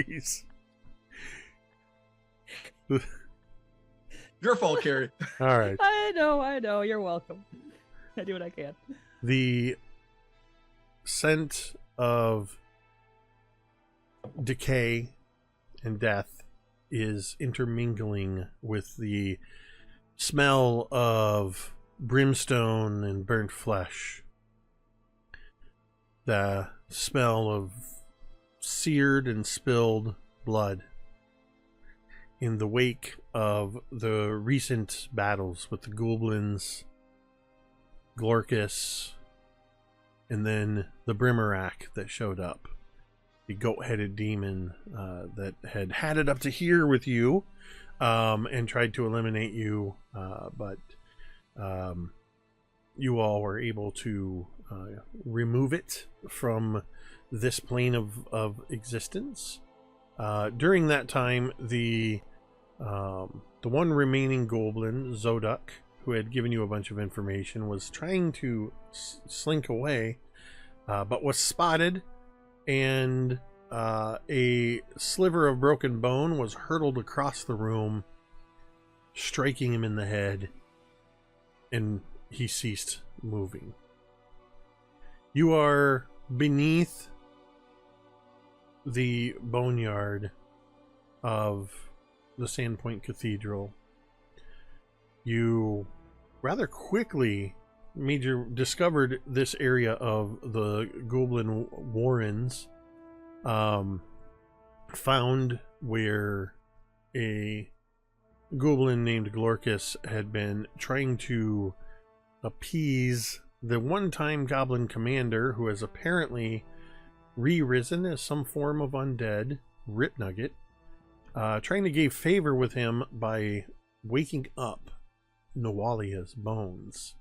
Jeez. Your fault, Cari. All right. I know. You're welcome. I do what I can. The scent of decay and death is intermingling with the smell of brimstone and burnt flesh. The smell of seared and spilled blood in the wake of the recent battles with the goblins, Glorkus, and then the Brimmerak that showed up. The goat-headed demon that had it up to here with you and tried to eliminate you, but you all were able to remove it from this plane of existence. During that time, the one remaining goblin, Zoduk, who had given you a bunch of information, was trying to slink away, but was spotted, and a sliver of broken bone was hurtled across the room, striking him in the head, and he ceased moving. You are beneath the boneyard of the Sandpoint Cathedral. You rather quickly discovered this area of the Goblin Warrens, found where a goblin named Glorkus had been trying to appease the one-time goblin commander, who has apparently re-risen as some form of undead, Rip Nugget, trying to gain favor with him by waking up Nawalia's bones.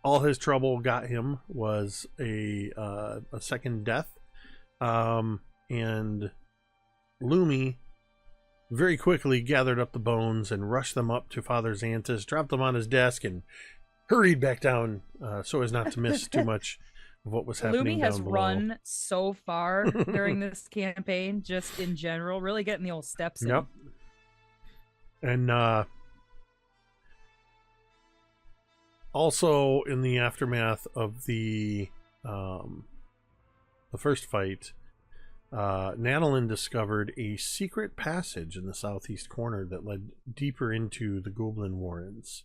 All his trouble got him was a second death, and Lumi very quickly gathered up the bones and rushed them up to Father Xanthus, dropped them on his desk, and hurried back down so as not to miss too much of what was happening Lumi down has below. run so far during this campaign, just in general, really getting the old steps in. Yep. And also in the aftermath of the first fight, Natalin discovered a secret passage in the southeast corner that led deeper into the Goblin Warrens.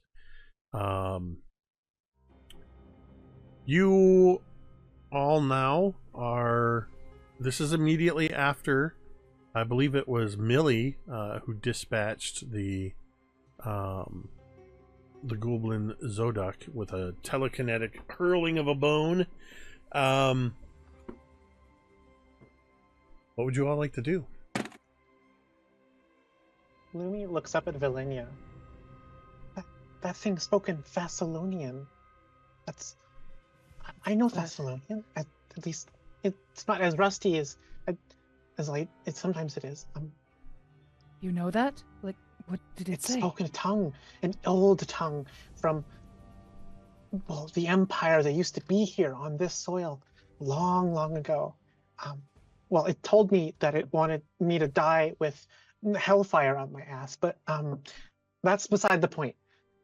You all now are... This is immediately after, I believe it was Millie who dispatched the Goblin Zoduk with a telekinetic hurling of a bone. What would you all like to do? Lumi looks up at Velynia. That thing spoke in Thessalonian. I know Thessalonian. At least it's not as rusty as light. Sometimes it is. You know that? Like, what did it say? It spoke in a tongue, an old tongue from, well, the empire that used to be here on this soil long, long ago. Well, it told me that it wanted me to die with hellfire on my ass, but that's beside the point.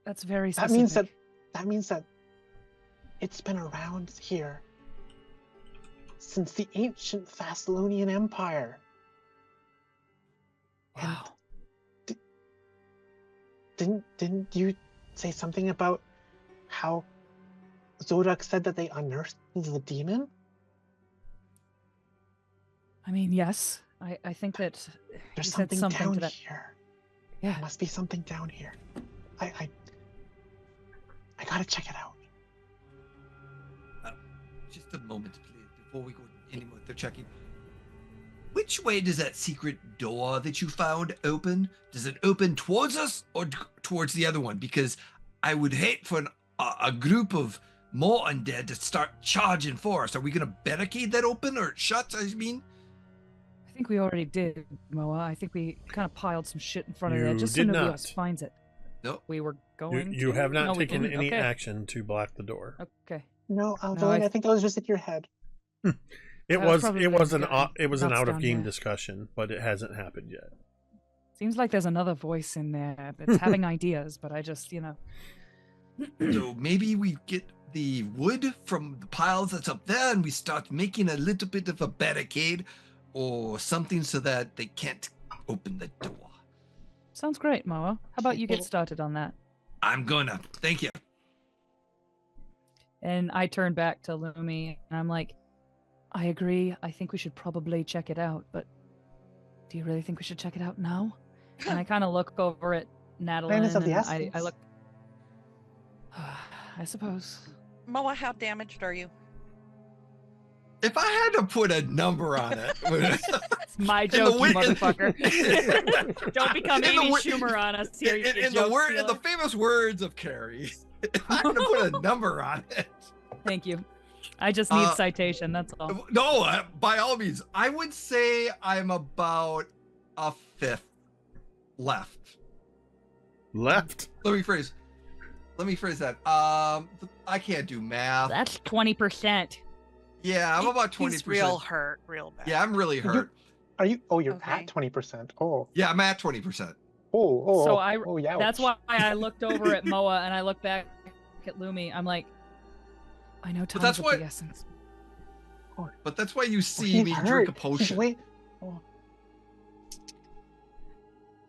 That's very specific. That means that it's been around here since the ancient Thessalonian Empire. Wow. And didn't you say something about how Zoduk said that they unearthed the demon? I mean, yes. I think that There's you said something down to that. here. Yeah. There must be something down here. I gotta check it out. Just a moment, please, before we go any more checking. Which way does that secret door that you found open? Does it open towards us or towards the other one? Because I would hate for a group of more undead to start charging for us. Are we going to barricade that open or shut, I mean? I think we already did, Moa. I think we kind of piled some shit in front of You that just so did nobody not. else finds it. No. We were going You to? have not No, we taken didn't. any Okay. action to block the door. Okay. No, No, Velynia, I think that was just in your head. It That was was probably an good. it was an Nuts out of down game here. discussion, but it hasn't happened yet. Seems like there's another voice in there that's having ideas, but I just, So maybe we get the wood from the piles that's up there and we start making a little bit of a barricade or something so that they can't open the door. Sounds great, Moa. How about you get Well- started on that? I'm gonna. Thank you. And I turn back to Lumi and I'm like, I agree. I think we should probably check it out, but do you really think we should check it out now? And I kind of look over at Natalin Time is of the and essence. I look. I suppose. Moa, how damaged are you? If I had to put a number on it, It's my In the joke, you wi- motherfucker. Don't become In the Amy wi- Schumer on us here. you in joke the stealer. famous words of Cari, if I had to put a number on it, Thank you. I just need Uh, citation. That's all. no, by all means, I would say I'm about a fifth left. Left. Let me phrase that. I can't do math. That's 20%. Yeah, I'm about 20%. He's real hurt, real bad. Yeah, I'm really hurt. Are you? Oh, you're Okay. at 20%. Oh, Yeah, I'm at 20%. oh. So yeah. That's why I looked over at Moa and I looked back at Lumi. I'm like, I know time's that's of what- the essence. But that's why you Oh, see he's me hurt. drink a He's potion. way- oh.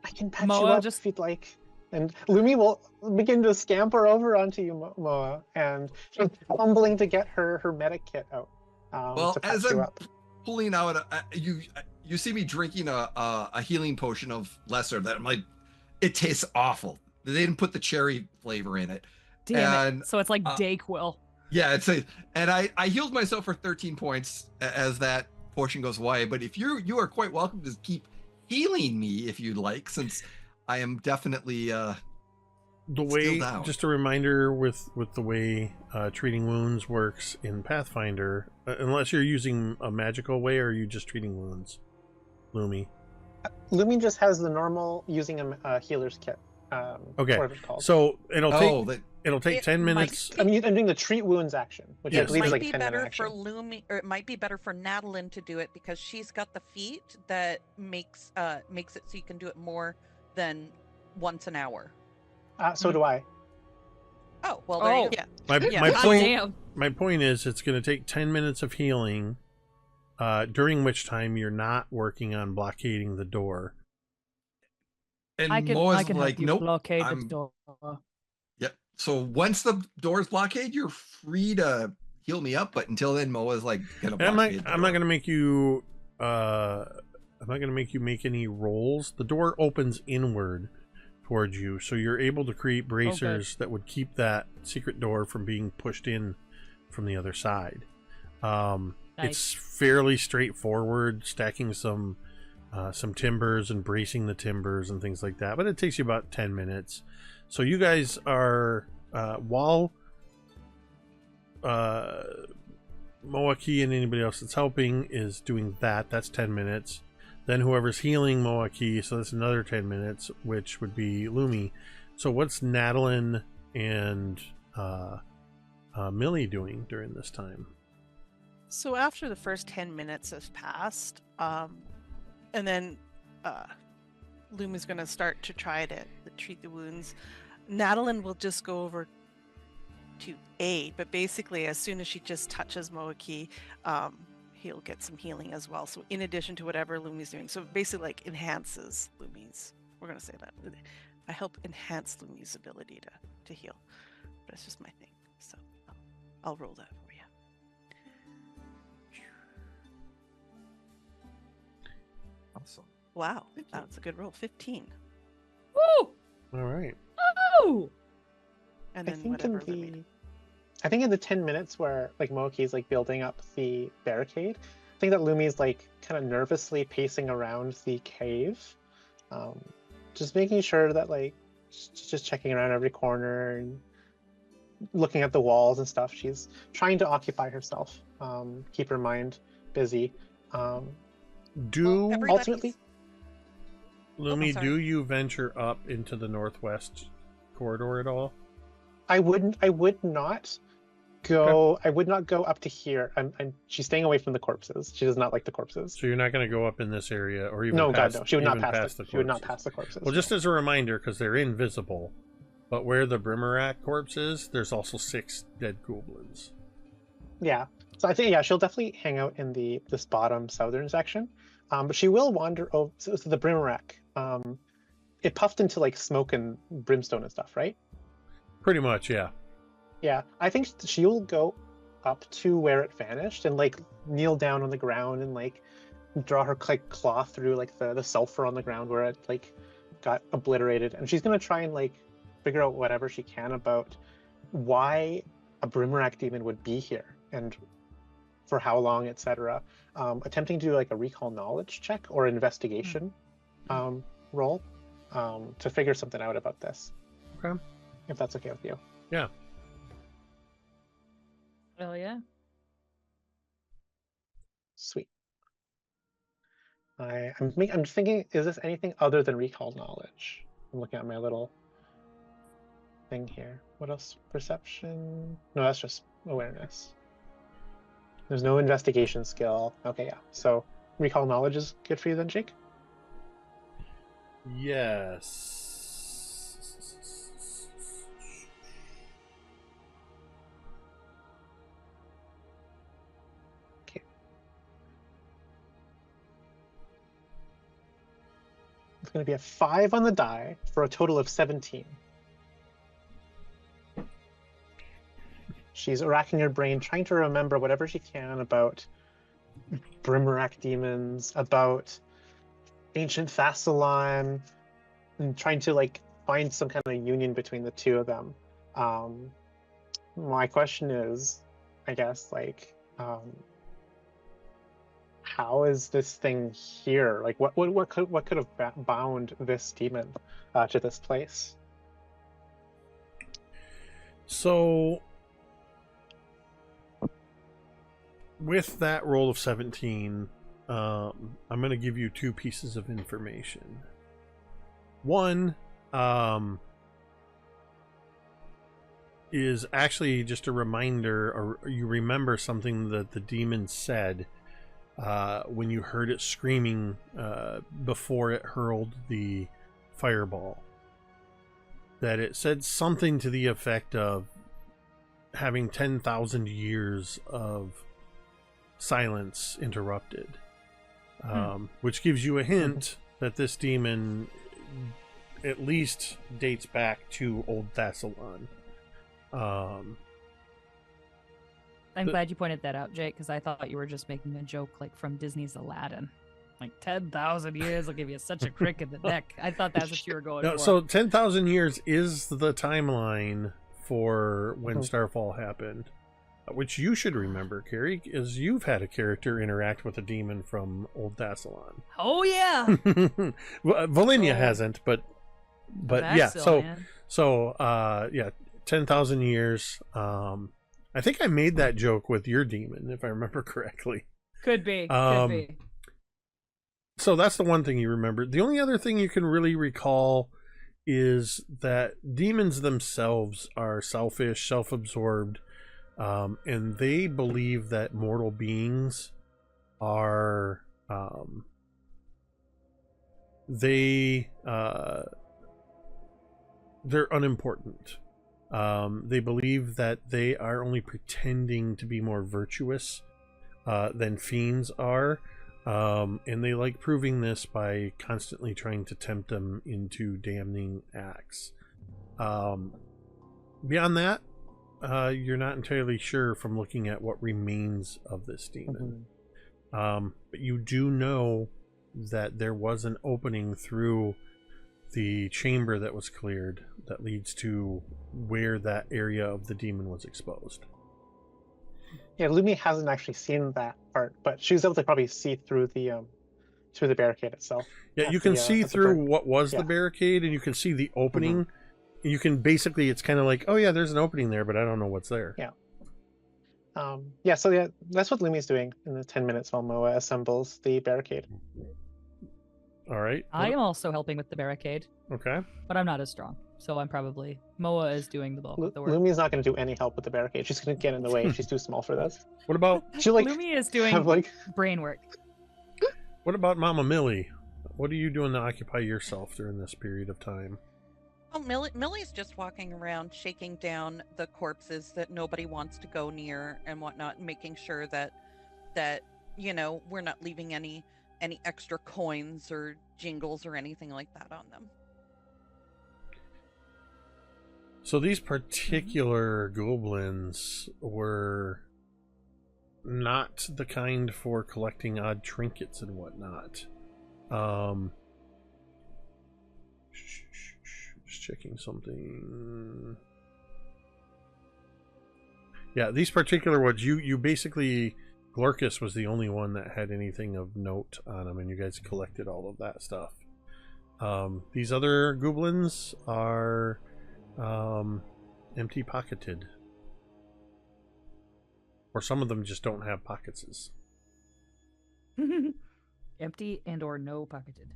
I can patch you Moa, up if you'd like. And Lumi will begin to scamper over onto you, Moa, and she's fumbling to get her medic kit out. Well, to patch as you I'm up. pulling out, you see me drinking a healing potion of lesser. That I'm like, it tastes awful. They didn't put the cherry flavor in it. Damn And, it. So it's like uh, Dayquil. Yeah, and I healed myself for 13 points as that portion goes away. But if you are quite welcome to keep healing me if you'd like, since I am definitely The way, down. just a reminder with the way treating wounds works in Pathfinder, unless you're using a magical way, or are you just treating wounds, Lumi? Lumi just has the normal using a healer's kit. Okay. Whatever it's called. So it'll take It 10 might minutes. be- I'm doing the treat wounds action, which I Yes. It believe is might like be 10-minute better action. for Lumi, or it might be better for Natalin to do it because she's got the feat that makes it so you can do it more than once an hour. So do I. Oh, well, there you Oh. go. My, Yeah. my God point Damn. my point is it's going to take 10 minutes of healing, during which time you're not working on blockading the door. and I can Moa's help like, you nope. blockade I'm- the door. Yep. So once the door's blockade, you're free to heal me up. But until then, Moa's like gonna And blockade. I'm not going to make you make any rolls. The door opens inward towards you, so you're able to create bracers that would keep that secret door from being pushed in from the other side. It's fairly straightforward, stacking some timbers and bracing the timbers and things like that, but it takes you about 10 minutes. So you guys are while Moa'Kee and anybody else that's helping is doing that's 10 minutes. Then whoever's healing Moa'Kee, so that's another 10 minutes, which would be Lumi. So what's Natalin and Millie doing during this time? So after the first 10 minutes has passed, and then Lumi's going to start to try to treat the wounds, Natalin will just go over to aid, but basically as soon as she just touches Moa'Kee, he'll get some healing as well. So in addition to whatever Lumi's doing, so basically like enhances Lumi's, we're going to say that. I help enhance Lumi's ability to heal, but it's just my thing. So I'll roll that for you. Awesome. Wow, Thank you. that's a good roll. 15. Woo! All right. Oh! And I then think in whatever Lumi I think in the 10 minutes where like Moa'Kee's like building up the barricade, I think that Lumi's like kind of nervously pacing around the cave, just making sure that like she's just checking around every corner and looking at the walls and stuff. She's trying to occupy herself, keep her mind busy. Do Well, Ultimately, Lumi, sorry. do you venture up into the northwest corridor at all? I would not, go. I would not go up to here. She's staying away from the corpses. She does not like the corpses. So you're not going to go up in this area, or even No, past, God, no. She would not even pass past the. the She would not corpses. pass the corpses. Well, just as a reminder, because they're invisible, but where the Brimmerak corpse is, there's also 6 dead goblins. Yeah. So I think she'll definitely hang out in this bottom southern section, but she will wander over to the Brimmerak. It puffed into like smoke and brimstone and stuff, right? Pretty much, yeah. Yeah, I think she'll go up to where it vanished and like kneel down on the ground and like draw her like claw through like the sulfur on the ground where it like got obliterated, and she's gonna try and like figure out whatever she can about why a Brimmerak demon would be here and for how long, etc. Attempting to do like a recall knowledge check or investigation roll to figure something out about this. Okay. If that's okay with you. Yeah. Hell yeah. Sweet. I'm thinking, is this anything other than recall knowledge? I'm looking at my little thing here. What else? Perception? No, that's just awareness. There's no investigation skill. Okay, yeah. So recall knowledge is good for you then, Jake? Yes. Okay. It's going to be a 5 on the die for a total of 17. She's racking her brain, trying to remember whatever she can about Brimmerak demons, about ancient Thassalon, and trying to like find some kind of union between the two of them. My question is, I guess, like, how is this thing here? Like, what could have bound this demon to this place? So, with that roll of 17, I'm going to give you 2 pieces of information. One is actually just a reminder, or you remember something that the demon said when you heard it screaming before it hurled the fireball. That it said something to the effect of having 10,000 years of silence interrupted, which gives you a hint that this demon at least dates back to Old Thassalon. I'm glad you pointed that out, Jake, because I thought you were just making a joke like from Disney's Aladdin. Like 10,000 years will give you such a crick in the neck. I thought that's what you were going for. So 10,000 years is the timeline for when Starfall happened, which you should remember, Cari, is you've had a character interact with a demon from Old Thassalon. Oh yeah. Velynia hasn't, but yeah. So yeah, 10,000 years. I think I made that joke with your demon, if I remember correctly. Could be. Could be. So that's the one thing you remember. The only other thing you can really recall is that demons themselves are selfish, self-absorbed, and they believe that mortal beings are they're unimportant. They believe that they are only pretending to be more virtuous than fiends are. And they like proving this by constantly trying to tempt them into damning acts. Beyond that, you're not entirely sure from looking at what remains of this demon. But you do know that there was an opening through the chamber that was cleared that leads to where that area of the demon was exposed. Yeah, Lumi hasn't actually seen that part, but she was able to probably see through the barricade itself. Yeah, you can see through what was the barricade, and you can see the opening. You can basically, it's kind of like, oh yeah, there's an opening there, but I don't know what's there. Yeah. So that's what Lumi's doing in the 10 minutes while Moa assembles the barricade. All right. I am also helping with the barricade, Okay. but I'm not as strong. So I'm probably... Moa is doing the bulk of the work. Lumi's not going to do any help with the barricade. She's going to get in the way. She's too small for this. What about She'll like Lumi is have doing like brain work. Mama Millie? What are you doing to occupy yourself during this period of time? Oh, Millie's just walking around, shaking down the corpses that nobody wants to go near and whatnot, and making sure that we're not leaving any extra coins or jingles or anything like that on them. So these particular goblins were not the kind for collecting odd trinkets and whatnot. Just checking something. Yeah, these particular ones, you basically, Glurkus was the only one that had anything of note on him, and you guys collected all of that stuff. These other goblins are empty pocketed. Or some of them just don't have pocketses. Empty and or no pocketed.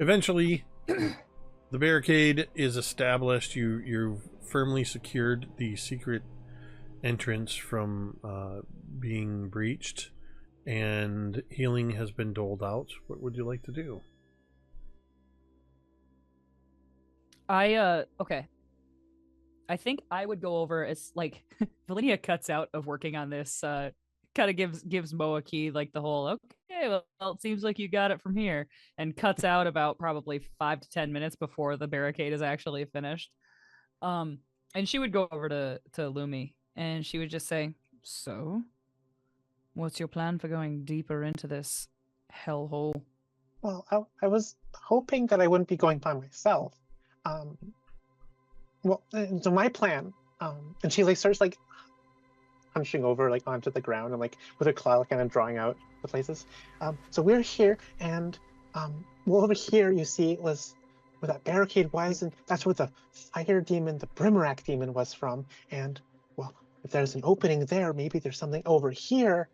Eventually, the barricade is established. You've firmly secured the secret entrance from being breached, and healing has been doled out. What would you like to do? Okay. I think I would go over as like Velynia cuts out of working on this, kind of gives Moa'Kee like the whole okay, well it seems like you got it from here, and cuts out about probably 5 to 10 minutes before the barricade is actually finished. And she would go over to Lumi and she would just say, "So, what's your plan for going deeper into this hellhole?" Well, I was hoping that I wouldn't be going by myself. Well, so my plan, and she like starts like hunching over like onto the ground and like with her claw kind of drawing out the places. So we're here, and well, over here you see was where that barricade was, and that's where the fire demon, the Brimarack demon, was from. And well, if there's an opening there, maybe there's something over here.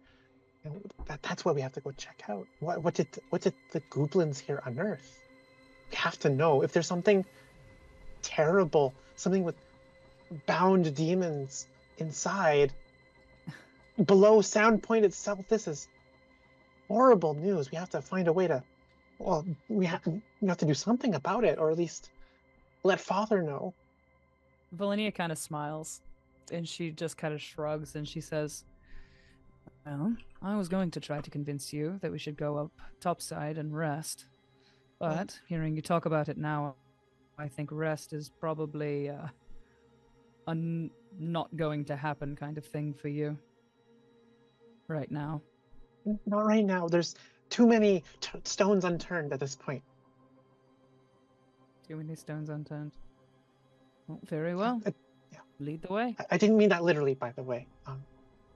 And that's where we have to go check out. What did the goblins here unearth? We have to know if there's something terrible, something with bound demons inside below Sandpoint itself. This is horrible news. We have to find a way to, well, we have to do something about it, or at least let Father know. Velynia kind of smiles and she just kind of shrugs and she says, "Well, I was going to try to convince you that we should go up topside and rest, but hearing you talk about it now, I think rest is probably a not going to happen kind of thing for you right now." Not right now. There's too many stones unturned at this point. Too many stones unturned. Well, very well. Yeah. Lead the way. I didn't mean that literally, by the way.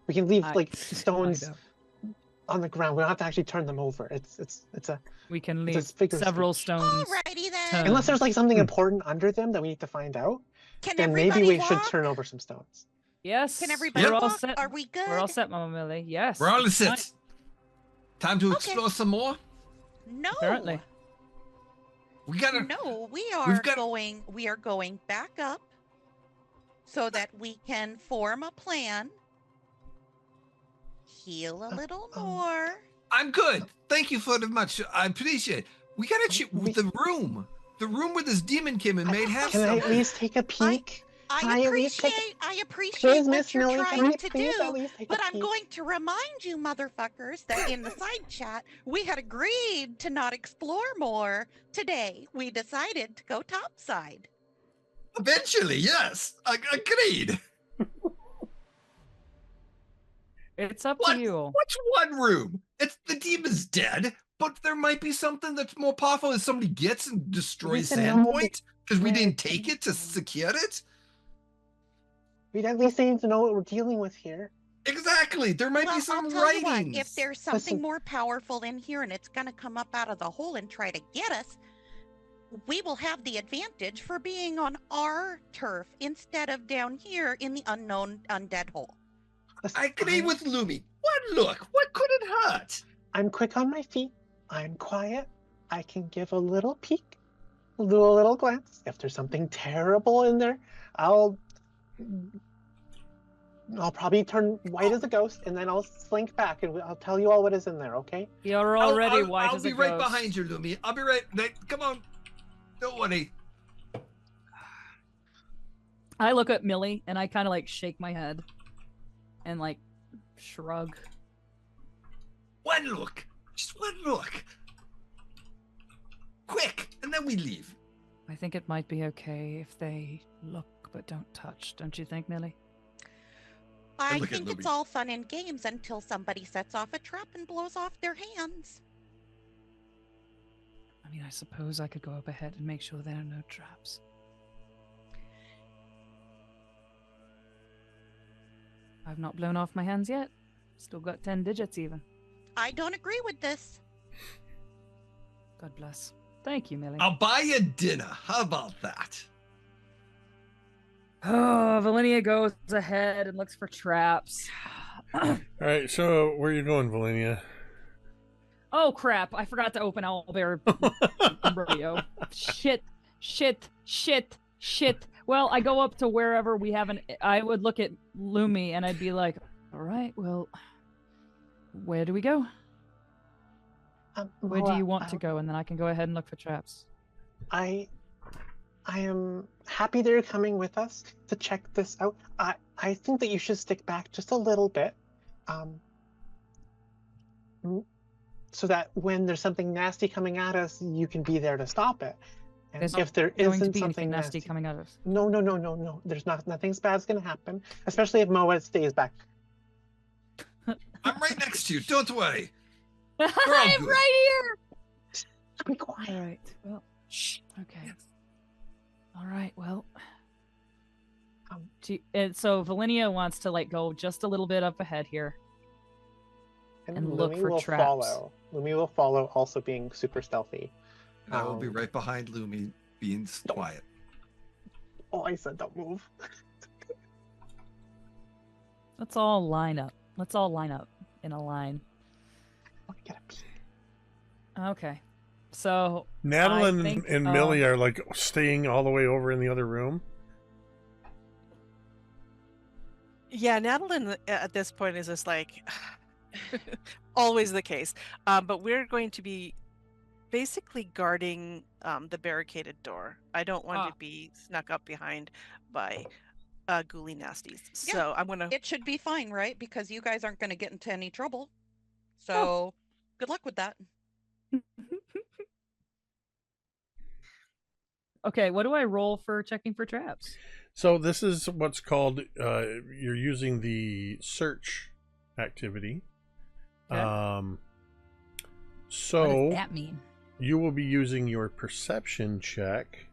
We can leave like stones on the ground. We don't have to actually turn them over. It's a. We can it's a leave figure of several speech. stones. Alrighty then. turn. Unless there's like something important under them that we need to find out, Can then everybody maybe we walk? should turn over some stones. Yes. Can everybody We're all walk? set. Are we good? We're all set, Mama Millie. Yes. We're all Fine. set. Time to Okay. explore some more. No. Apparently. We gotta. No, we We've got- are going back up so that we can form a plan, heal a little more. I'm good. Thank you very much. I appreciate it. We gotta check the room. The room where this demon came in may have Can I something. at least take a peek? I Can I at least take appreciate Please, what Miss you're Millie, can trying I to please at do, least take but a I'm peek? going to remind you, motherfuckers, that in the side chat, we had agreed to not explore more today. We decided to go topside. Eventually, yes. Agreed. It's up What? to you. What's one room? It's the demon's dead, but there might be something that's more powerful if somebody gets and destroys We can know- Sandpoint because we Yeah. didn't take it to secure it. We at least need to know what we're dealing with here. Exactly. There might Well, be some I'll tell you writings. what, if there's something Listen. more powerful in here and it's going to come up out of the hole and try to get us, we will have the advantage for being on our turf instead of down here in the unknown undead hole. Listen, I agree with Lumi. What look? What could it hurt? I'm quick on my feet. I'm quiet. I can give a little peek, do a little glance. If there's something terrible in there, I'll probably turn white as a ghost, and then I'll slink back, and I'll tell you all what is in there, okay? You're already white I'll as a be right ghost. behind you, Lumi. I'll be right. Come on. Don't worry. I look at Millie and I kind of like shake my head and like shrug. One look. Just one look. Quick, and then we leave. I think it might be okay if they look but don't touch. Don't you think, Millie? I look at think it's Lumi. all fun and games until somebody sets off a trap and blows off their hands. I mean, I suppose I could go up ahead and make sure there are no traps. I've not blown off my hands yet. Still got 10 digits even. I don't agree with this. God bless. Thank you, Millie. I'll buy you dinner. How about that? Oh, Velynia goes ahead and looks for traps. All right, so where are you going, Velynia? Oh, crap. I forgot to open Owlbear Radio. Shit. Well, I go up to wherever we have I would look at Lumi and I'd be like, all right, well, where do we go? Where do you want to go? And then I can go ahead and look for traps. I am happy that you're coming with us to check this out. I think that you should stick back just a little bit, so that when there's something nasty coming at us, you can be there to stop it. And There's if there going to isn't be something anything nasty coming at us. No. There's nothing bad's gonna happen, especially if Moa stays back. I'm right next to you. Don't worry. I'm good. right here. Be quiet. All right. Well, okay. All right. Well. And so Velynia wants to like go just a little bit up ahead here. And look Lumi for will traps. follow. Lumi will follow, also being super stealthy. And I will be right behind Lumi, being quiet. Oh, I said don't move. Let's all line up. Let's all line up in a line. I gotta pee. Okay. So Natalin I think, and Millie are like staying all the way over in the other room. Yeah, Natalin at this point is just like always the case. But we're going to be basically guarding the barricaded door. I don't want to be snuck up behind by ghouly nasties. Yeah, So I'm gonna. It should be fine, right? Because you guys aren't going to get into any trouble. So good luck with that. Okay, what do I roll for checking for traps? So this is what's called, you're using the search activity. Okay. So What does that mean? you will be using your perception check.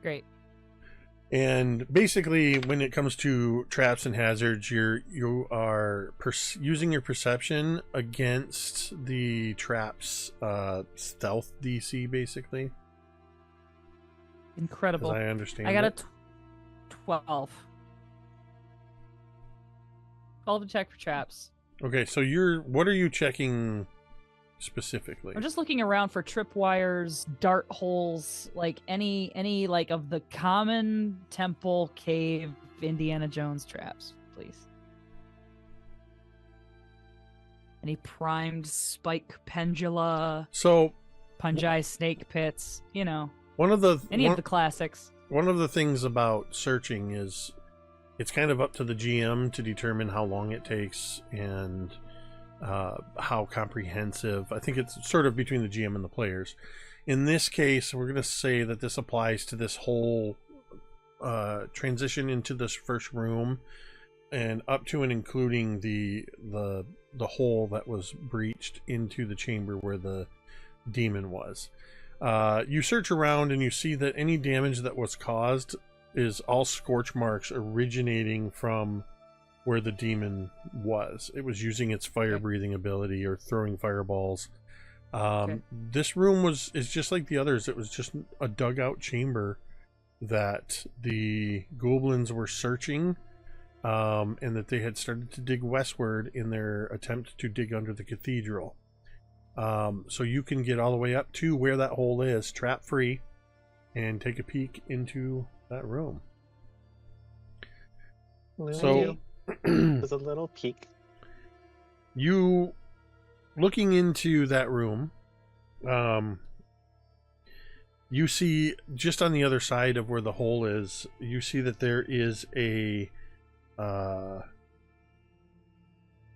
Great. And basically, when it comes to traps and hazards, you are using your perception against the trap's stealth DC, basically. Incredible. As I understand I got a it. 12. 12 to check for traps. Okay, so what are you checking specifically? I'm just looking around for tripwires, dart holes, like any like of the common temple cave Indiana Jones traps, please. Any primed spike pendula, So fungi snake pits, you know, of the classics. One of the things about searching is it's kind of up to the GM to determine how long it takes and how comprehensive. I think it's sort of between the GM and the players. In this case, we're going to say that this applies to this whole transition into this first room and up to and including the hole that was breached into the chamber where the demon was. You search around and you see that any damage that was caused is all scorch marks originating from where the demon was. It was using its fire breathing ability or throwing fireballs. This room is just like the others. It was just a dugout chamber that the goblins were searching and that they had started to dig westward in their attempt to dig under the cathedral. So you can get all the way up to where that hole is, trap free, and take a peek into that room. So there's a little peek. You looking into that room, you see just on the other side of where the hole is, you see that there is a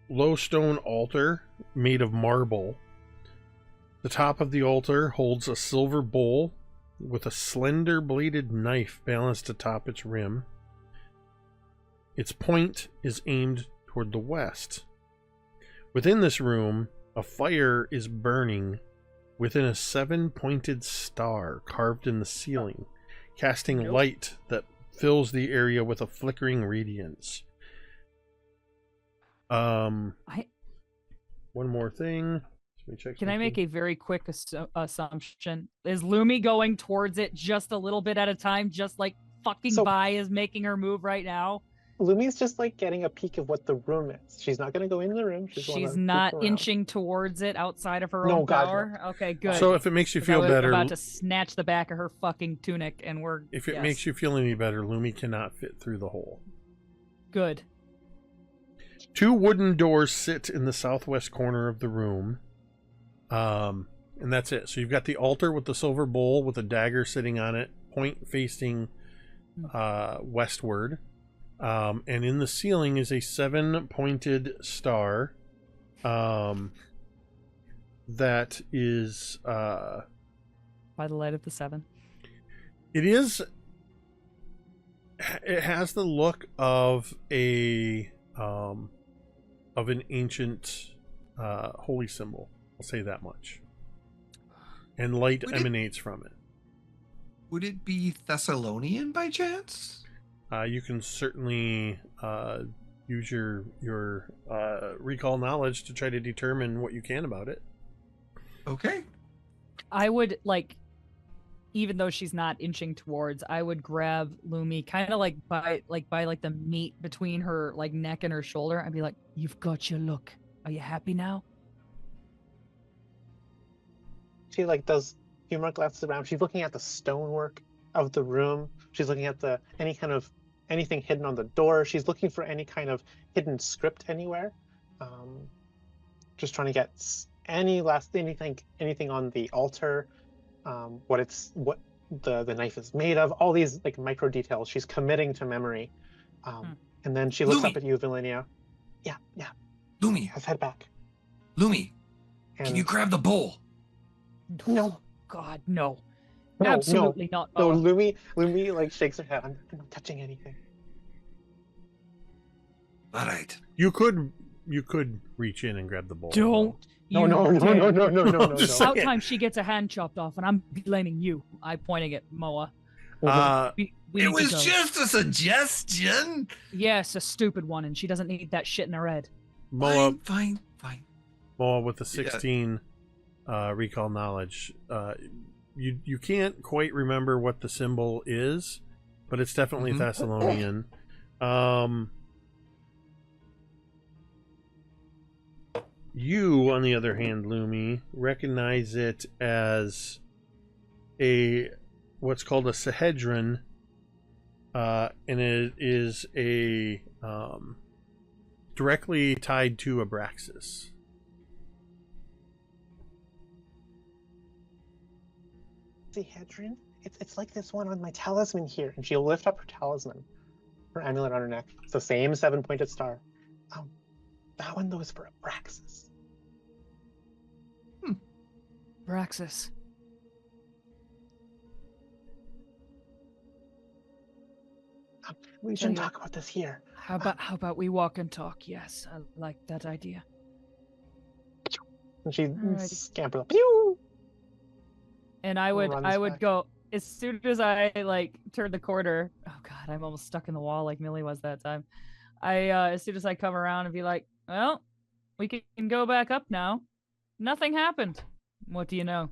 low stone altar made of marble. The top of the altar holds a silver bowl with a slender bladed knife balanced atop its rim. Its point is aimed toward the west. Within this room, a fire is burning within a 7-pointed star carved in the ceiling, casting light that fills the area with a flickering radiance. One more thing. Let me check. Can I make a very quick assumption? Is Lumi going towards it just a little bit at a time, just like fucking Vi is making her move right now? Lumi's just like getting a peek of what the room is. She's not going to go in the room. She's not inching towards it outside of her No, own God, power. no. Okay, good. So if it makes you feel better, about to snatch the back of her fucking tunic, and we're. If it makes you feel any better, Lumi cannot fit through the hole. Good. 2 wooden doors sit in the southwest corner of the room. And that's it. So you've got the altar with the silver bowl with a dagger sitting on it, point facing westward. And in the ceiling is a 7-pointed star that is by the light of the 7. It has the look of an ancient holy symbol. I'll say that much. And light emanates from it. Would it be Thessalonian by chance? You can certainly use your recall knowledge to try to determine what you can about it. Okay. I would even though she's not inching towards, I would grab Lumi kind of like by the meat between her like neck and her shoulder. I'd be like, "You've got your look. Are you happy now?" She like does a few more glances around. She's looking at the stonework of the room. She's looking at anything hidden on the door. She's looking for any kind of hidden script anywhere. Just trying to get anything on the altar, what the knife is made of, all these like micro details she's committing to memory. And then she looks Lumi. up at you, Velynia. Yeah. Lumi, Let's head back. Lumi, And can you grab the bowl? No. God, no. No, Absolutely not. No, Moa. Lumi like shakes her head. I'm not touching anything. All right. You could reach in and grab the bowl. Don't. No. Just About saying. time she gets a hand chopped off, and I'm blaming you. I'm pointing at Moa. We It need to was go. just a suggestion. Yes, a stupid one, and she doesn't need that shit in her head. Moa, Fine. Moa with the 16 recall knowledge. You can't quite remember what the symbol is, but it's definitely Thessalonian. You, on the other hand, Lumi, recognize it as what's called a Sahedron, and it is a directly tied to Abraxas. Sahedron? It's like this one on my talisman here. And she'll lift up her talisman, her amulet on her neck. It's the same 7-pointed star. That one though is for Abraxas. Braxis. We shouldn't talk about this here. How about we walk and talk? Yes, I like that idea. And she Alrighty. scampers up. Pew! And I would Runs back. go as soon as I like turn the corner. Oh God, I'm almost stuck in the wall like Millie was that time. As soon as I come around and be like, well, we can go back up now. Nothing happened. What do you know?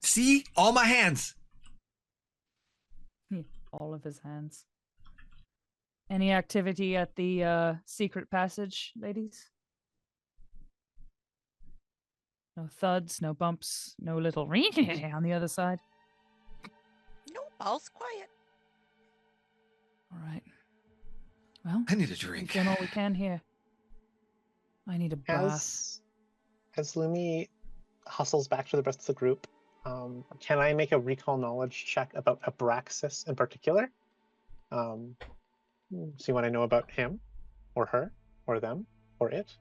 See? All my hands. All of his hands. Any activity at the secret passage, ladies? No thuds, no bumps, no little on the other side. Nope, all's quiet. All right. Well, I need a we've drink. done all we can here. I need a bath. As Lumi hustles back to the rest of the group, can I make a recall knowledge check about Abraxas in particular? See what I know about him, or her, or them, or it.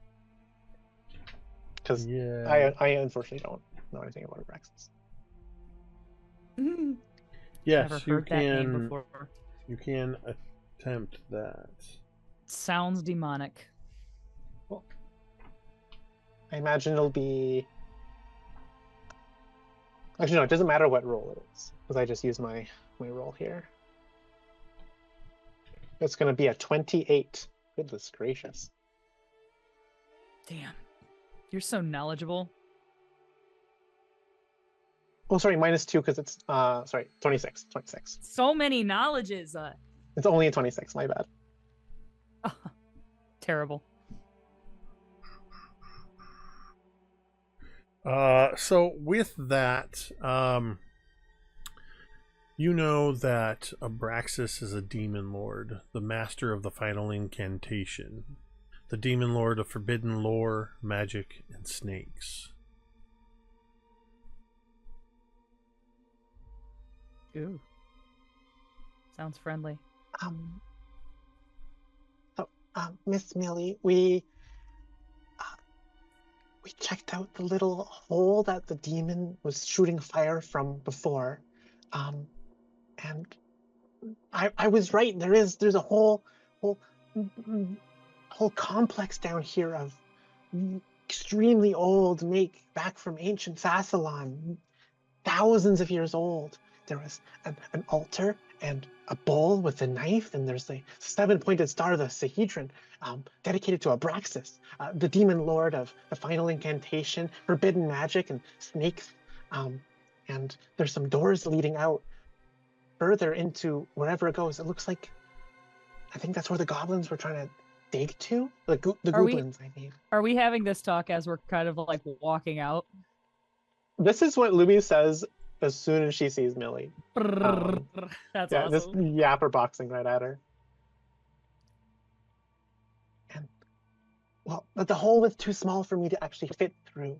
Because I unfortunately don't know anything about Abraxas. Yes, Never you heard that name can. before. You can attempt that. Sounds demonic. Well, I imagine it'll be. Actually, no, it doesn't matter what roll it is, because I just use my roll here. It's going to be a 28. Goodness gracious. Damn. You're so knowledgeable. Oh, sorry, -2 because it's, sorry, 26. So many knowledges. It's only a 26, my bad. Terrible. So with that, you know that Abraxas is a demon lord, the master of the final incantation, the demon lord of forbidden lore, magic, and snakes. Ooh. Sounds friendly. Miss Millie, we checked out the little hole that the demon was shooting fire from before, and I was right. There's a whole complex down here of extremely old make back from ancient Thassalon, thousands of years old. There was an altar and a bowl with a knife, and there's the 7-pointed star of the Sahedron, dedicated to Abraxas, the demon lord of the final incantation, forbidden magic, and snakes. And there's some doors leading out further into wherever it goes. It looks like, I think that's where the goblins were trying to dig to. The goblins, I mean. Are we having this talk as we're kind of like walking out? This is what Lumi says as soon as she sees Millie. That's yeah, awesome. Just yapper boxing right at her. And well, but the hole was too small for me to actually fit through.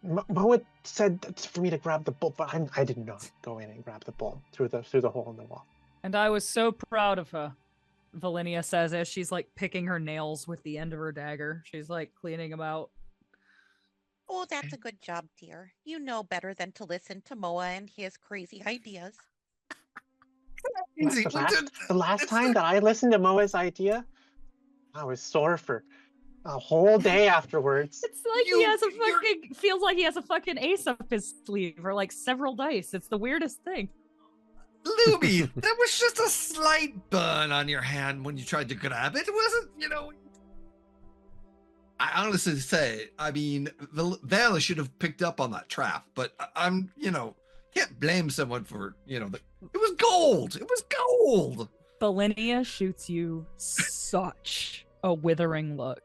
Moa said for me to grab the bowl, but I did not go in and grab the bowl through the hole in the wall. And I was so proud of her, Velynia says as she's like picking her nails with the end of her dagger. She's like cleaning them out. Oh, that's a good job, dear. You know better than to listen to Moa and his crazy ideas. The last time that I listened to Moa's idea, I was sore for a whole day afterwards. It's like he has a fucking feels like he has a fucking ace up his sleeve or like several dice. It's the weirdest thing. Lumi, that was just a slight burn on your hand when you tried to grab it. It wasn't, I honestly say, I mean, Vela should have picked up on that trap, but I'm, can't blame someone for, it was gold. It was gold. Velynia shoots you such a withering look.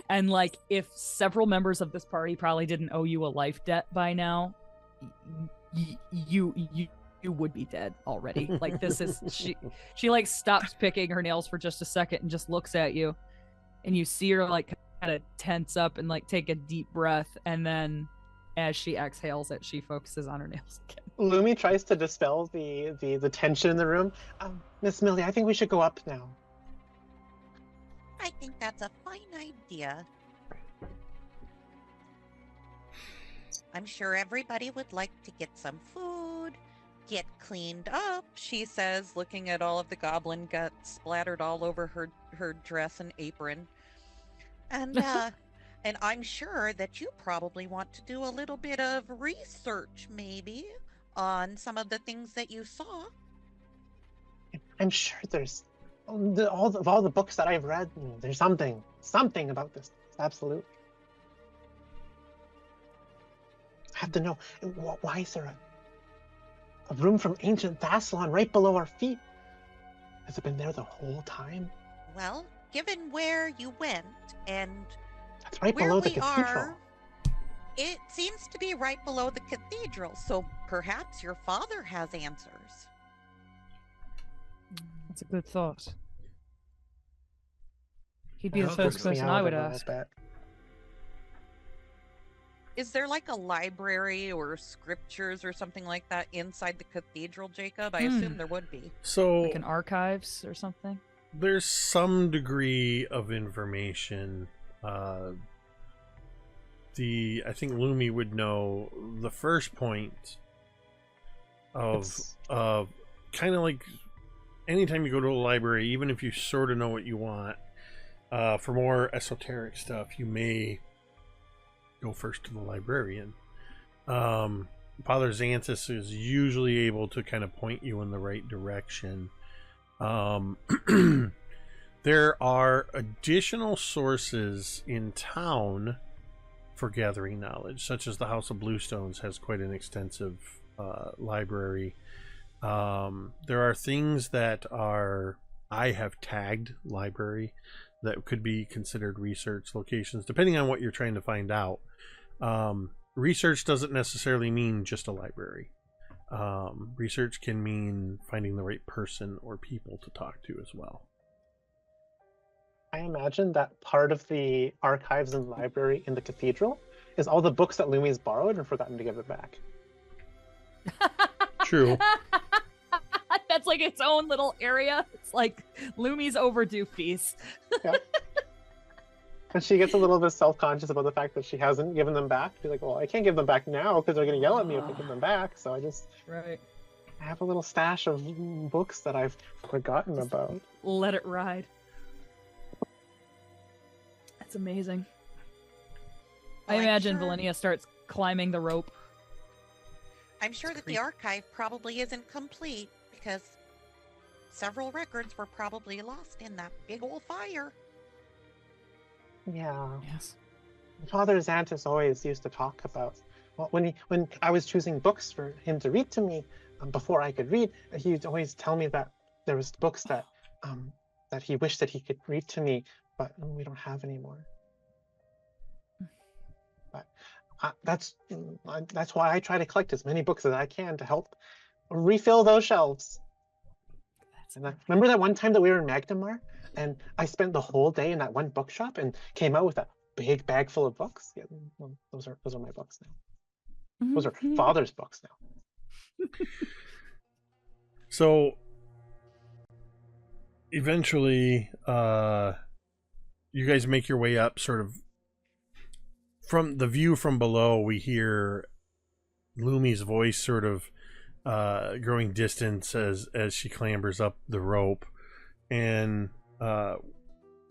And like, if several members of this party probably didn't owe you a life debt by now, you would be dead already. Like, this is, she like stops picking her nails for just a second and just looks at you, and you see her like kind of tense up and like take a deep breath, and then as she exhales it, she focuses on her nails again. Lumi tries to dispel the tension in the room. Miss Millie, I think we should go up now. I think that's a fine idea. I'm sure everybody would like to get some food, get cleaned up, she says, looking at all of the goblin guts splattered all over her dress and apron. And and I'm sure that you probably want to do a little bit of research, maybe, on some of the things that you saw. I'm sure there's all the books that I've read. There's something about this. Absolutely. I have to know, why is there a room from ancient Thassalon right below our feet? Has it been there the whole time? Well, given where you went and That's right where below the we cathedral. are, it seems to be right below the cathedral, so perhaps your father has answers. That's a good thought. He'd be That the first freaks me person out I a would little ask. bit. Is there like a library or scriptures or something like that inside the cathedral, Jacob? I assume there would be. So Like an archives or something? there's some degree of information. I think Lumi would know the first point of It's- kind of like anytime you go to a library, even if you sort of know what you want, for more esoteric stuff, you may go first to the librarian. Father Xanthus is usually able to kind of point you in the right direction. There are additional sources in town for gathering knowledge, such as the House of Bluestones has quite an extensive library. There are things that I have tagged library that could be considered research locations, depending on what you're trying to find out. Research doesn't necessarily mean just a library. Research can mean finding the right person or people to talk to as well. I imagine that part of the archives and library in the cathedral is all the books that Lumi's borrowed and forgotten to give it back. True. That's like its own little area. It's like Lumi's overdue fees. And she gets a little bit self-conscious about the fact that she hasn't given them back. She's like, well, I can't give them back now because they're going to yell at me if I give them back. So I have a little stash of books that I've forgotten about. Let it ride. That's amazing. Well, I I'm imagine sure- Velynia starts climbing the rope. I'm sure that the archive probably isn't complete because several records were probably lost in that big old fire. Yeah. Yes. Father Xanthus always used to talk about, well, when I was choosing books for him to read to me before I could read, he'd always tell me that there was books that that he wished that he could read to me, but we don't have anymore. But that's why I try to collect as many books as I can to help refill those shelves. And remember that one time that we were in Magnemar, and I spent the whole day in that one bookshop and came out with a big bag full of books? Yeah, well, those are my books now. Those are Father's books now. So eventually, you guys make your way up, sort of from the view from below. We hear Lumi's voice sort of growing distance as she clambers up the rope, and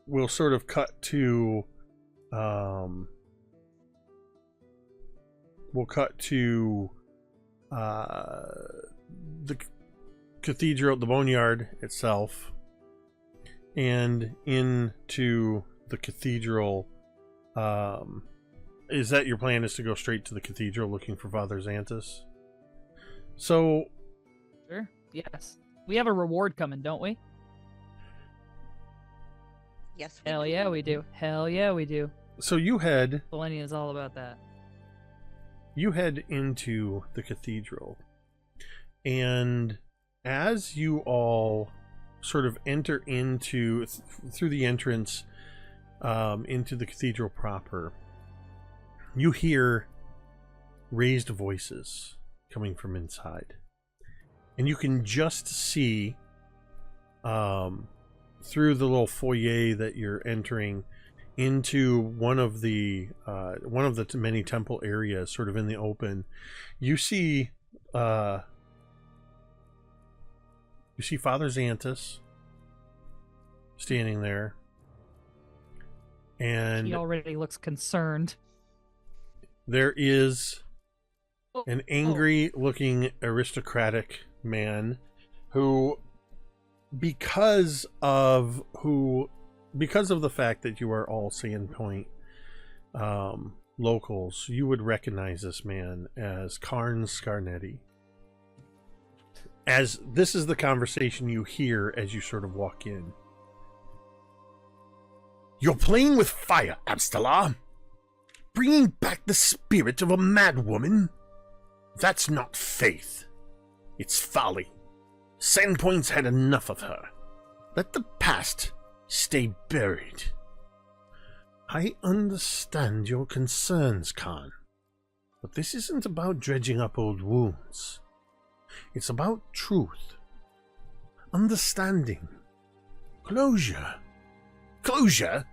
we'll sort of cut to the cathedral, the boneyard itself, and into the cathedral. Is that your plan, is to go straight to the cathedral looking for Father Xanthus? So Sure. Yes. We have a reward coming, don't we? Yes. we Hell do. yeah, we do. Hell yeah, we do. So you head Velynia is all about that. into the cathedral, and as you all sort of enter into through the entrance into the cathedral proper, you hear raised voices coming from inside, and you can just see through the little foyer that you're entering into one of the many temple areas, sort of in the open. You see Father Xanthus standing there, and He already looks concerned. there is an angry looking aristocratic man who, because of the fact that you are all Sandpoint locals, you would recognize this man as Karn Scarnetti. as this is the conversation you hear as you sort of walk in. You're playing with fire, Abstalar. Bringing back the spirit of a madwoman. That's not faith. It's folly. Sandpoint's had enough of her. Let the past stay buried. I understand your concerns, Khan. But this isn't about dredging up old wounds. It's about truth. Understanding. Closure. Closure?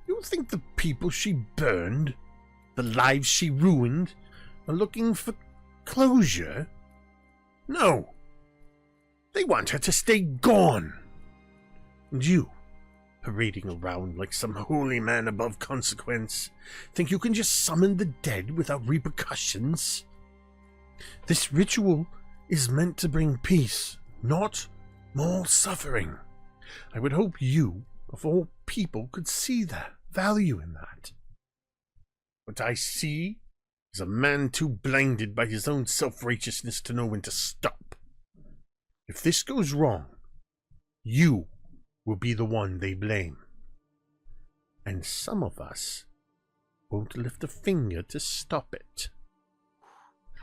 You think the people she burned, the lives she ruined, are looking for closure? No. They want her to stay gone. And you, parading around like some holy man above consequence, think you can just summon the dead without repercussions? This ritual is meant to bring peace, not more suffering. I would hope you, of all people, could see the value in that. What I see is a man too blinded by his own self-righteousness to know when to stop. If this goes wrong, you will be the one they blame. And some of us won't lift a finger to stop it.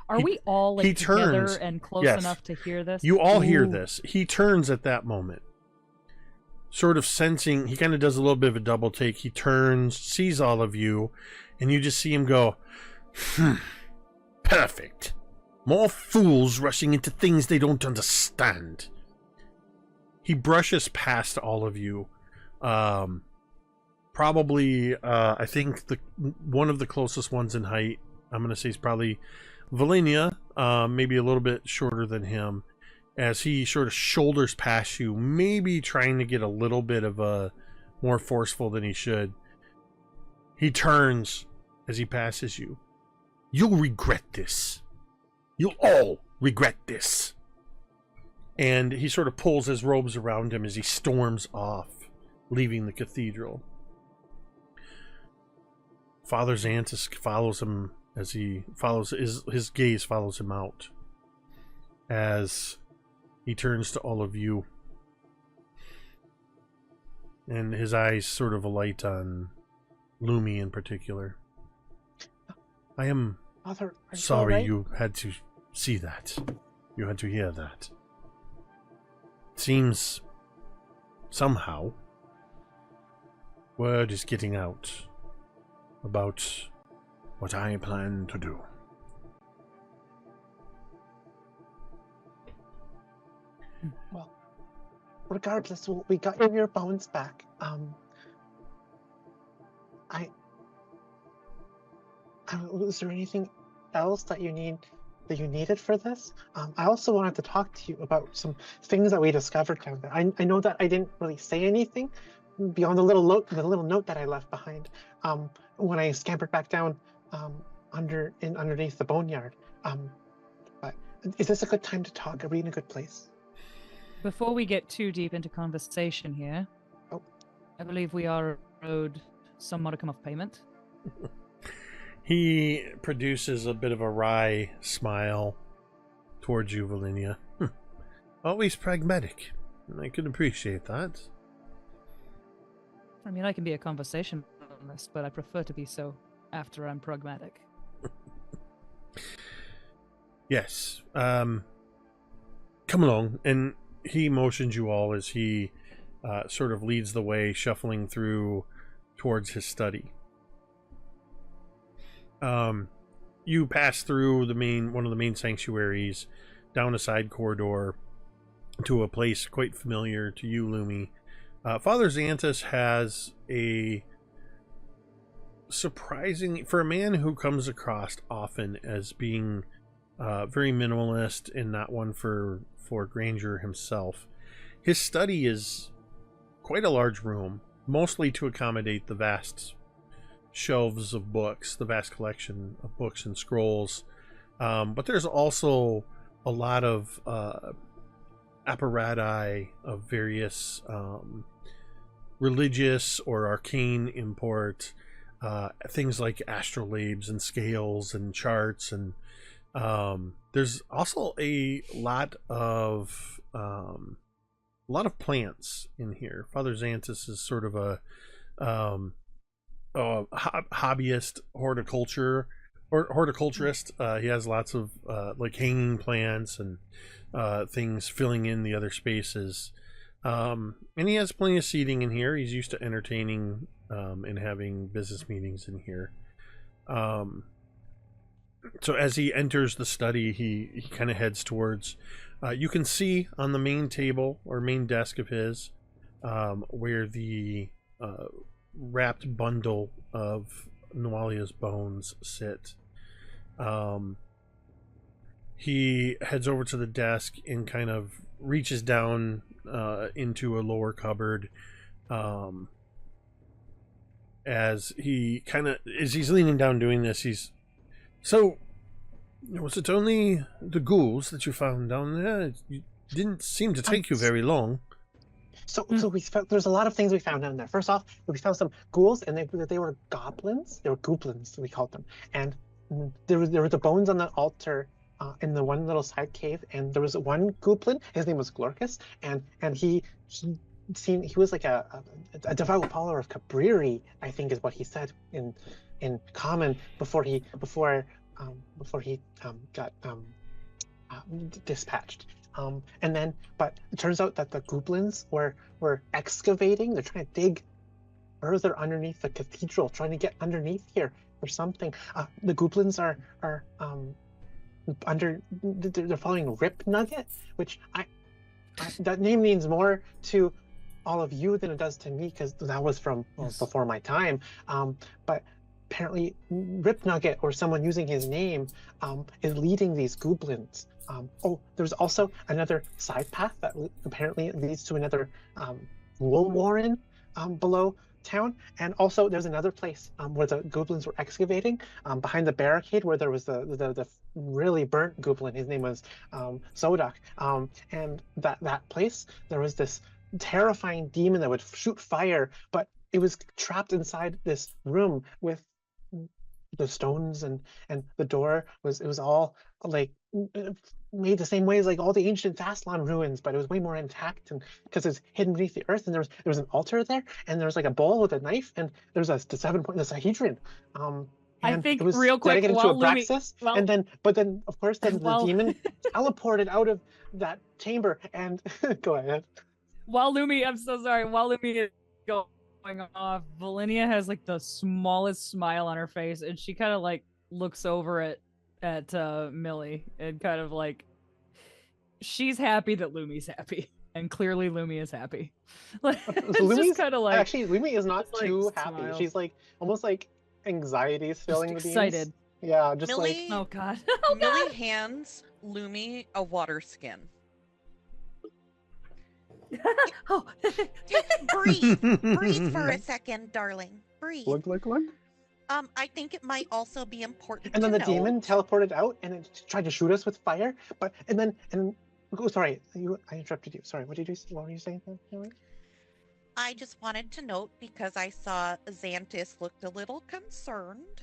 Are we all like together turns, and close yes, enough to hear this? You all hear Ooh. this. He turns at that moment, sort of sensing, he kind of does a little bit of a double take. He turns, sees all of you, and you just see him go, perfect. More fools rushing into things they don't understand. He brushes past all of you. Probably, I think one of the closest ones in height, I'm going to say, is probably Velynia, maybe a little bit shorter than him, as he sort of shoulders past you, maybe trying to get a little bit of a more forceful than he should. He turns as he passes you. You'll regret this. You'll all regret this. And he sort of pulls his robes around him as he storms off, leaving the cathedral. Father Xantus follows him as he follows, his gaze follows him out as he turns to all of you. And his eyes sort of alight on Lumi in particular. I am Father, are sorry all right? you had to see that. You had to hear that. It seems somehow word is getting out about what I plan to do. Well, regardless, we got your bones back. Is there anything else that you needed for this? I also wanted to talk to you about some things that we discovered down there. I know that I didn't really say anything beyond the little note that I left behind when I scampered back down underneath the boneyard. But is this a good time to talk? Are we in a good place? Before we get too deep into conversation here, I believe we are owed some modicum of payment. He produces a bit of a wry smile towards you, Velynia. Always pragmatic. I can appreciate that. I mean, I can be a conversationalist, but I prefer to be so after I'm pragmatic. Yes. Come along. And he motions you all as he sort of leads the way, shuffling through towards his study. You pass through one of the main sanctuaries, down a side corridor to a place quite familiar to you, Lumi. Father Xantus has a surprising, for a man who comes across often as being very minimalist and not one for grandeur himself. His study is quite a large room, mostly to accommodate the vast shelves of books, the vast collection of books and scrolls. But there's also a lot of apparati of various religious or arcane import, things like astrolabes and scales and charts and There's also a lot of plants in here. Father Xantus is sort of a hobbyist horticulturist. He has lots of like hanging plants and things filling in the other spaces. And he has plenty of seating in here. He's used to entertaining and having business meetings in here. So as he enters the study, he kind of heads towards, you can see on the main table or main desk of his, where the wrapped bundle of Noalia's bones sit. He heads over to the desk and kind of reaches down into a lower cupboard, as he's leaning down doing this. So, was it only the ghouls that you found down there? It didn't seem to take you very long. So we found, there's a lot of things we found down there. First off, we found some ghouls, and they were goblins. They were gooblins, we called them. And there were the bones on the altar in the one little side cave. And there was one gooblin. His name was Glorcus, and he was like a devout follower of Cabriri, I think is what he said in common before he got dispatched. But it turns out that the goblins were excavating. They're trying to dig further underneath the cathedral, trying to get underneath here or something. The goblins are they're following Rip Nugget, which that name means more to all of you than it does to me, because that was from before my time. But apparently Rip Nugget, or someone using his name, is leading these goblins. There's also another side path that apparently leads to another wool warren below town, and also there's another place where the goblins were excavating behind the barricade, where there was the really burnt goblin. His name was Sodak, and that place, there was this terrifying demon that would shoot fire, but it was trapped inside this room with the stones, and the door was all like made the same way as like all the ancient Fastlon ruins, but it was way more intact, and because it's hidden beneath the earth. And there was an altar there, and there was like a bowl with a knife, and there was the 7-point the Sahedron. I think real quick, while Lumi, but then of course the demon teleported out of that chamber and go ahead. While Lumi, I'm so sorry. While Lumi is going off, Velynia has like the smallest smile on her face, and she kind of like looks over at Millie, and kind of like, she's happy that Lumi's happy, and clearly Lumi is happy. Lumi's just kind of like, actually Lumi is not too like, happy. smile. She's like almost like anxiety is filling the excited. beams. Yeah, just Millie, Oh god. Millie hands Lumi a water skin. Oh. Breathe for a second, darling. Breathe. Look. I think it might also be important. And then to the demon teleported out and it tried to shoot us with fire. Sorry, I interrupted you. Sorry, what were you saying? I just wanted to note, because I saw Xantus looked a little concerned,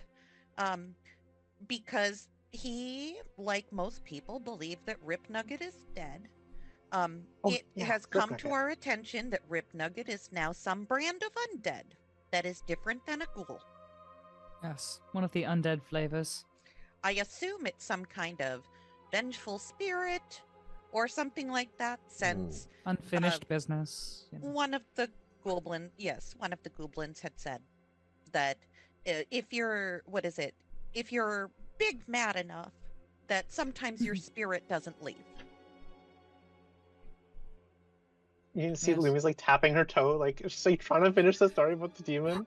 because he, like most people, believe that Rip Nugget is dead. It has come to our attention that Rip Nugget is now some brand of undead that is different than a ghoul. Yes, one of the undead flavors. I assume it's some kind of vengeful spirit or something like that, since Unfinished business. You know. one of the goblins had said that if you're big mad enough, that sometimes your spirit doesn't leave. You can see Lumi's like tapping her toe, like she's like trying to finish the story about the demon.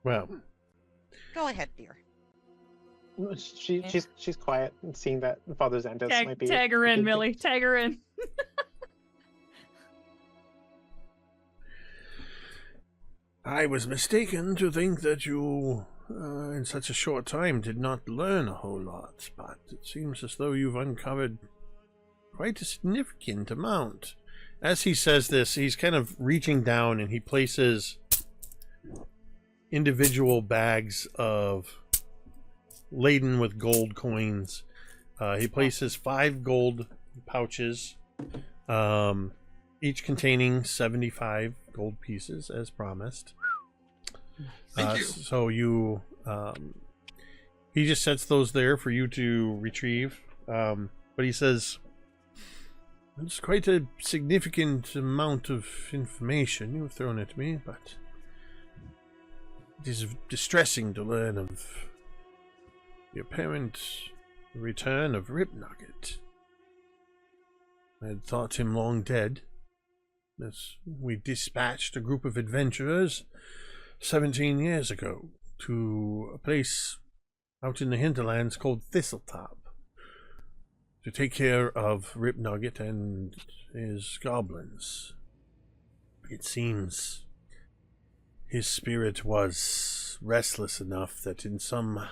Well, Go ahead, dear. She's quiet and seeing that Father Xantus might be. Tag her in, Millie. Tag her in. I was mistaken to think that you, in such a short time, did not learn a whole lot, but it seems as though you've uncovered quite a significant amount. As he says this, he's kind of reaching down and he places individual bags of laden with gold coins. He places 5 gold pouches, each containing 75 gold pieces, as promised. Thank you. So you, he just sets those there for you to retrieve. But he says, it's quite a significant amount of information you've thrown at me, but it is distressing to learn of the apparent return of Ripnugget. I had thought him long dead, as we dispatched a group of adventurers 17 years ago to a place out in the hinterlands called Thistletop to take care of Ripnugget and his goblins. It seems his spirit was restless enough that in some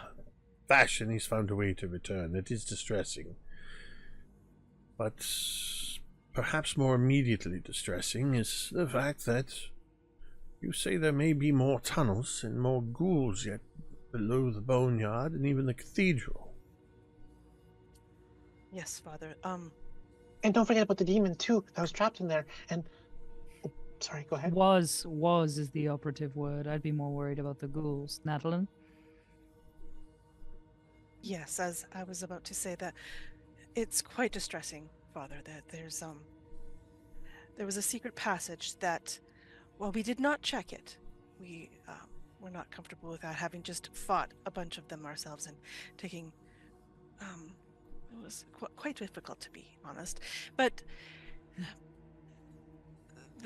fashion he's found a way to return. It is distressing. But perhaps more immediately distressing is the fact that you say there may be more tunnels and more ghouls yet below the boneyard and even the cathedral. Yes, Father. And don't forget about the demon too that was trapped in there. And sorry, go ahead. Was is the operative word. I'd be more worried about the ghouls. Natalin? Yes, as I was about to say that it's quite distressing, Father, that there was a secret passage that, well, we did not check it. We were not comfortable with that, having just fought a bunch of them ourselves and taking, it was quite difficult, to be honest. But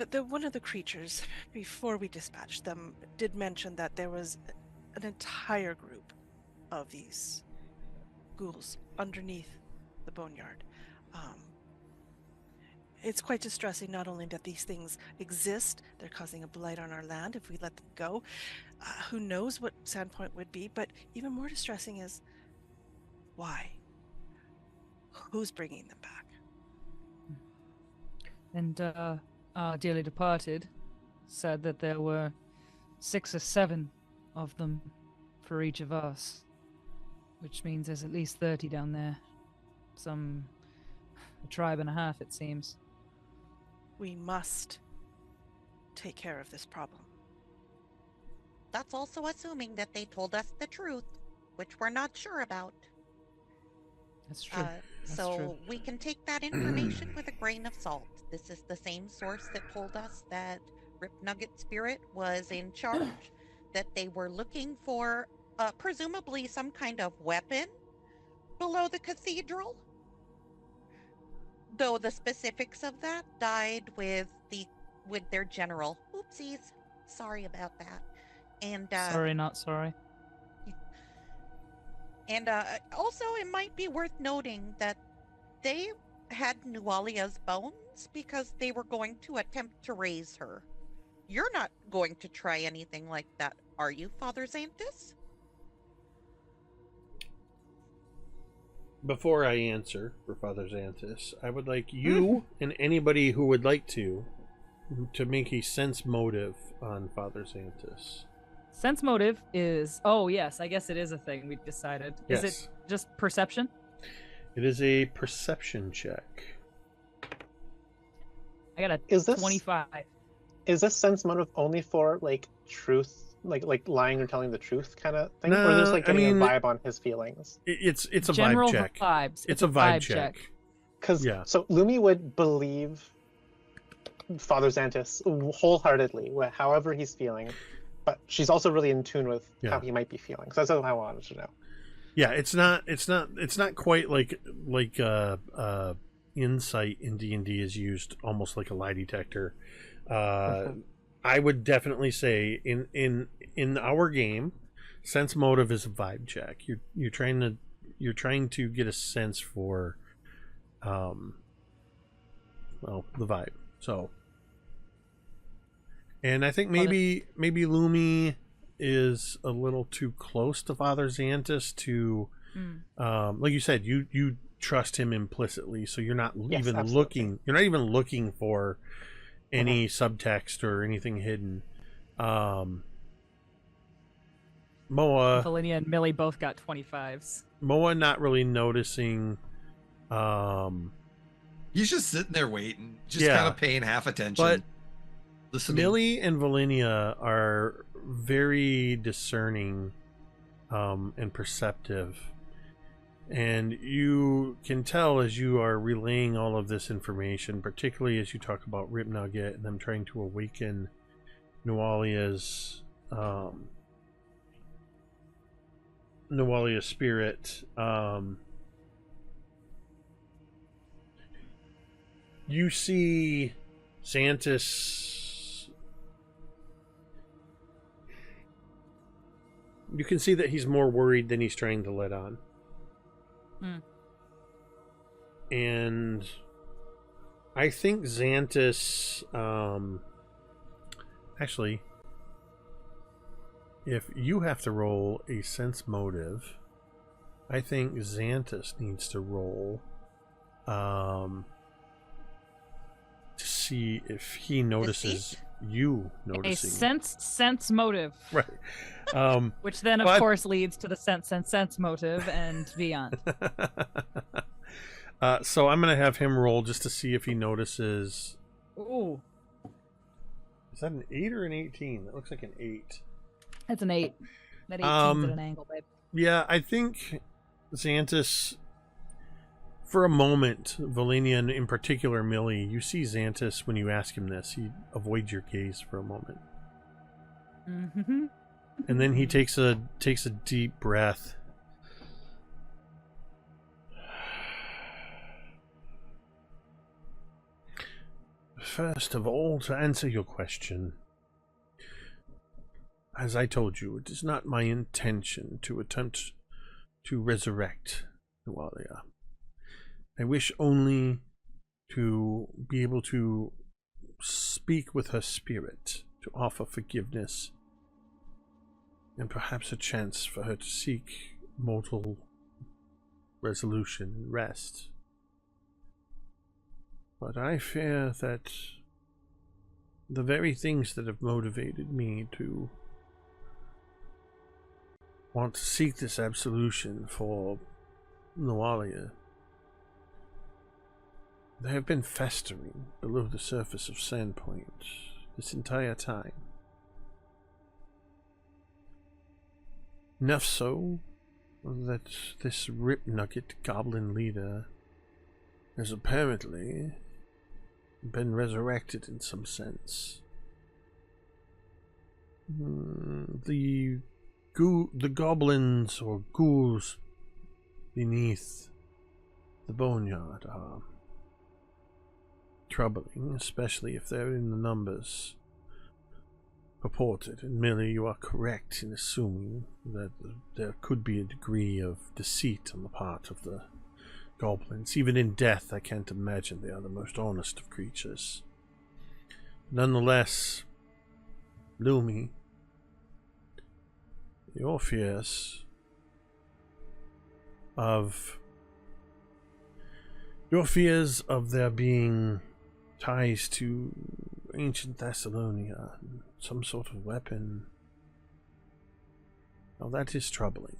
the one of the creatures, before we dispatched them, did mention that there was an entire group of these ghouls underneath the boneyard. It's quite distressing, not only that these things exist, they're causing a blight on our land if we let them go. Who knows what Sandpoint would be, but even more distressing is why? Who's bringing them back? And our dearly departed said that there were 6 or 7 of them for each of us, which means there's at least 30 down there. A tribe and a half, it seems. We must take care of this problem. That's also assuming that they told us the truth, which we're not sure about. That's true. That's so true. we can take that information with a grain of salt. This is the same source that told us that Ripnugget Spirit was in charge, that they were looking for presumably some kind of weapon below the cathedral. Though the specifics of that died with their general. Oopsies. Sorry about that. And sorry, not sorry. And also, it might be worth noting that they had Nualia's bones because they were going to attempt to raise her. You're not going to try anything like that, are you, Father Xanthus? Before I answer for Father Xanthus, I would like you and anybody who would like to make a sense motive on Father Xanthus. Sense motive is... Oh, yes, I guess it is a thing we decided. Yes. Is it just perception? It is a perception check. I got a Is this 25. Is this sense motive only for like truth, like lying or telling the truth kind of thing, or there's like getting a vibe on his feelings? It's a General vibe check. Vibes. It's a vibe check. Because so Lumi would believe Father Xanthus wholeheartedly, however he's feeling, but she's also really in tune with how he might be feeling. So that's what I wanted to know. Yeah, it's not quite like insight in D&D is used almost like a lie detector. I would definitely say in our game, sense motive is a vibe check. You're trying to get a sense for the vibe. So, and I think maybe Lumi is a little too close to Father Xanthus to like you said, you trust him implicitly, so you're not even looking. You're not even looking for any subtext or anything hidden. Moa, Velynia and Millie both got 25s. Moa not really noticing. He's just sitting there waiting, just Yeah. kind of paying half attention. But listening. Millie and Velynia are very discerning and perceptive. And you can tell as you are relaying all of this information, particularly as you talk about Rip Nugget and them trying to awaken Nualia's spirit. You see Xantus. You can see that he's more worried than he's trying to let on. And I think Xantus, actually, if you have to roll a sense motive, I think Xantus needs to roll to see if he notices you noticing. A sense motive. Right. Which then, of course, leads to the sense motive and beyond. So I'm going to have him roll just to see if he notices. Ooh. Is that an 8 or an 18? That looks like an 8. That's an 8. That 18's at an angle, babe. Yeah, I think Xantus, for a moment, Velynia in particular, Millie, you see Xantus when you ask him this. He avoids your gaze for a moment. Mm-hmm. And then he takes a deep breath. First of all, to answer your question, as I told you, it is not my intention to attempt to resurrect Nualia. I wish only to be able to speak with her spirit, to offer forgiveness, and perhaps a chance for her to seek mortal resolution and rest. But I fear that the very things that have motivated me to want to seek this absolution for Nualia, they have been festering below the surface of Sandpoint this entire time. Enough so that this Rip Nugget goblin leader has apparently been resurrected in some sense. The goblins or ghouls beneath the boneyard are troubling, especially if they're in the numbers purported. And Millie, you are correct in assuming that there could be a degree of deceit on the part of the goblins. Even in death, I can't imagine they are the most honest of creatures. Nonetheless, Lumi, your fears of there being ties to ancient Thessalonia, some sort of weapon, well, that is troubling.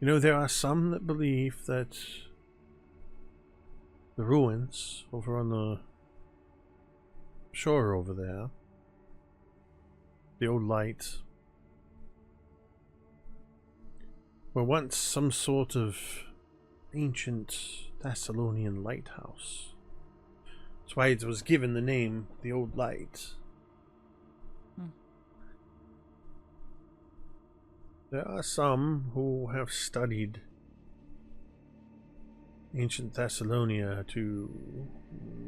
You know, there are some that believe that the ruins over on the shore over there, the old light, were once some sort of ancient Thessalonian lighthouse. That's why it was given the name the Old Light. There are some who have studied ancient Thessalonia to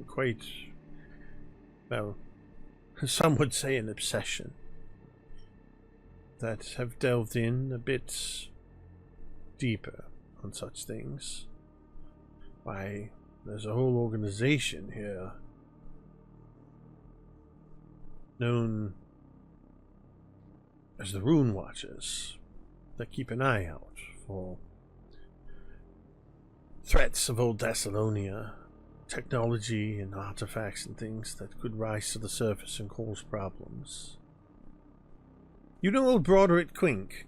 quite, well, some would say an obsession, that have delved in a bit deeper on such things. Why, there's a whole organization here known as the Rune Watchers that keep an eye out for threats of old Thessalonia, technology and artifacts and things that could rise to the surface and cause problems. You know old Broderick Quink?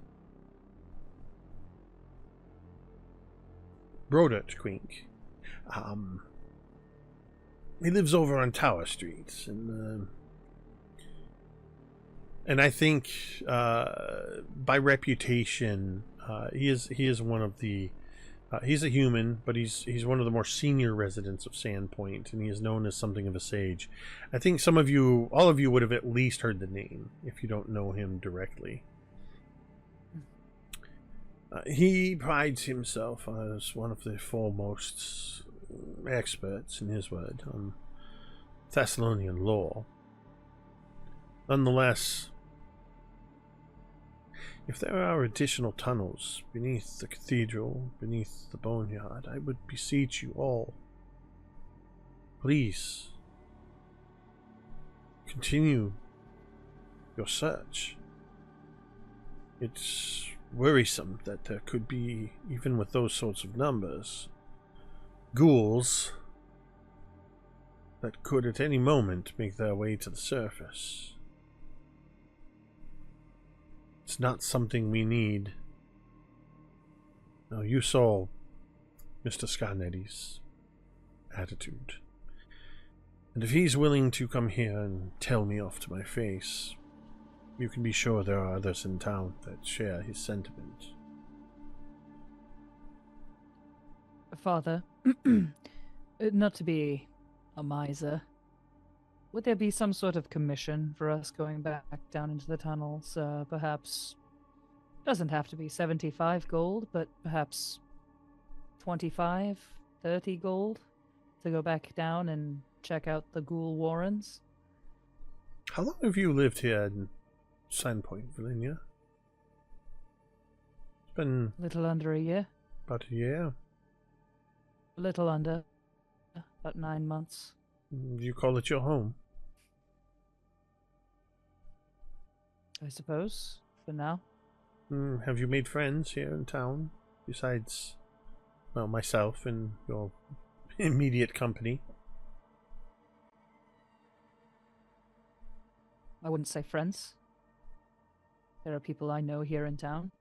Broderick Quink. He lives over on Tower Street, and I think by reputation, he is one of the. He's a human, but he's one of the more senior residents of Sandpoint, and he is known as something of a sage. I think all of you would have at least heard the name, if you don't know him directly. He prides himself as one of the foremost experts, in his word, on Thessalonian lore. Nonetheless, if there are additional tunnels beneath the cathedral, beneath the boneyard, I would beseech you all, please, continue your search. It's worrisome that there could be, even with those sorts of numbers, ghouls that could at any moment make their way to the surface. It's not something we need. Now, you saw Mr. Scarnetti's attitude. And if he's willing to come here and tell me off to my face, you can be sure there are others in town that share his sentiment. Father, not to be a miser, would there be some sort of commission for us going back down into the tunnels? Perhaps, doesn't have to be 75 gold, but perhaps 25, 30 gold to go back down and check out the ghoul warrens? How long have you lived here in Sandpoint, Velynia? It's been A little under a year. about a year. A little under. About 9 months. Do you call it your home? I suppose, for now. Have you made friends here in town, besides, well, myself and your immediate company? I wouldn't say friends. There are people I know here in town.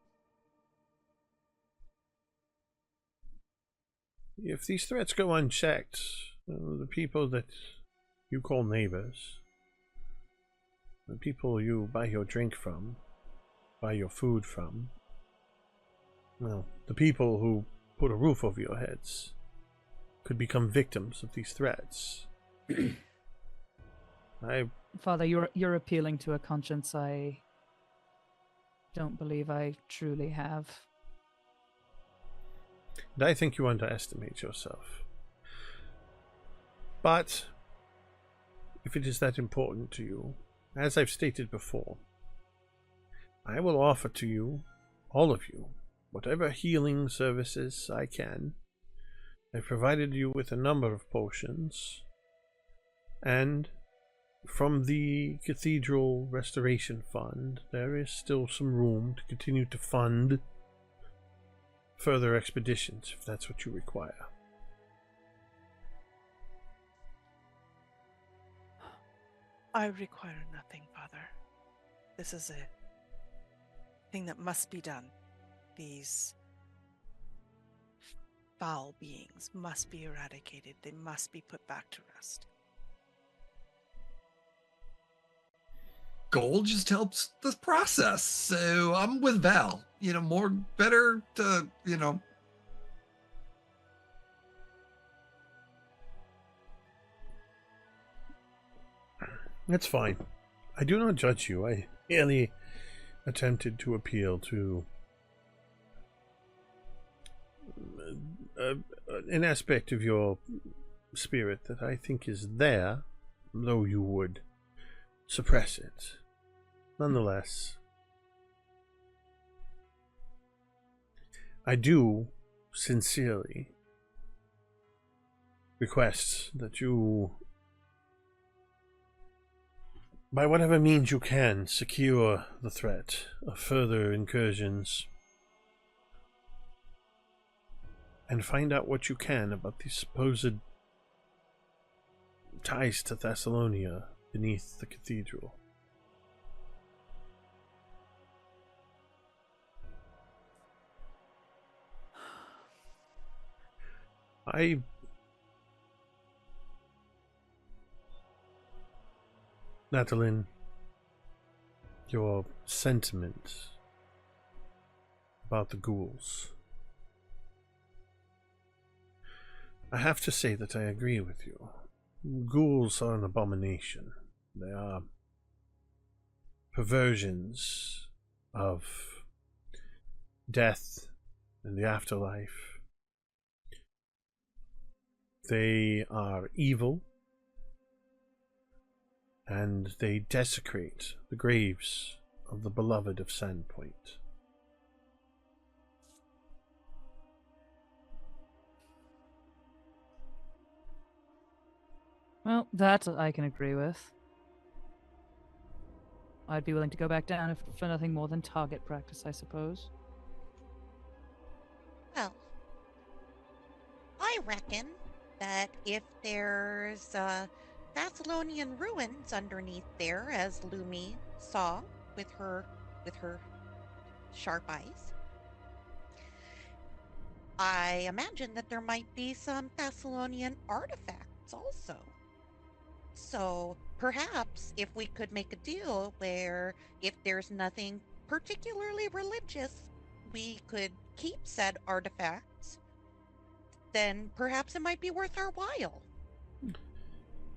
If these threats go unchecked, the people that you call neighbors, the people you buy your drink from, buy your food from, well, the people who put a roof over your heads could become victims of these threats. Father, you're appealing to a conscience I don't believe I truly have. And I think you underestimate yourself. But if it is that important to you, as I've stated before, I will offer to you, all of you, whatever healing services I can. I've provided you with a number of potions, and from the Cathedral Restoration Fund, there is still some room to continue to fund further expeditions, if that's what you require. I require nothing, Father. This is a thing that must be done. These foul beings must be eradicated. They must be put back to rest. Gold just helps the process. So I'm with Val. Better to, That's fine. I do not judge you. I merely attempted to appeal to an aspect of your spirit that I think is there, though you would suppress it. Nonetheless, I do sincerely request that you, by whatever means you can, secure the threat of further incursions and find out what you can about the supposed ties to Thessalonia beneath the cathedral. Natalin, your sentiment about the ghouls. I have to say that I agree with you. Ghouls are an abomination. They are perversions of death and the afterlife. They are evil, and they desecrate the graves of the beloved of Sandpoint. Well, that I can agree with. I'd be willing to go back down if for nothing more than target practice, I suppose. Well, I reckon that if there's Thessalonian ruins underneath there, as Lumi saw with her sharp eyes, I imagine that there might be some Thessalonian artifacts also. So perhaps if we could make a deal where if there's nothing particularly religious, we could keep said artifacts, then perhaps it might be worth our while.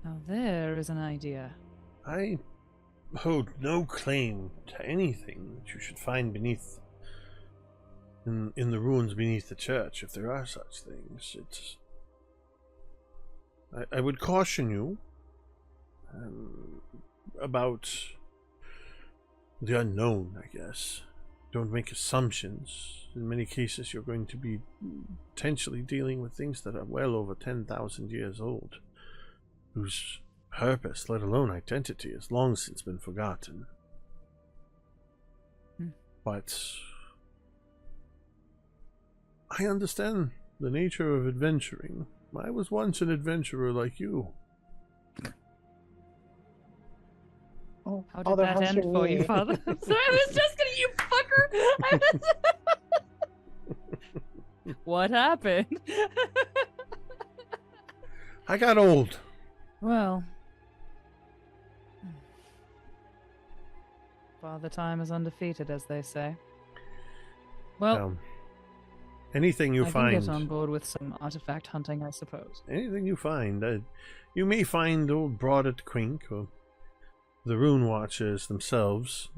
Now there is an idea. I hold no claim to anything that you should find beneath in the ruins beneath the church, if there are such things. I would caution you about the unknown, I guess. Don't make assumptions. In many cases, you're going to be potentially dealing with things that are well over 10,000 years old, whose purpose, let alone identity, has long since been forgotten. But I understand the nature of adventuring. I was once an adventurer like you. Oh, How Father, did that how's end your for you, knee? Father? I'm sorry, I was just gonna, you fucker! What happened? I got old. Well, Father Time is undefeated, as they say. Well, anything you I find, can get on board with some artifact hunting, I suppose. anything you find, you may find old Broadet Quink, or the Rune Watchers themselves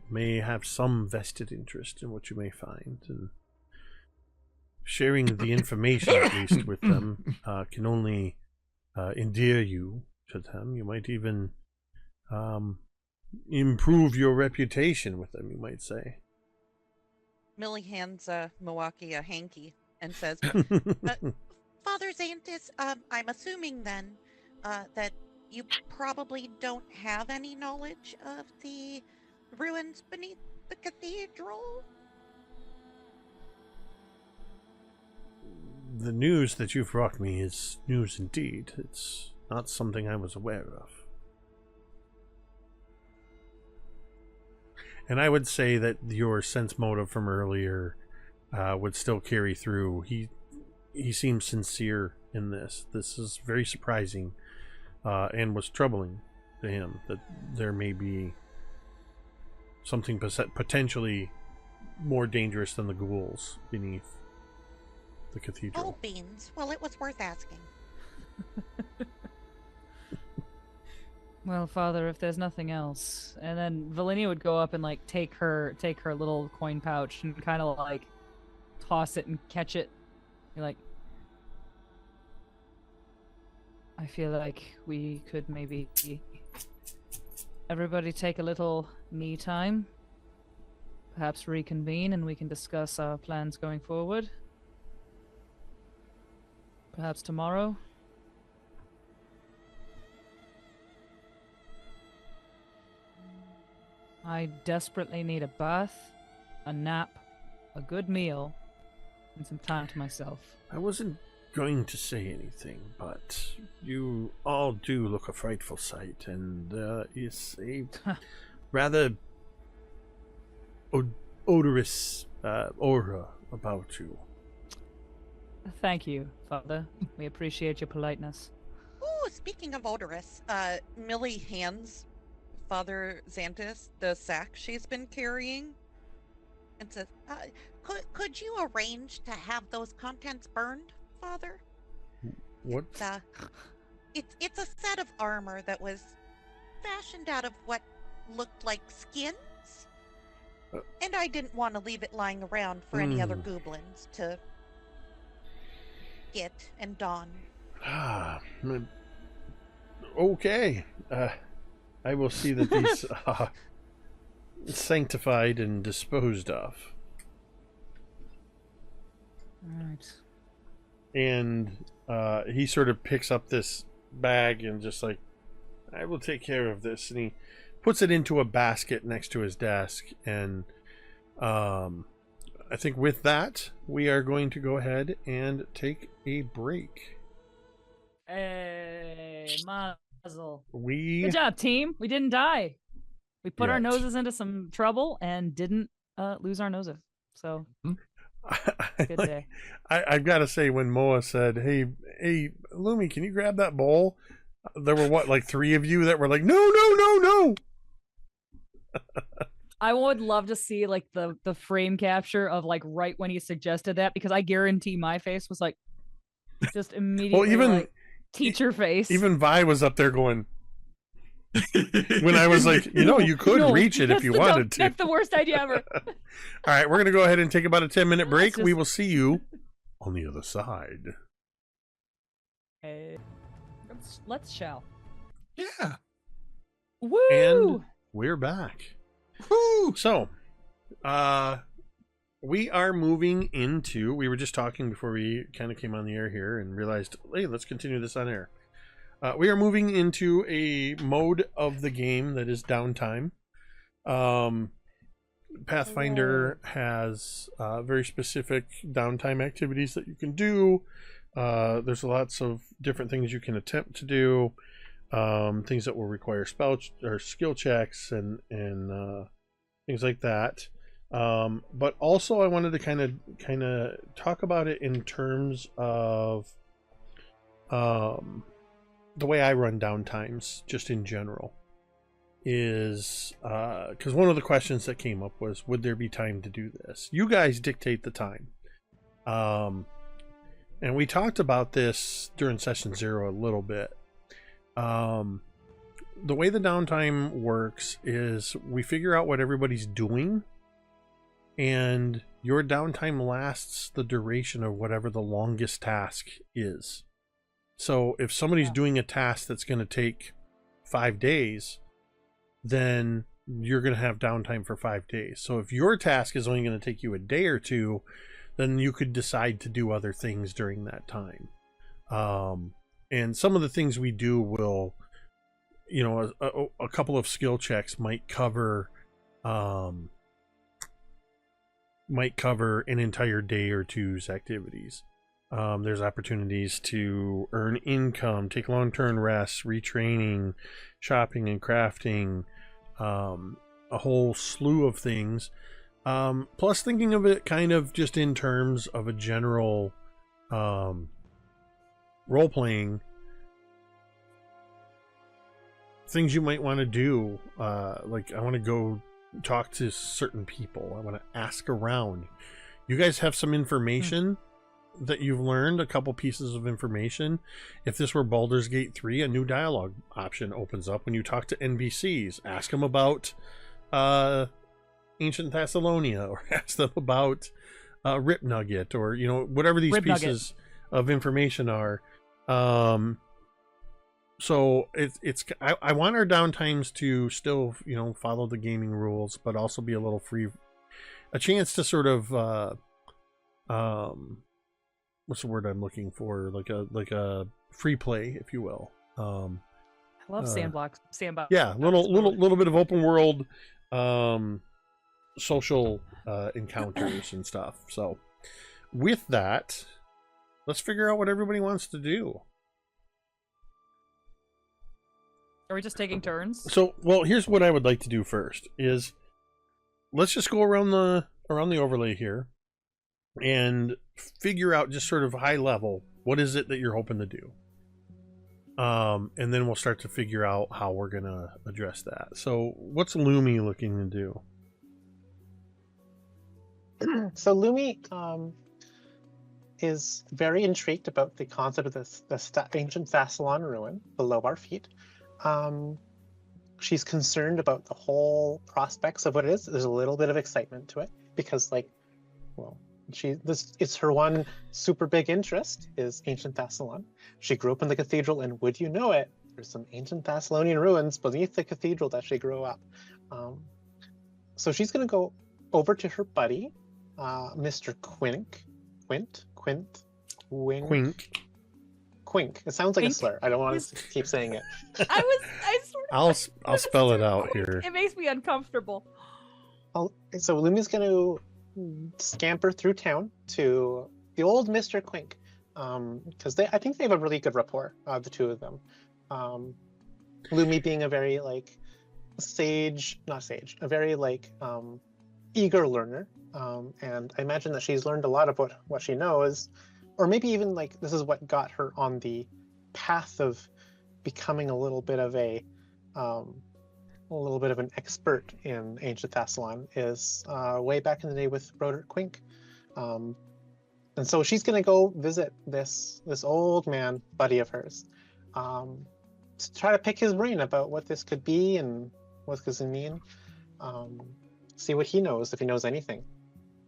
may have some vested interest in what you may find, and sharing the information at least with them can only endear you to them. You might even improve your reputation with them, you might say. Millie hands Moa'Kee a hanky and says, Father Xanthus, I'm assuming then that you probably don't have any knowledge of the ruins beneath the cathedral? The news that you've brought me is news indeed. It's not something I was aware of. And I would say that your sense motive from earlier would still carry through. He seems sincere in this. This is very surprising and was troubling to him that there may be something potentially more dangerous than the ghouls beneath the cathedral. Oh, beans. Well, it was worth asking. Well, Father, if there's nothing else, and then Velynia would go up and like take her little coin pouch and kind of like toss it and catch it. You're like, I feel like we could maybe everybody take a little me time, perhaps reconvene, and we can discuss our plans going forward. Perhaps tomorrow. I desperately need a bath, a nap, a good meal, and some time to myself. I wasn't going to say anything, but you all do look a frightful sight, and there is a rather odorous aura about you. Thank you, Father. We appreciate your politeness. Oh, speaking of odorous, Millie hands Father Xantus the sack she's been carrying and says, could you arrange to have those contents burned, Father? What? It's a set of armor that was fashioned out of what looked like skins. And I didn't want to leave it lying around for any other goblins to get and don. Okay. I will see that these sanctified and disposed of. Alright. And he sort of picks up this bag and just like, I will take care of this. And he puts it into a basket next to his desk. And I think with that, we are going to go ahead and take a break. Hey, mazel. We Good job, team. We didn't die. We put our Yet. noses into some trouble and didn't lose our noses. So, good day. I've got to say, when Moa said, hey, Lumi, can you grab that bowl? There were, what, like 3 of you that were like, no. I would love to see like the frame capture of like right when he suggested that, because I guarantee my face was like just immediately like teacher face. Even Vi was up there going, when I was like, you could reach it if you wanted to. That's the worst idea ever. All right, we're going to go ahead and take about a 10-minute break. Just... We will see you on the other side. Let's shall. Yeah. Woo! And we're back. Woo! So, we are moving into, we were just talking before we kind of came on the air here and realized, hey, let's continue this on air. We are moving into a mode of the game that is downtime. Pathfinder has very specific downtime activities that you can do. There's lots of different things you can attempt to do. Things that will require spell or skill checks and things like that. But also I wanted to kind of talk about it in terms of the way I run downtimes, just in general, is because one of the questions that came up was, would there be time to do this? You guys dictate the time. And we talked about this during session 0 a little bit. The way the downtime works is we figure out what everybody's doing, and your downtime lasts the duration of whatever the longest task is. So if somebody's doing a task that's going to take 5 days, then you're going to have downtime for 5 days. So if your task is only going to take you a day or 2, then you could decide to do other things during that time. And some of the things we do will, a couple of skill checks might cover an entire day or 2's activities. There's opportunities to earn income, take long-term rests, retraining, shopping and crafting, a whole slew of things. Plus thinking of it kind of just in terms of a general role-playing, things you might want to do. Like, I want to go talk to certain people. I want to ask around. You guys have some information that you've learned, a couple pieces of information. If this were Baldur's Gate 3, a new dialogue option opens up when you talk to NPCs. Ask them about ancient Thessalonia, or ask them about Rip Nugget, or whatever these pieces of information are. So I want our downtimes to still follow the gaming rules, but also be a little free, a chance to sort of what's the word I'm looking for, like a free play, if you will. I love sandbox. Yeah, little bit of open world social encounters and stuff. So with that, let's figure out what everybody wants to do. Are we just taking turns? So, well, here's what I would like to do first is let's just go around the overlay here. And figure out just sort of high level, what is it that you're hoping to do? And then we'll start to figure out how we're going to address that. So what's Lumi looking to do? So Lumi is very intrigued about the concept of the ancient Thassalon ruin below our feet. She's concerned about the whole prospects of what it is. There's a little bit of excitement to it because, like, well, it's her one super big interest is ancient Thassalon. She grew up in the cathedral, and would you know it, there's some ancient Thessalonian ruins beneath the cathedral that she grew up. So she's going to go over to her buddy, Mr. Quink. It sounds like a slur. I don't want to keep saying it. I'll spell it out here. It makes me uncomfortable. So Lumi's going to scamper through town to the old Mr. Quink, because I think they have a really good rapport, the two of them. Lumi being a very a very eager learner, and I imagine that she's learned a lot about what she knows, or maybe even this is what got her on the path of becoming a little bit of an expert in ancient Thassalon is way back in the day with Broderick Quink. And so she's going to go visit this old man buddy of hers to try to pick his brain about what this could be and what does it mean. See what he knows, if he knows anything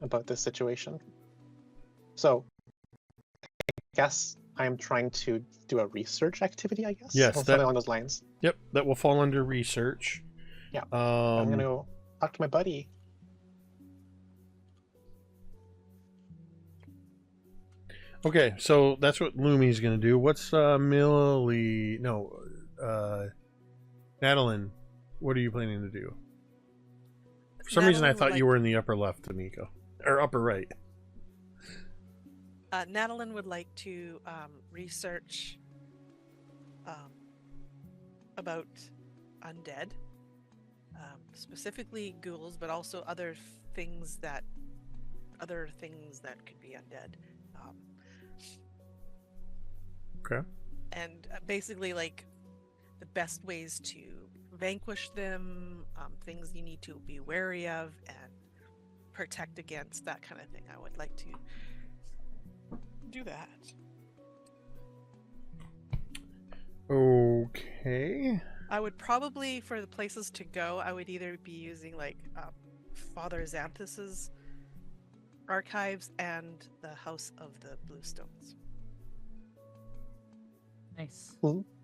about this situation. So I guess I'm trying to do a research activity, I guess? Yes. Something along those lines. Yep, that will fall under research. Yeah. I'm going to go talk to my buddy. Okay, so that's what Lumi's going to do. What's Millie... No, Natalin, what are you planning to do? For some reason, I thought you were in the upper left, Tamiko. Or upper right. Natalin would like to research about undead, specifically ghouls, but also other things that could be undead. Okay. And basically, the best ways to vanquish them, things you need to be wary of, and protect against, that kind of thing. I would like to do that. Okay. I would probably, for the places to go, I would either be using Father Xanthus's archives and the House of the Bluestones. Nice.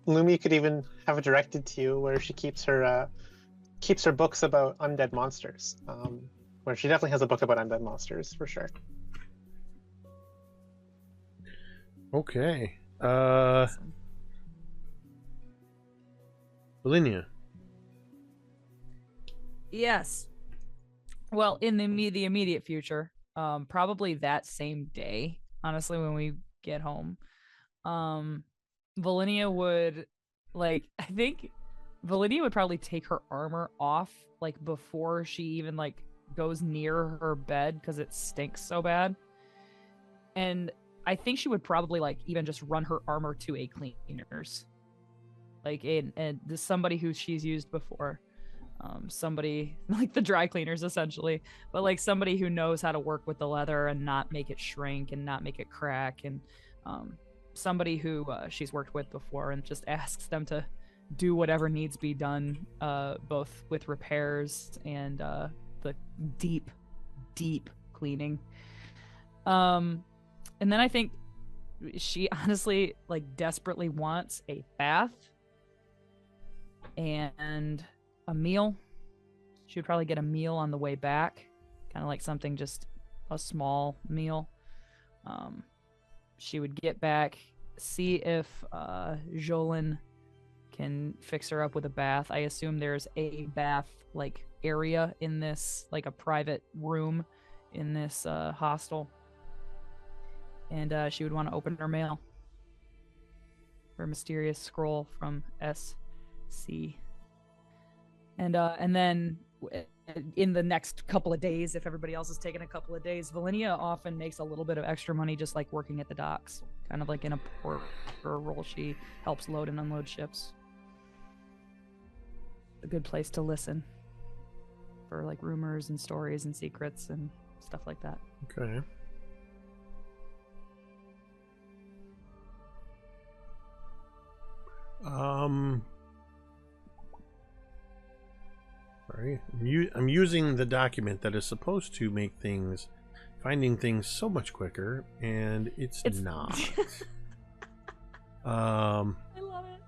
Lumi could even have it directed to you where she keeps her books about undead monsters. Where she definitely has a book about undead monsters for sure. Okay. Velynia. Yes. Well, in the immediate future, probably that same day, honestly, when we get home, Velynia would I think Velynia would probably take her armor off before she even goes near her bed because it stinks so bad. And I think she would probably even just run her armor to a cleaners. And somebody who she's used before. Somebody the dry cleaners essentially, but somebody who knows how to work with the leather and not make it shrink and not make it crack, and somebody who she's worked with before, and just asks them to do whatever needs be done, both with repairs and the deep cleaning. And then I think she honestly desperately wants a bath and a meal. She would probably get a meal on the way back, kind of something, just a small meal. She would get back, see if Jolin can fix her up with a bath. I assume there's a bath area in this, a private room in this hostel. And she would want to open her mail. Her mysterious scroll from SC. And then in the next couple of days, if everybody else is taking a couple of days. Velynia often makes a little bit of extra money just like working at the docks, kind of like in a port or role. She helps load and unload ships. A good place to listen for like rumors and stories and secrets and stuff like that. Okay. Sorry, I'm using the document that is supposed to make finding things so much quicker, and it's not. I love it.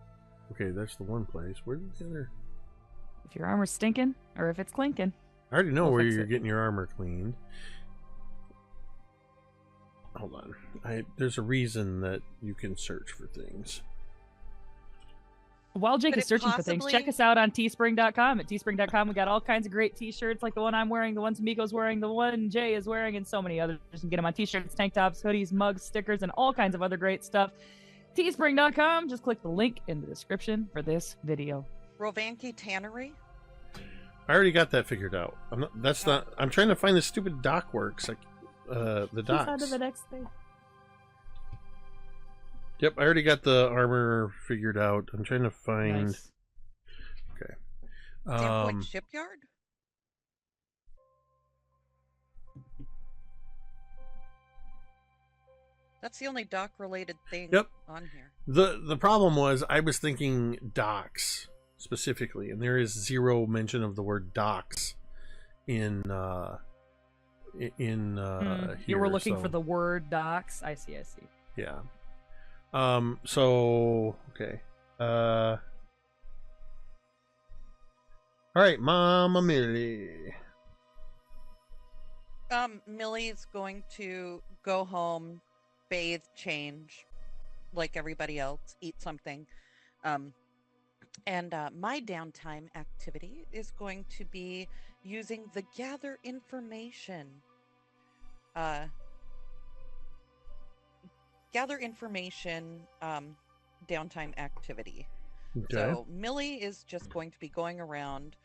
Okay, that's the one place. Where's the other? If your armor's stinking, or if it's clinking. I already know We'll where fix you're it. getting your armor cleaned. Hold on. There's a reason that you can search for things. While Jake Could is it searching for things, check possibly- us out on teespring.com. At teespring.com, we got all kinds of great t-shirts like the one I'm wearing, the one Tamiko's wearing, the one Jay is wearing, and so many others. You can get them on t-shirts, tank tops, hoodies, mugs, stickers, and all kinds of other great stuff. Teespring.com. Just click the link in the description for this video. Rovanki Tannery? I already got that figured out. I'm trying to find the stupid dock works, like the He's docks. on to the next thing. Yep, I already got the armor figured out. I'm trying to find. Nice. Okay. Sandpoint Shipyard? That's the only dock-related thing Yep. on here. The problem was I was thinking docks specifically, and there is zero mention of the word docks in here. You were looking so, for the word docs. I see. yeah. So okay. All right, Mama Millie. Millie's going to go home, bathe, change, like everybody else, eat something. And my downtime activity is going to be using the gather information. Gather information downtime activity. Okay. So Millie is just going to be going around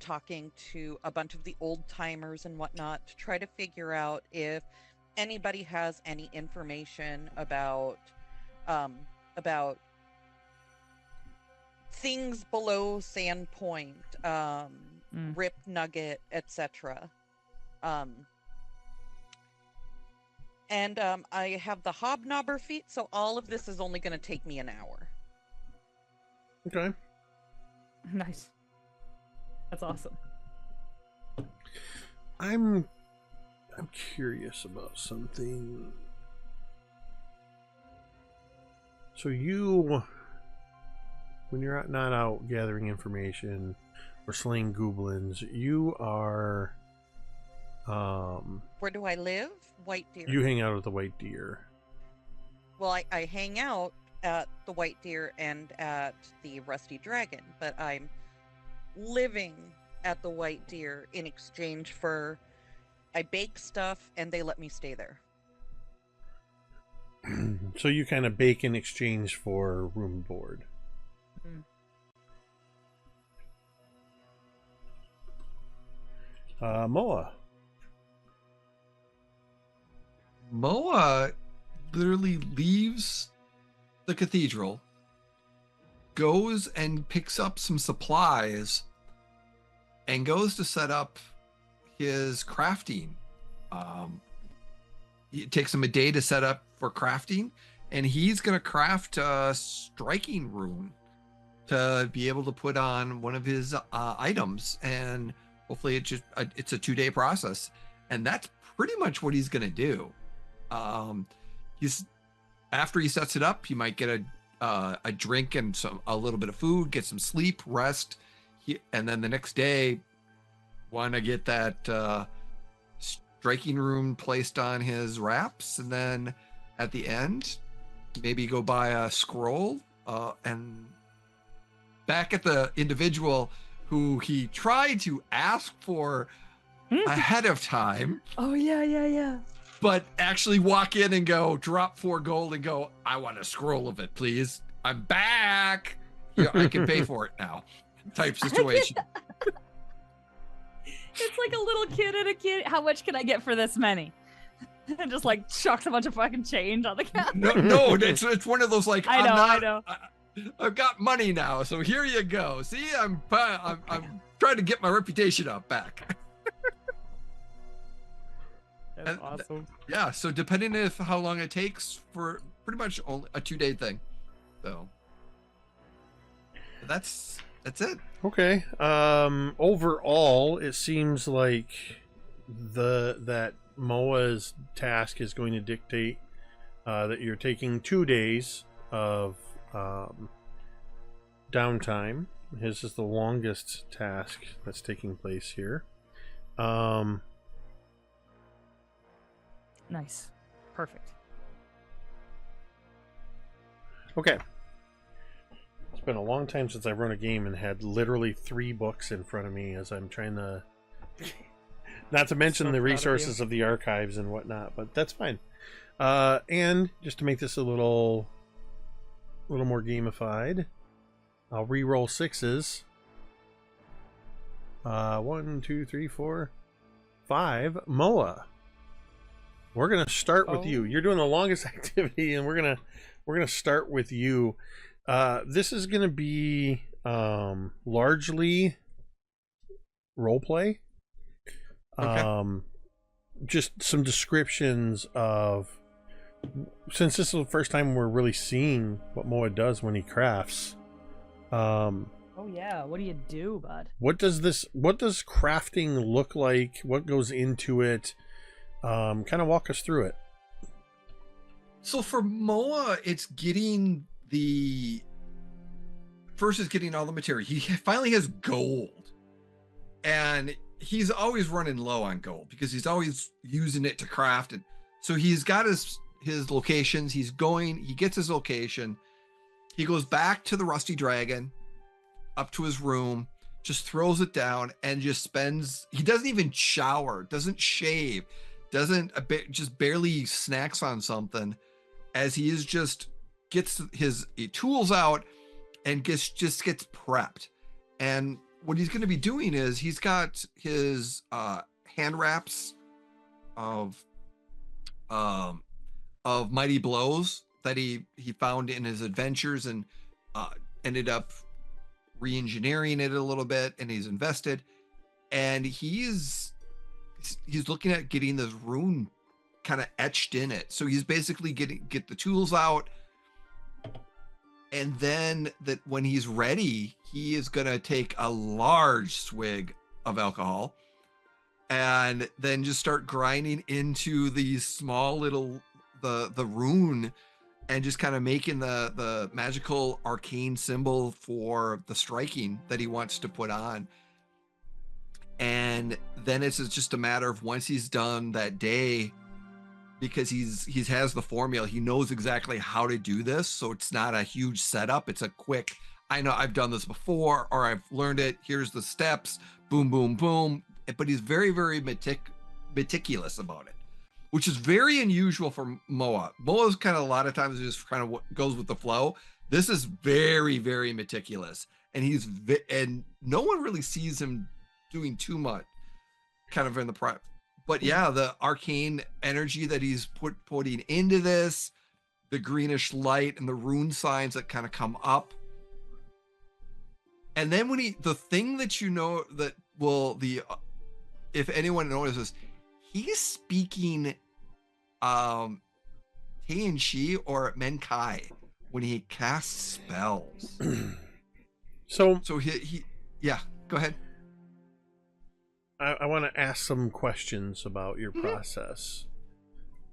talking to a bunch of the old timers and whatnot to try to figure out if anybody has any information about things below Sandpoint, Rip Nugget, etc. And I have the hobnobber feat, so all of this is only going to take me an hour. Okay. Nice. That's awesome. I'm curious about something. So you, when you're not out gathering information or slaying goblins, you are Where do I live? White Deer. you hang out with the white deer. Well, I hang out at the White Deer and at the Rusty Dragon, but I'm living at the White Deer in exchange for I bake stuff and they let me stay there. So you kind of bake in exchange for room and board. Moa. Moa literally leaves the cathedral, goes and picks up some supplies, and goes to set up his crafting. It takes him a day to set up for crafting, and he's going to craft a striking rune to be able to put on one of his items, and hopefully it's a 2-day process, and that's pretty much what he's going to do. He's after he sets it up, he might get a drink and a little bit of food, get some sleep, rest, and then the next day want to get that striking rune placed on his wraps, and then at the end maybe go buy a scroll, and back at the individual who he tried to ask for ahead of time. Oh yeah. But actually walk in and go drop 4 gold and go, I want a scroll of it, please. I'm back. I can pay for it now. Type situation. like a little kid and a kid. How much can I get for this many? And just like chucks a bunch of fucking change on the counter. No, it's one of those like I know. I've got money now, so here you go. See, I'm trying to get my reputation up back. That's awesome. Yeah, so depending on how long it takes, for pretty much only a 2-day thing. So that's it. Okay. Overall, it seems like that Moa's task is going to dictate that you're taking 2 days of downtime. His is the longest task that's taking place here. Nice. Perfect. Okay. It's been a long time since I run a game and had literally 3 books in front of me as I'm trying to... Not to mention the resources of the archives and whatnot, but that's fine. And just to make this a little more gamified, I'll re-roll 6s. 1, 2, 3, 4, 5. Moa, we're gonna start with you. You're doing the longest activity, and we're gonna start with you. This is gonna be largely role play. Okay. Just some descriptions of, since this is the first time we're really seeing what Moa does when he crafts. Oh yeah, what do you do, bud? What does crafting look like? What goes into it? Kind of walk us through it. So for Moa, it's getting getting all the material. He finally has gold, and he's always running low on gold because he's always using it to craft it. So he's got his locations. He gets his location. He goes back to the Rusty Dragon, up to his room, just throws it down and just he doesn't even shower, doesn't shave, just barely snacks on something, as he gets his tools out and just gets prepped. And what he's going to be doing is he's got his hand wraps of mighty blows that he found in his adventures, and ended up re-engineering it a little bit, and he's invested, and he's looking at getting this rune kind of etched in it. So he's basically get the tools out, and then that when he's ready, he is going to take a large swig of alcohol and then just start grinding into these small little the rune, and just kind of making the magical arcane symbol for the striking that he wants to put on. And then it's just a matter of, once he's done that day, because he has the formula, he knows exactly how to do this, so it's not a huge setup. It's a quick, I know I've done this before, or I've learned it, here's the steps, boom, boom, boom. But he's very, very meticulous about it, which is very unusual for Moa. Moa's kind of a lot of times just kind of what goes with the flow. This is very, very meticulous, and and no one really sees him doing too much kind of in the prep. But yeah, the arcane energy that he's putting into this, the greenish light and the rune signs that kind of come up. And then the thing that if anyone notices, he's speaking he and she or Menkai when he casts spells. So he yeah, go ahead. I want to ask some questions about your process.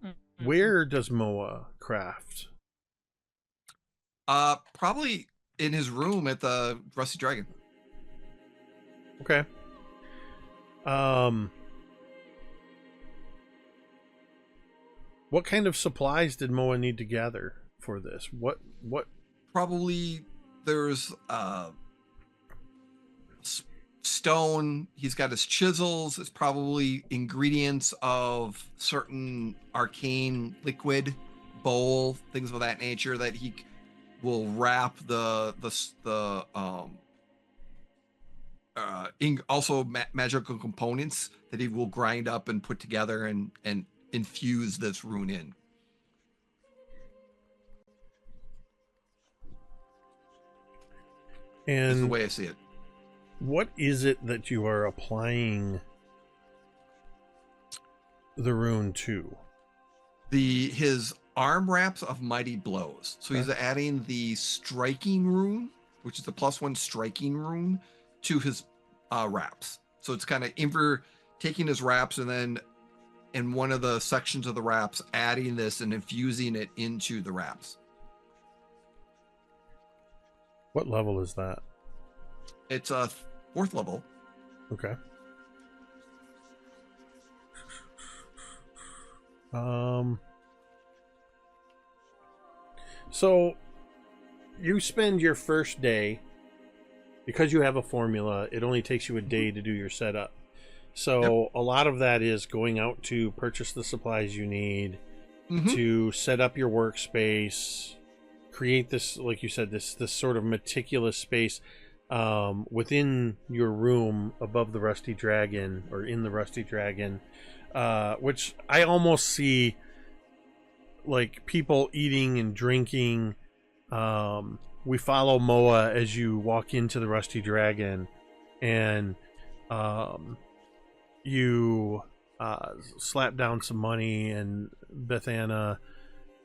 Mm-hmm. Where does Moa craft? Probably in his room at the Rusty Dragon. Okay. What kind of supplies did Moa need to gather for this? What? Probably there's stone. He's got his chisels. It's probably ingredients of certain arcane liquid, bowl, things of that nature that he will wrap the also magical components that he will grind up and put together and infuse this rune in. And That's the way I see it. What is it that you are applying the rune to? His arm wraps of mighty blows. So he's adding the striking rune, which is the +1 striking rune, to his wraps. So it's kind of taking his wraps and then in one of the sections of the wraps, adding this and infusing it into the wraps. What level is that? It's a 4th level. Okay. So you spend your first day, because you have a formula, it only takes you a day to do your setup. So a lot of that is going out to purchase the supplies you need, to set up your workspace, create this, like you said, this sort of meticulous space within your room above the Rusty Dragon, or in the Rusty Dragon, which I almost see like people eating and drinking. We follow Moa as you walk into the Rusty Dragon, and you slap down some money, and Bethana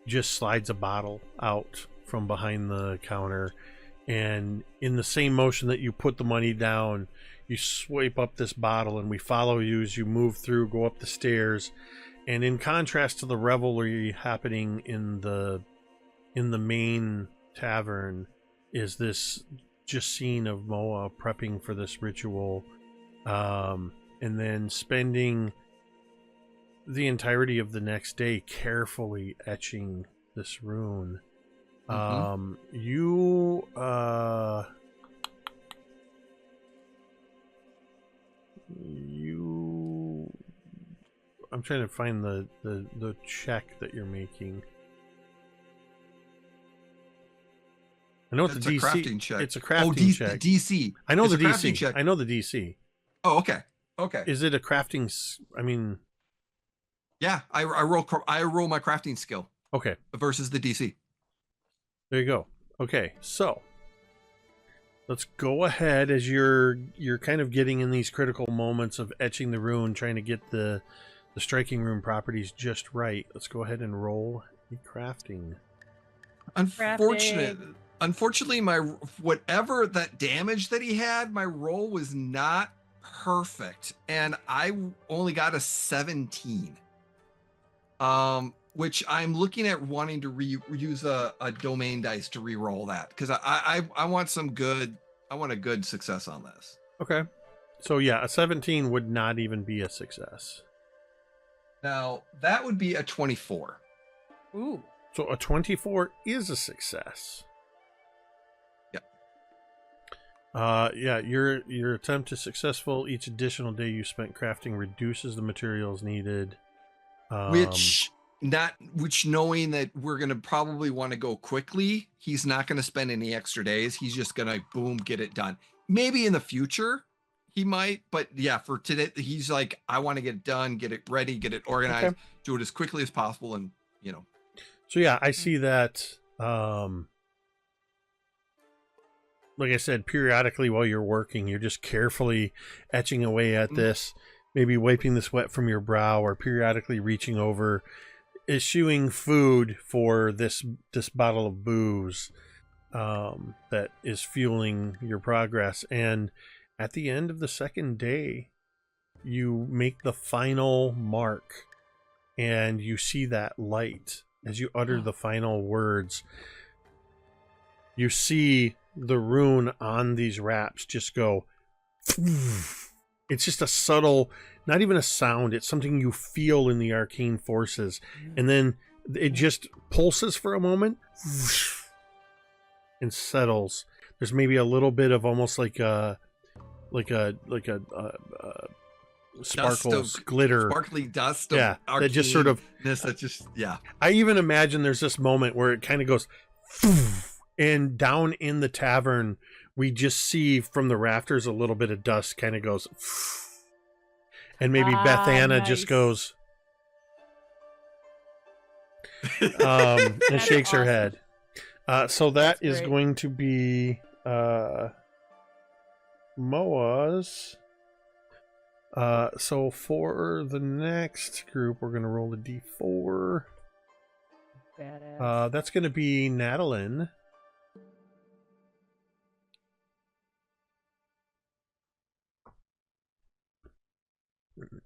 just slides a bottle out from behind the counter, and in the same motion that you put the money down, you swipe up this bottle, and we follow you as you move through, go up the stairs. And in contrast to the revelry happening in the main tavern, is this just scene of Moa prepping for this ritual, and then spending the entirety of the next day carefully etching this rune. I'm trying to find the check that you're making. I know it's a DC. Crafting check. It's a crafting check. DC. I know It's the a crafting DC. check. I know the DC. Oh, okay. Okay. Is it a crafting? I mean, yeah. I roll my crafting skill. Okay. Versus the DC. There you go. Okay, so let's go ahead as you're kind of getting in these critical moments of etching the rune, trying to get the striking rune properties just right. Let's go ahead and roll the crafting. Unfortunately, my whatever that damage that he had, my roll was not perfect, and I only got a 17. Which I'm looking at wanting to use a domain dice to re-roll that, because I want a good success on this. Okay, so yeah, a 17 would not even be a success. Now that would be a 24. Ooh. So a 24 is a success. Yeah, your attempt is successful. Each additional day you spent crafting reduces the materials needed. Which knowing that we're going to probably want to go quickly, he's not going to spend any extra days. He's just going to boom, get it done. Maybe in the future he might, but yeah, for today, he's like, I want to get it done, get it ready, get it organized, do it as quickly as possible. And so yeah, I see that. Like I said, periodically while you're working, you're just carefully etching away at this, maybe wiping the sweat from your brow, or periodically reaching over, eschewing food for this bottle of booze that is fueling your progress. And at the end of the second day, you make the final mark, and you see that light as you utter the final words. You see the rune on these wraps just go. It's just a subtle, not even a sound, it's something you feel in the arcane forces, and then it just pulses for a moment and settles. There's maybe a little bit of almost like a sparkles, glitter, sparkly dust. Yeah, that just sort of. I even imagine there's this moment where it kind of goes, and down in the tavern we just see from the rafters a little bit of dust kind of goes, and maybe Beth Anna nice. just goes, and That's shakes her awesome. head. So that That's is great. going to be Moa's. So for the next group, we're going to roll a d4. Badass. That's going to be Natalin.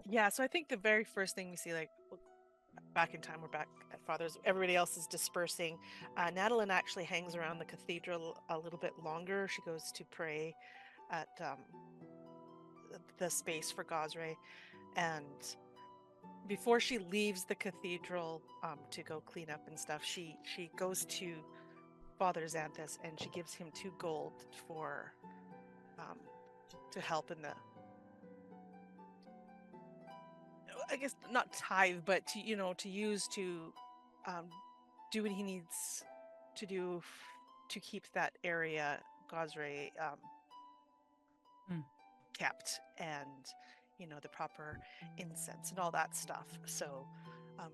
Yeah, so I think the very first thing we see, like, back in time, we're back at Father's, everybody else is dispersing. Natalin actually hangs around the cathedral a little bit longer. She goes to pray at the space for Gosray, and before she leaves the cathedral to go clean up and stuff, she goes to Father Xanthus and she gives him 2 gold for to help in the, I guess not tithe, but to use to do what he needs to do to keep that area Gosray kept, and the proper incense and all that stuff. So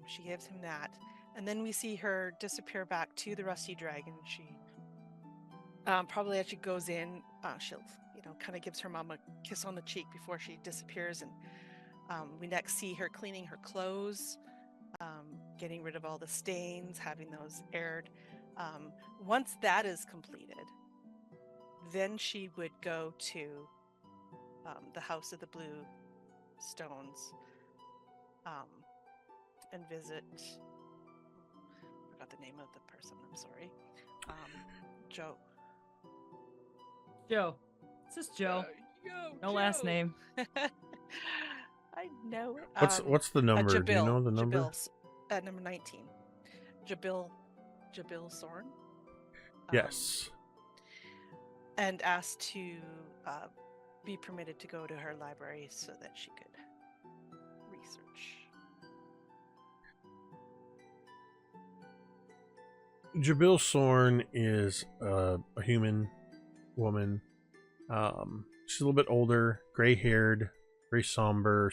she gives him that, and then we see her disappear back to the Rusty Dragon. She probably as she goes in, she'll kind of gives her mom a kiss on the cheek before she disappears, and we next see her cleaning her clothes, getting rid of all the stains, having those aired. Once that is completed, then she would go to the House of the Blue Stones and visit, I forgot the name of the person, I'm sorry. Joe. It's just Joe. No last name. I know it. What's the number? Jabil, Do you know the number? Jabil, number 19. Jabil Sorn. Yes. And asked to be permitted to go to her library so that she could research. Jabil Sorn is a human woman. She's a little bit older, gray-haired, very somber.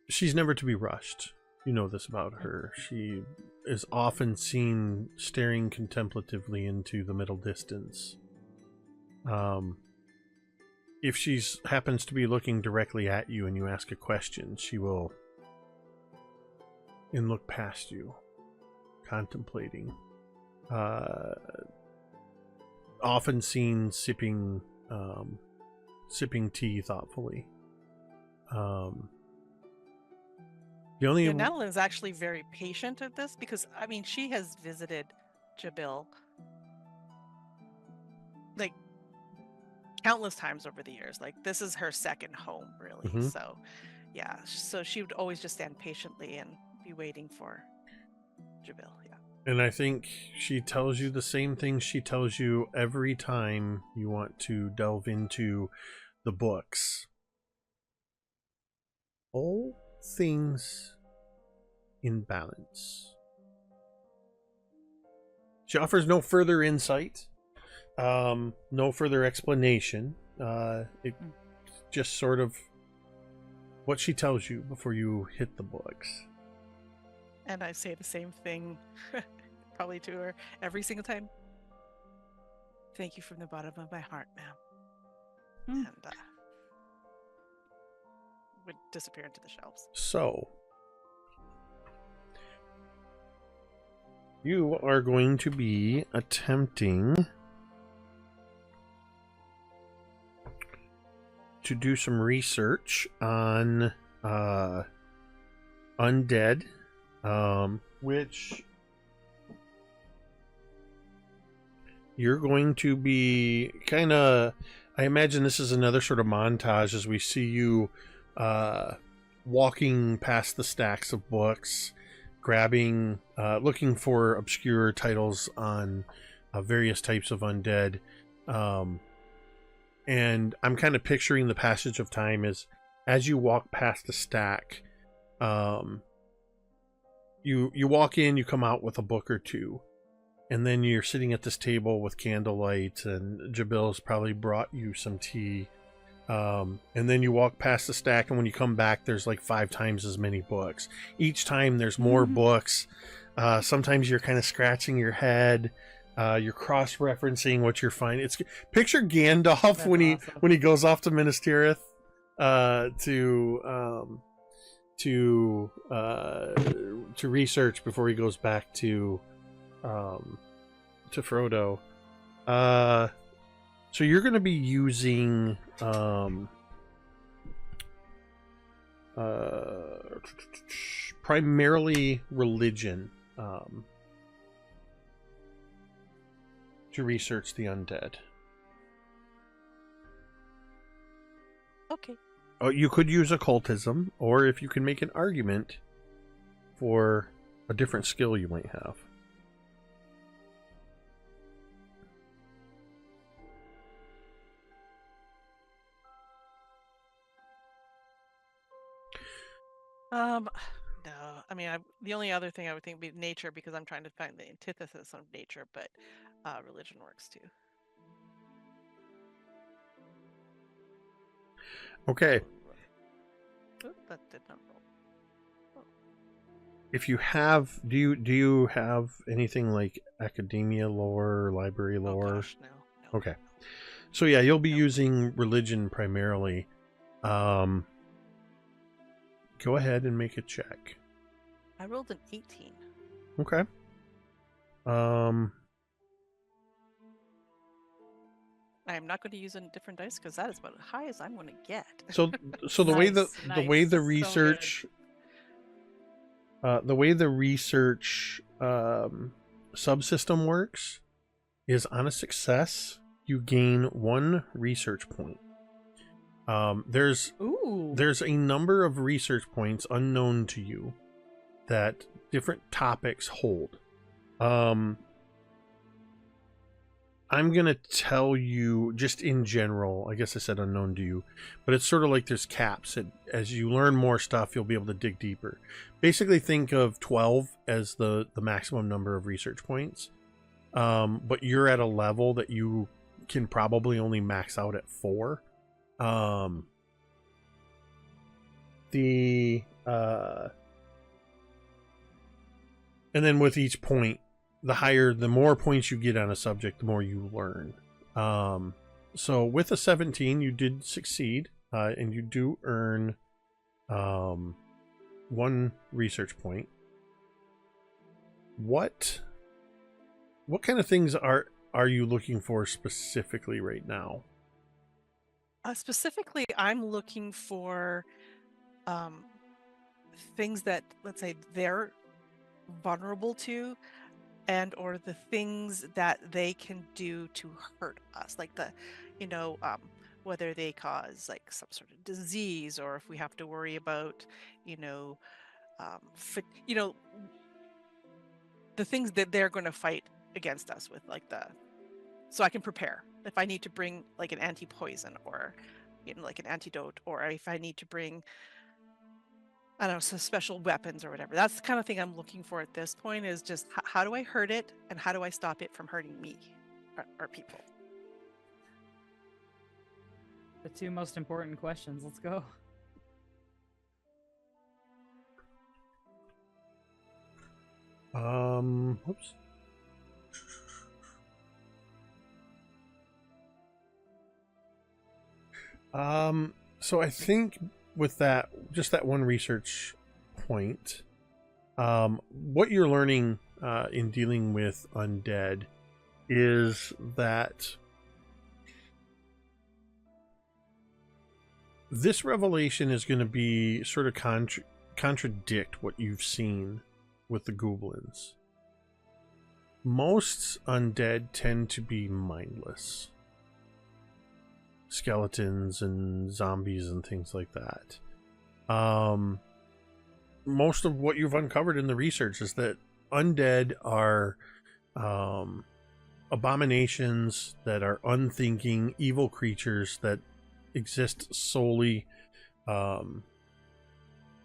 She's never to be rushed. You know this about her. She is often seen staring contemplatively into the middle distance. If she happens to be looking directly at you and you ask a question, she will look past you, contemplating. Often seen sipping tea thoughtfully. Natalin is actually very patient at this because, she has visited Jabil like countless times over the years. Like, this is her second home, really. Mm-hmm. So, yeah. So she would always just stand patiently and be waiting for Jabil. Yeah. And I think she tells you the same thing she tells you every time you want to delve into the books. All things in balance. She offers no further insight, no further explanation. It just sort of what she tells you before you hit the books. And I say the same thing probably to her every single time. Thank you from the bottom of my heart, ma'am. And would disappear into the shelves. So, you are going to be attempting to do some research on undead, which you're going to be kind of, I imagine this is another sort of montage as we see you walking past the stacks of books, grabbing, looking for obscure titles on various types of undead. And I'm kind of picturing the passage of time as you walk past the stack, you walk in, you come out with a book or two, and then you're sitting at this table with candlelight, and Jabil's probably brought you some tea. And then you walk past the stack, and when you come back, there's like 5 times as many books. Each time there's more books. Sometimes you're kind of scratching your head. You're cross-referencing what you're finding. It's picture Gandalf That's when awesome. he goes off to Minas Tirith to research before he goes back to Frodo. So you're going to be using primarily religion to research the undead. Okay. Oh, you could use occultism, or if you can make an argument for a different skill you might have. No. I mean, the only other thing I would think would be nature, because I'm trying to find the antithesis of nature, but religion works too. Okay. Oh, that did not roll. If you have, do you have anything like academia lore, or library Oh lore? gosh, no. Okay. So yeah, you'll be Nope. using religion primarily. Go ahead and make a check. I rolled an 18. Okay. I am not going to use a different dice because that is about as high as I'm going to get. So the way the Nice, way the so good. research the way the research subsystem works is, on a success you gain 1 research point. There's a number of research points unknown to you that different topics hold. I'm going to tell you just in general, I guess I said unknown to you, but it's sort of like there's caps. As you learn more stuff, you'll be able to dig deeper. Basically, think of 12 as the maximum number of research points. But you're at a level that you can probably only max out at 4. And then with each point, the more points you get on a subject, the more you learn. So with a 17, you did succeed, and you do earn 1 research point. What kind of things are you looking for specifically right now? Specifically, I'm looking for things that, let's say, they're vulnerable to, and or the things that they can do to hurt us, like whether they cause like some sort of disease, or if we have to worry about the things that they're going to fight against us with, so I can prepare if I need to bring like an anti-poison, or like an antidote, or if I need to bring, I don't know, some special weapons or whatever. That's the kind of thing I'm looking for at this point, is just how do I hurt it, and how do I stop it from hurting me or people? The 2 most important questions. Let's go. Oops. So I think with that, just that 1 research point, what you're learning in dealing with undead is that this revelation is going to be sort of contradict what you've seen with the goblins. Most undead tend to be mindless. Skeletons and zombies and things like that. Most of what you've uncovered in the research is that undead are abominations that are unthinking, evil creatures that exist solely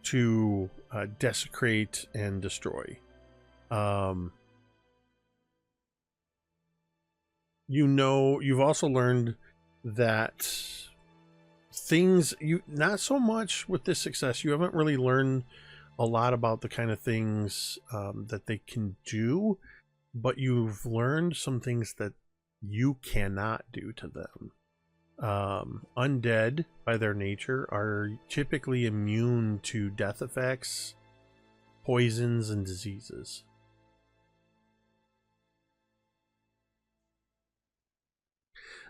to desecrate and destroy. you've also learned that things, not so much with this success, you haven't really learned a lot about the kind of things that they can do, but you've learned some things that you cannot do to them. Undead, by their nature, are typically immune to death effects, poisons, and diseases.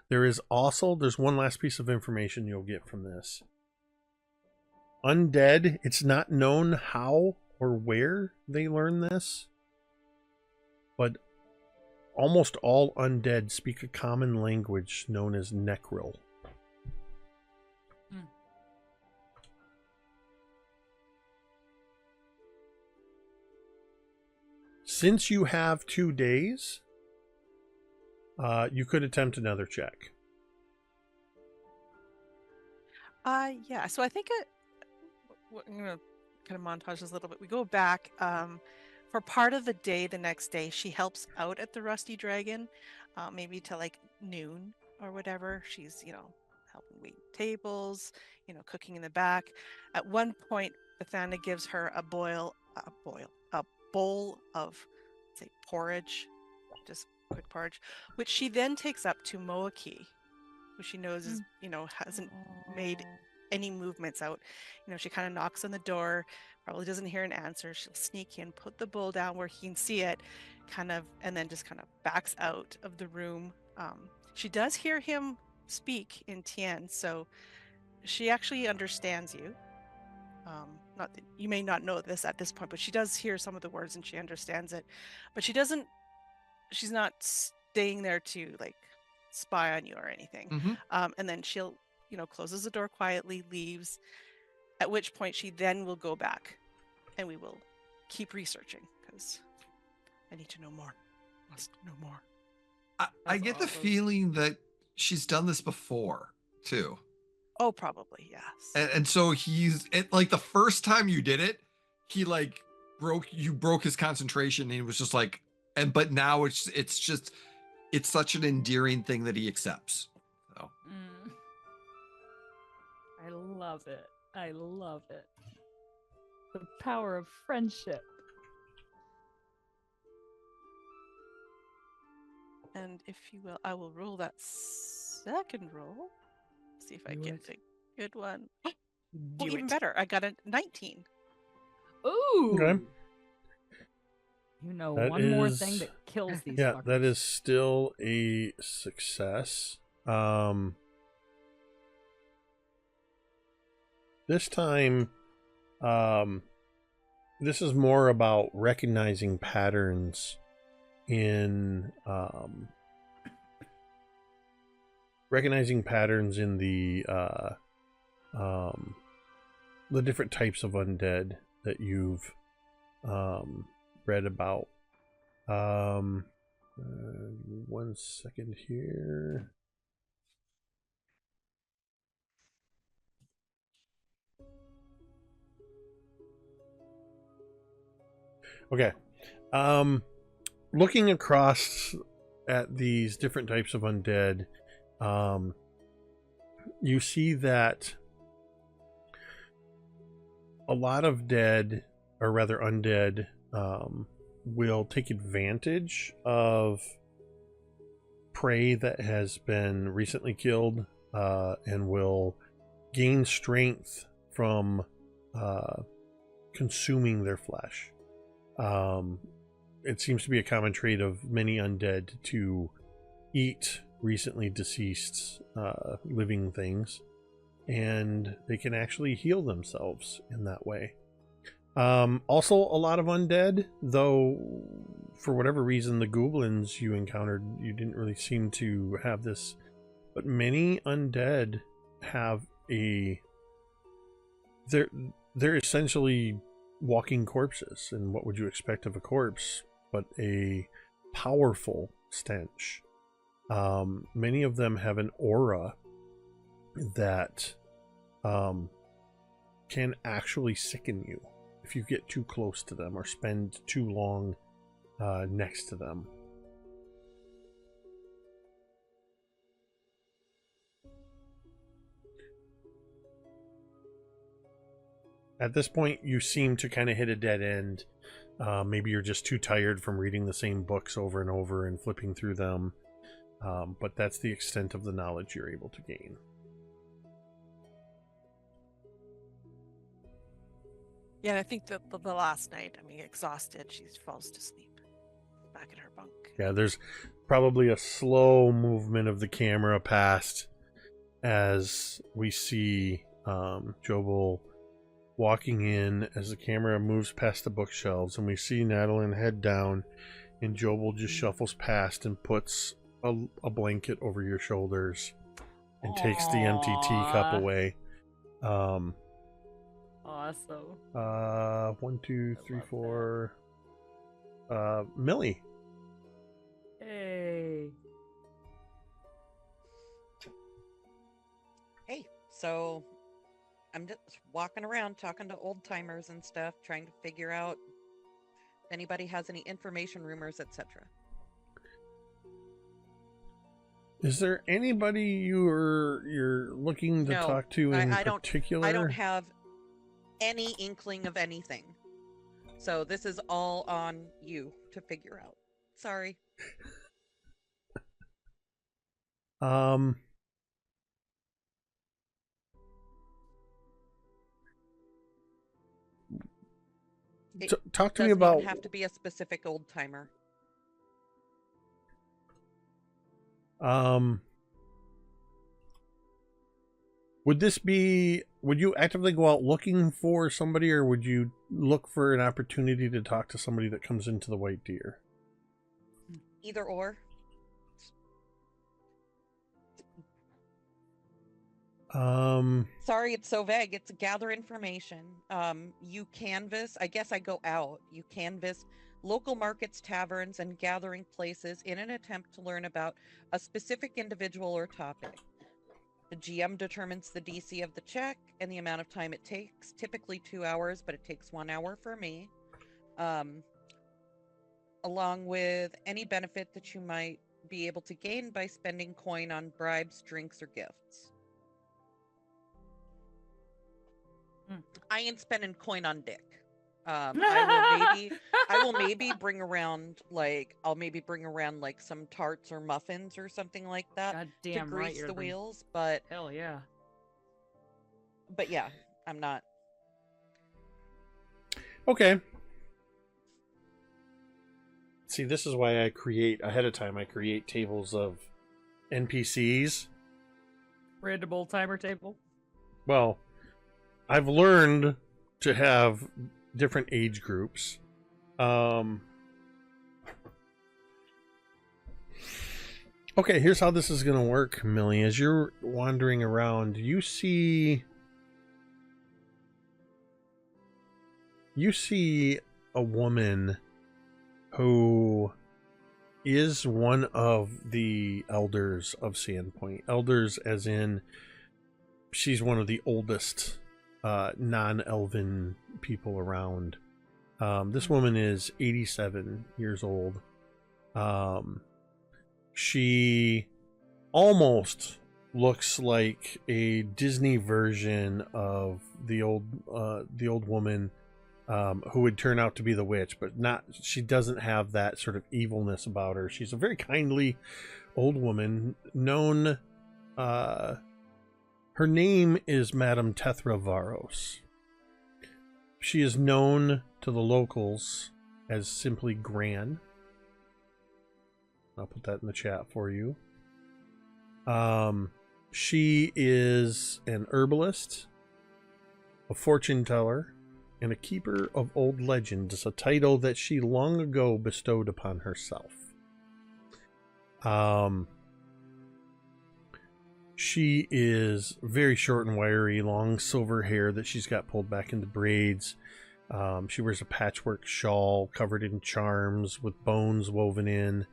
There's one last piece of information you'll get from this. Undead, it's not known how or where they learn this, but almost all undead speak a common language known as Necril. Since you have 2 days, you could attempt another check. Yeah. So I think I'm gonna kind of montage this a little bit. We go back. For part of the day, the next day, she helps out at the Rusty Dragon, maybe till like noon or whatever. She's, helping wait tables, cooking in the back. At one point, Bethana gives her a bowl of, say, porridge, just quick porridge, which she then takes up to Moa'Kee, who she knows is, hasn't made any movements out. She kind of knocks on the door, probably doesn't hear an answer. She'll sneak in, put the bowl down where he can see it, and then just kind of backs out of the room. She does hear him speak in Tien, so she actually understands you. Not that you may not know this at this point, but she does hear some of the words and she understands it. But she's not staying there to like spy on you or anything. Mm-hmm. And then she'll, closes the door quietly, leaves, at which point she then will go back and we will keep researching because I need to know more. Must know more. I get the feeling that she's done this before too. Oh, probably, yes. And so like the first time you did it, he like broke his concentration and he was just like, but now it's such an endearing thing that he accepts. So. I love it. I love it. The power of friendship. And if you will, I will roll that second roll. See if I get a good one. Even better. I got a 19. Ooh. Okay. One more thing that kills these fuckers. That is still a success. This time, this is more about recognizing patterns in the different types of undead that you've read about. 1 second here. Okay. Looking across at these different types of undead, you see that a lot of undead will take advantage of prey that has been recently killed and will gain strength from consuming their flesh. It seems to be a common trait of many undead to eat recently deceased living things, and they can actually heal themselves in that way. Also, a lot of undead, though for whatever reason the goblins you encountered, you didn't really seem to have this, but many undead have they're essentially walking corpses, and what would you expect of a corpse but a powerful stench. Many of them have an aura that can actually sicken you if you get too close to them or spend too long next to them. At this point, you seem to kind of hit a dead end. Maybe you're just too tired from reading the same books over and over and flipping through them. But that's the extent of the knowledge you're able to gain. Yeah, and I think the last night, I mean, exhausted, she falls to sleep back in her bunk. Yeah, there's probably a slow movement of the camera past as we see Jobel walking in as the camera moves past the bookshelves, and we see Natalin head down, and Jobel just shuffles past and puts a blanket over your shoulders and takes the empty teacup away. Awesome. 1, 2, 3, 4. Millie. Hey. Hey, so I'm just walking around talking to old timers and stuff, trying to figure out if anybody has any information, rumors, etc. Is there anybody you're looking to No, talk to in particular? I don't have any inkling of anything. So this is all on you to figure out. Sorry. Talk to me Doesn't about. even have to be a specific old timer. Would you actively go out looking for somebody, or would you look for an opportunity to talk to somebody that comes into the White Deer? Either or. Sorry, it's so vague. It's gather information. You canvass. I guess I go out. You canvass local markets, taverns, and gathering places in an attempt to learn about a specific individual or topic. The GM determines the DC of the check and the amount of time it takes. Typically 2 hours, but it takes 1 hour for me. Along with any benefit that you might be able to gain by spending coin on bribes, drinks, or gifts. I ain't spending coin on dick. I will maybe bring around I'll maybe bring around like some tarts or muffins or something like that. God damn to right grease you're the bringing- wheels, but Hell yeah. yeah, I'm not. Okay. See, this is why I create ahead of time. I create tables of NPCs. Random old timer table. Well, I've learned to have different age groups. Okay, here's how this is going to work, Millie. As you're wandering around, you see a woman who is one of the elders of Sandpoint. Elders as in she's one of the oldest non-elven people around. This woman is 87 years old. She almost looks like a Disney version of the old woman who would turn out to be the witch, but not. She doesn't have that sort of evilness about her. She's a very kindly old woman known. Her name is Madame Tethra Varos. She is known to the locals as simply Gran. I'll put that in the chat for you. She is an herbalist, a fortune teller, and a keeper of old legends, a title that she long ago bestowed upon herself. She is very short and wiry, long silver hair that she's got pulled back into braids. She wears a patchwork shawl covered in charms with bones woven in.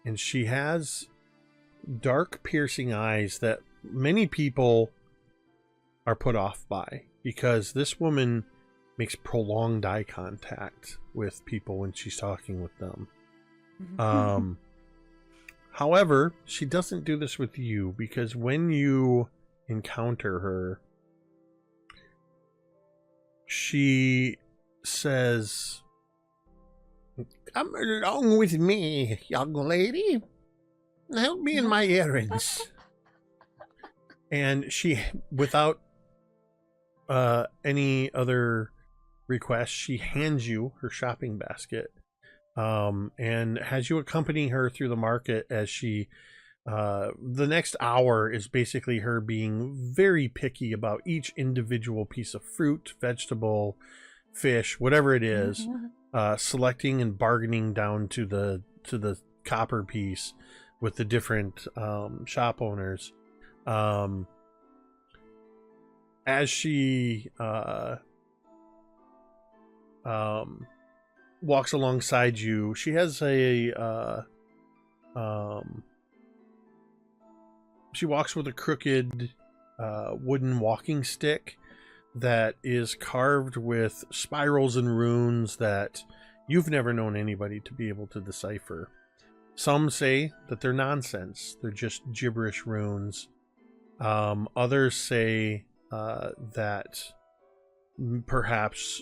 And she has dark, piercing eyes that many people are put off by, because this woman makes prolonged eye contact with people when she's talking with them. However, she doesn't do this with you, because when you encounter her, she says, "Come along with me, young lady. Help me in my errands." And she, without any other request, she hands you her shopping basket, and has you accompany her through the market as she the next hour is basically her being very picky about each individual piece of fruit, vegetable, fish, whatever it is, selecting and bargaining down to the copper piece with the different shop owners. As she walks alongside you, she has she walks with a crooked wooden walking stick that is carved with spirals and runes that you've never known anybody to be able to decipher. Some say that they're nonsense. They're just gibberish runes. Others say that perhaps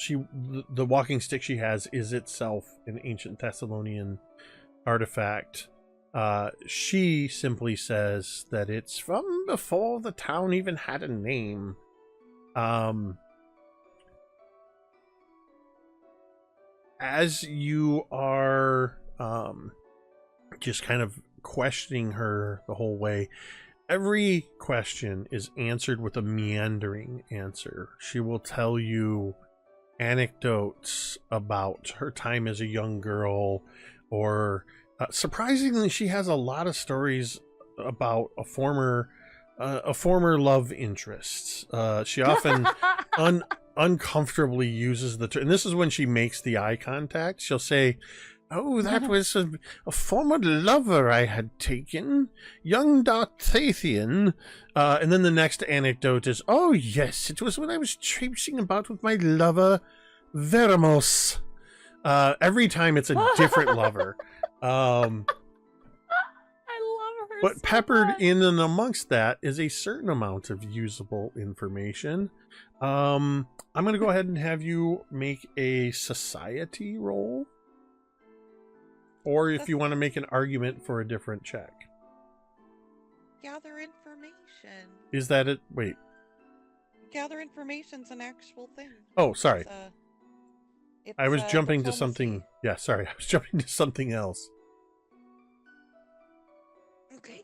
the walking stick she has is itself an ancient Thessalonian artifact. She simply says that it's from before the town even had a name. As you are just kind of questioning her the whole way, every question is answered with a meandering answer. She will tell you anecdotes about her time as a young girl, or surprisingly, she has a lot of stories about a former love interest. She often uncomfortably uses the term, and this is when she makes the eye contact. She'll say, "Oh, that was a former lover I had taken, young Darthathian." And then the next anecdote is, "Oh, yes, it was when I was traipsing about with my lover, Veramos." Every time it's a different lover. I love her. But so peppered much. in and amongst that is a certain amount of usable information. I'm going to go ahead and have you make a society roll. Or if you want to make an argument for a different check. Gather information. Is that it? Wait. Gather information's an actual thing. Oh, sorry. I was jumping to diplomacy. something. Yeah, sorry. I was jumping to something else. Okay.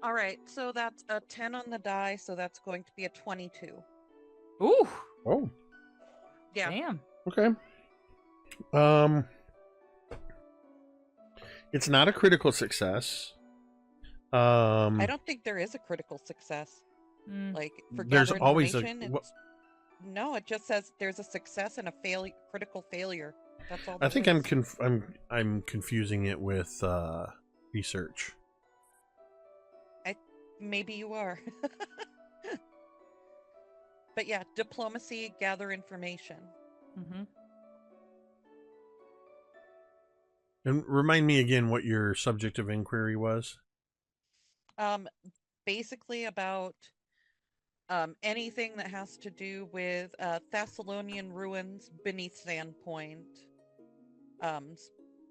All right, so that's a 10 on the die, so that's going to be a 22. Ooh. Oh, Yeah. Damn. okay. It's not a critical success. I don't think there is a critical success. Like for There's gather always a information, no, it just says there's a success and a critical failure. That's all. I think there is. I'm confusing it with research. Maybe you are. But yeah, diplomacy, gather information. Mm-hmm. And remind me again what your subject of inquiry was. Basically about anything that has to do with Thessalonian ruins beneath Sandpoint.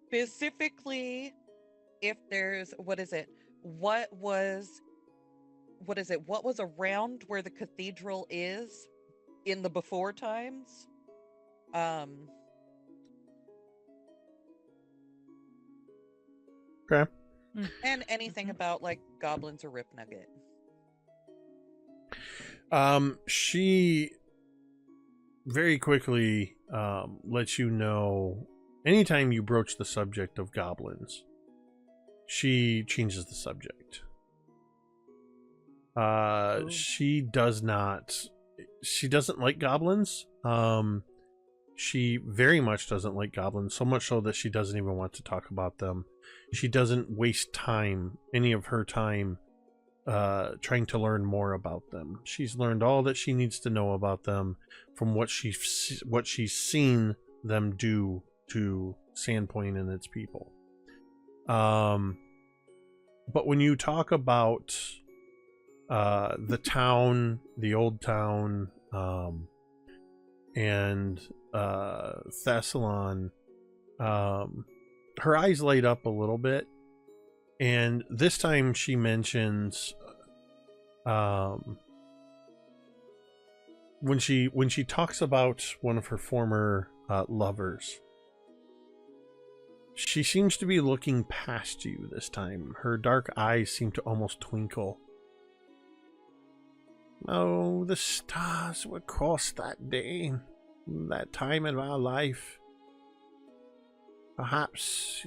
Specifically, if there's what was around where the cathedral is in the before times. Okay. And anything about like goblins or Rip Nugget. She very quickly lets you know anytime you broach the subject of goblins, she changes the subject. She doesn't like goblins. She very much doesn't like goblins, so much so that she doesn't even want to talk about them. She doesn't waste any of her time trying to learn more about them. She's learned all that she needs to know about them from what she's seen them do to Sandpoint and its people. but when you talk about the town, the old town, and Thessalon, her eyes light up a little bit, and this time she mentions when she talks about one of her former lovers. She seems to be looking past you this time. Her dark eyes seem to almost twinkle. Oh, the stars were crossed that day, that time in our life. Perhaps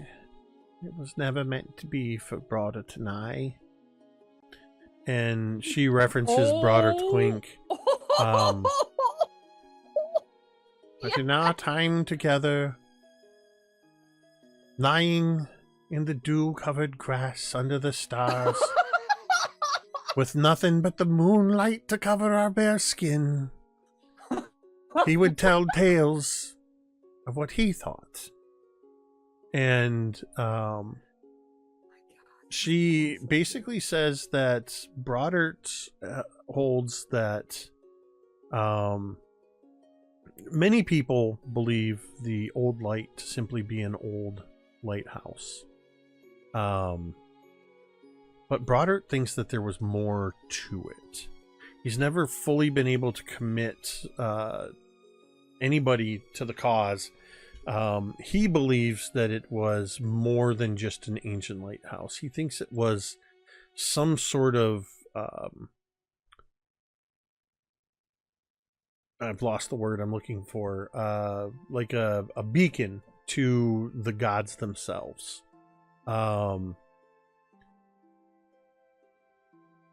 it was never meant to be for Broderick and I. And she references Broderick Quink. But in our time together, lying in the dew-covered grass under the stars, with nothing but the moonlight to cover our bare skin, he would tell tales of what he thought. And she basically says that Broderick holds that many people believe the old light to simply be an old lighthouse. But Broderick thinks that there was more to it. He's never fully been able to commit anybody to the cause. He believes that it was more than just an ancient lighthouse. He thinks it was some sort of I've lost the word I'm looking for, like a beacon to the gods themselves.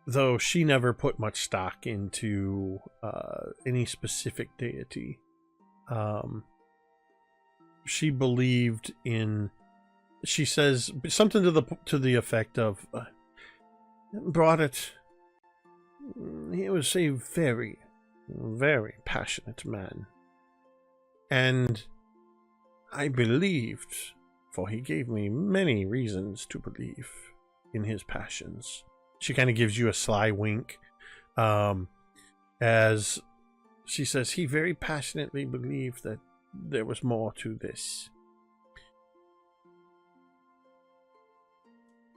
Though she never put much stock into any specific deity. She believed in, she says something to the effect of, Broderick, he was a very, very passionate man. And I believed, for he gave me many reasons to believe in his passions. She kind of gives you a sly wink, as she says he very passionately believed that there was more to this.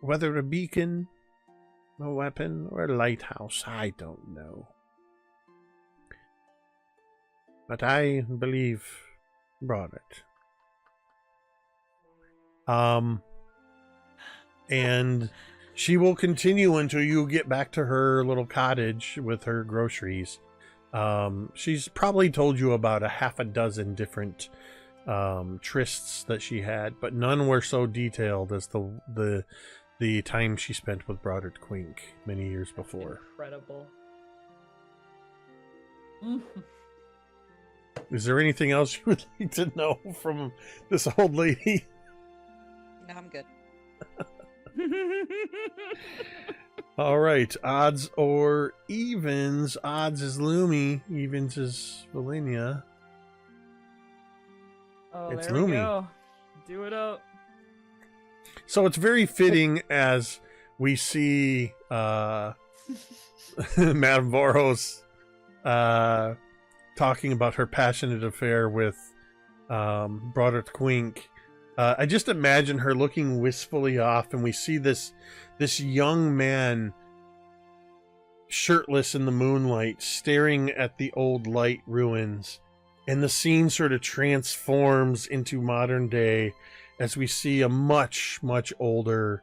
Whether a beacon, a weapon, or a lighthouse, I don't know. But I believe Broderick. And she will continue until you get back to her little cottage with her groceries. She's probably told you about a half a dozen different trysts that she had, but none were so detailed as the time she spent with Broderick Quink many years before. Incredible. Is there anything else you would like to know from this old lady? No, I'm good. All right, odds or evens. Odds is Lumi, evens is Velynia. Oh, It's there we Lumi. go. Do it up. So it's very fitting as we see Madame Voros talking about her passionate affair with Broderick Quink. I just imagine her looking wistfully off, and we see this young man shirtless in the moonlight staring at the old light ruins, and the scene sort of transforms into modern day as we see a much older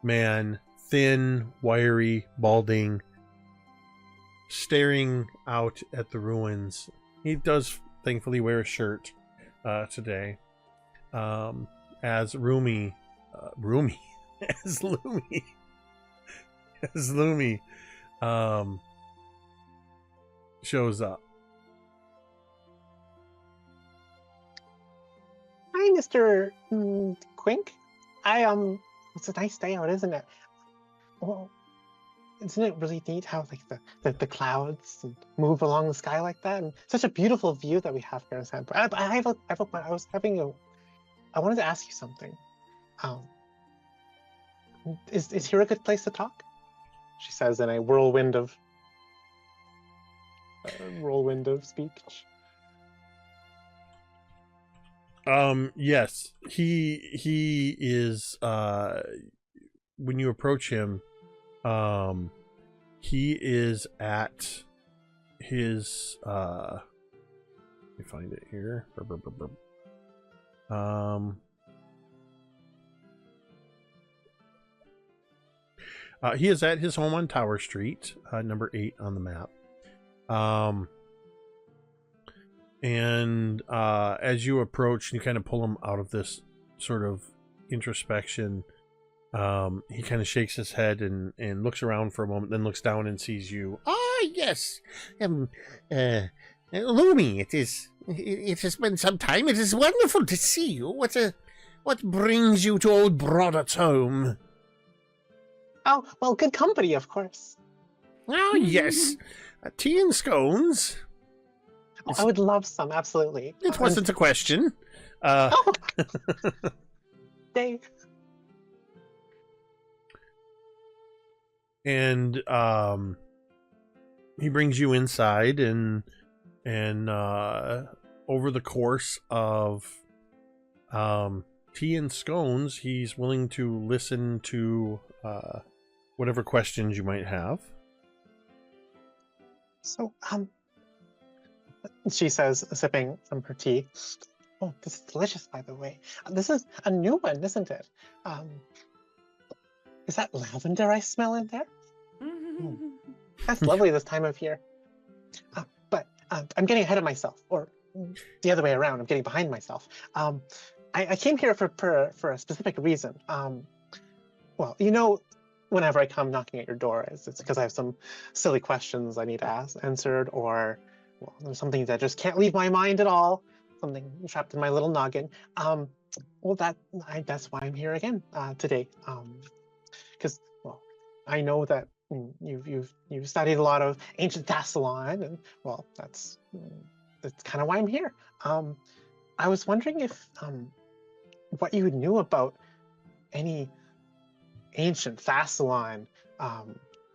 man, thin, wiry, balding, staring out at the ruins. He does thankfully wear a shirt today, as Lumi shows up. Hi, Mr. Quink. It's a nice day out, isn't it? Well, isn't it really neat how like the clouds move along the sky like that, and such a beautiful view that we have here in Sandpoint. I wanted to ask you something. Is here a good place to talk? She says in a whirlwind of speech. Yes, he is. When you approach him, he is at his. Let me find it here. He is at his home on Tower Street, number 8 on the map. And as you approach, you kind of pull him out of this sort of introspection. He kind of shakes his head and looks around for a moment, then looks down and sees you. Ah, yes. Lumi, it has been some time. It is wonderful to see you. What brings you to old Broader's home? Oh, well, good company, of course. Oh, yes. Tea and scones. Oh, I would love some, absolutely. It wasn't a question. Oh. Dave. And he brings you inside, and over the course of tea and scones, he's willing to listen to whatever questions you might have. So, she says, sipping from her tea. Oh, this is delicious, by the way. This is a new one, isn't it? Is that lavender I smell in there? That's lovely this time of year. But I'm getting ahead of myself, or the other way around. I'm getting behind myself. I came here for a specific reason. Well, you know, whenever I come knocking at your door, it's because I have some silly questions I need to ask answered, or well, there's something that just can't leave my mind at all. Something trapped in my little noggin. Well, that's why I'm here again today. Because well, I know that you've studied a lot of ancient Natalin, and well, that's kind of why I'm here. I was wondering if what you knew about any ancient Natalin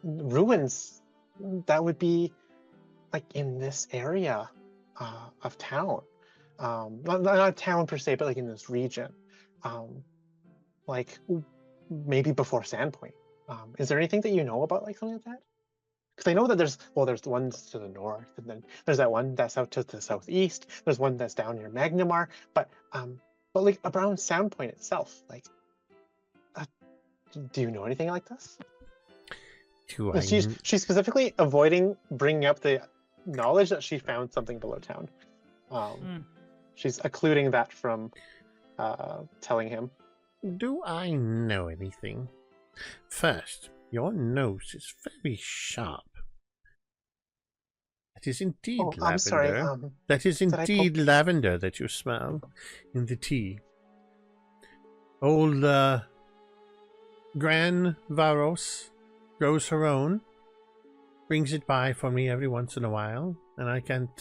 ruins that would be like in this area of town. Not town per se, but like in this region. Like maybe before Sandpoint. Is there anything that you know about like something like that? Because I know that there's the ones to the north, and then there's that one that's out to the southeast. There's one that's down near Magnamar, but like around Sandpoint itself, like, do you know anything like this? She's specifically avoiding bringing up the knowledge that she found something below town. She's occluding that from telling him. Do I know anything? First, your nose is very sharp. That is indeed lavender. I'm sorry. That is indeed lavender that you smell in the tea. Old Gran Varos grows her own, brings it by for me every once in a while, and I can't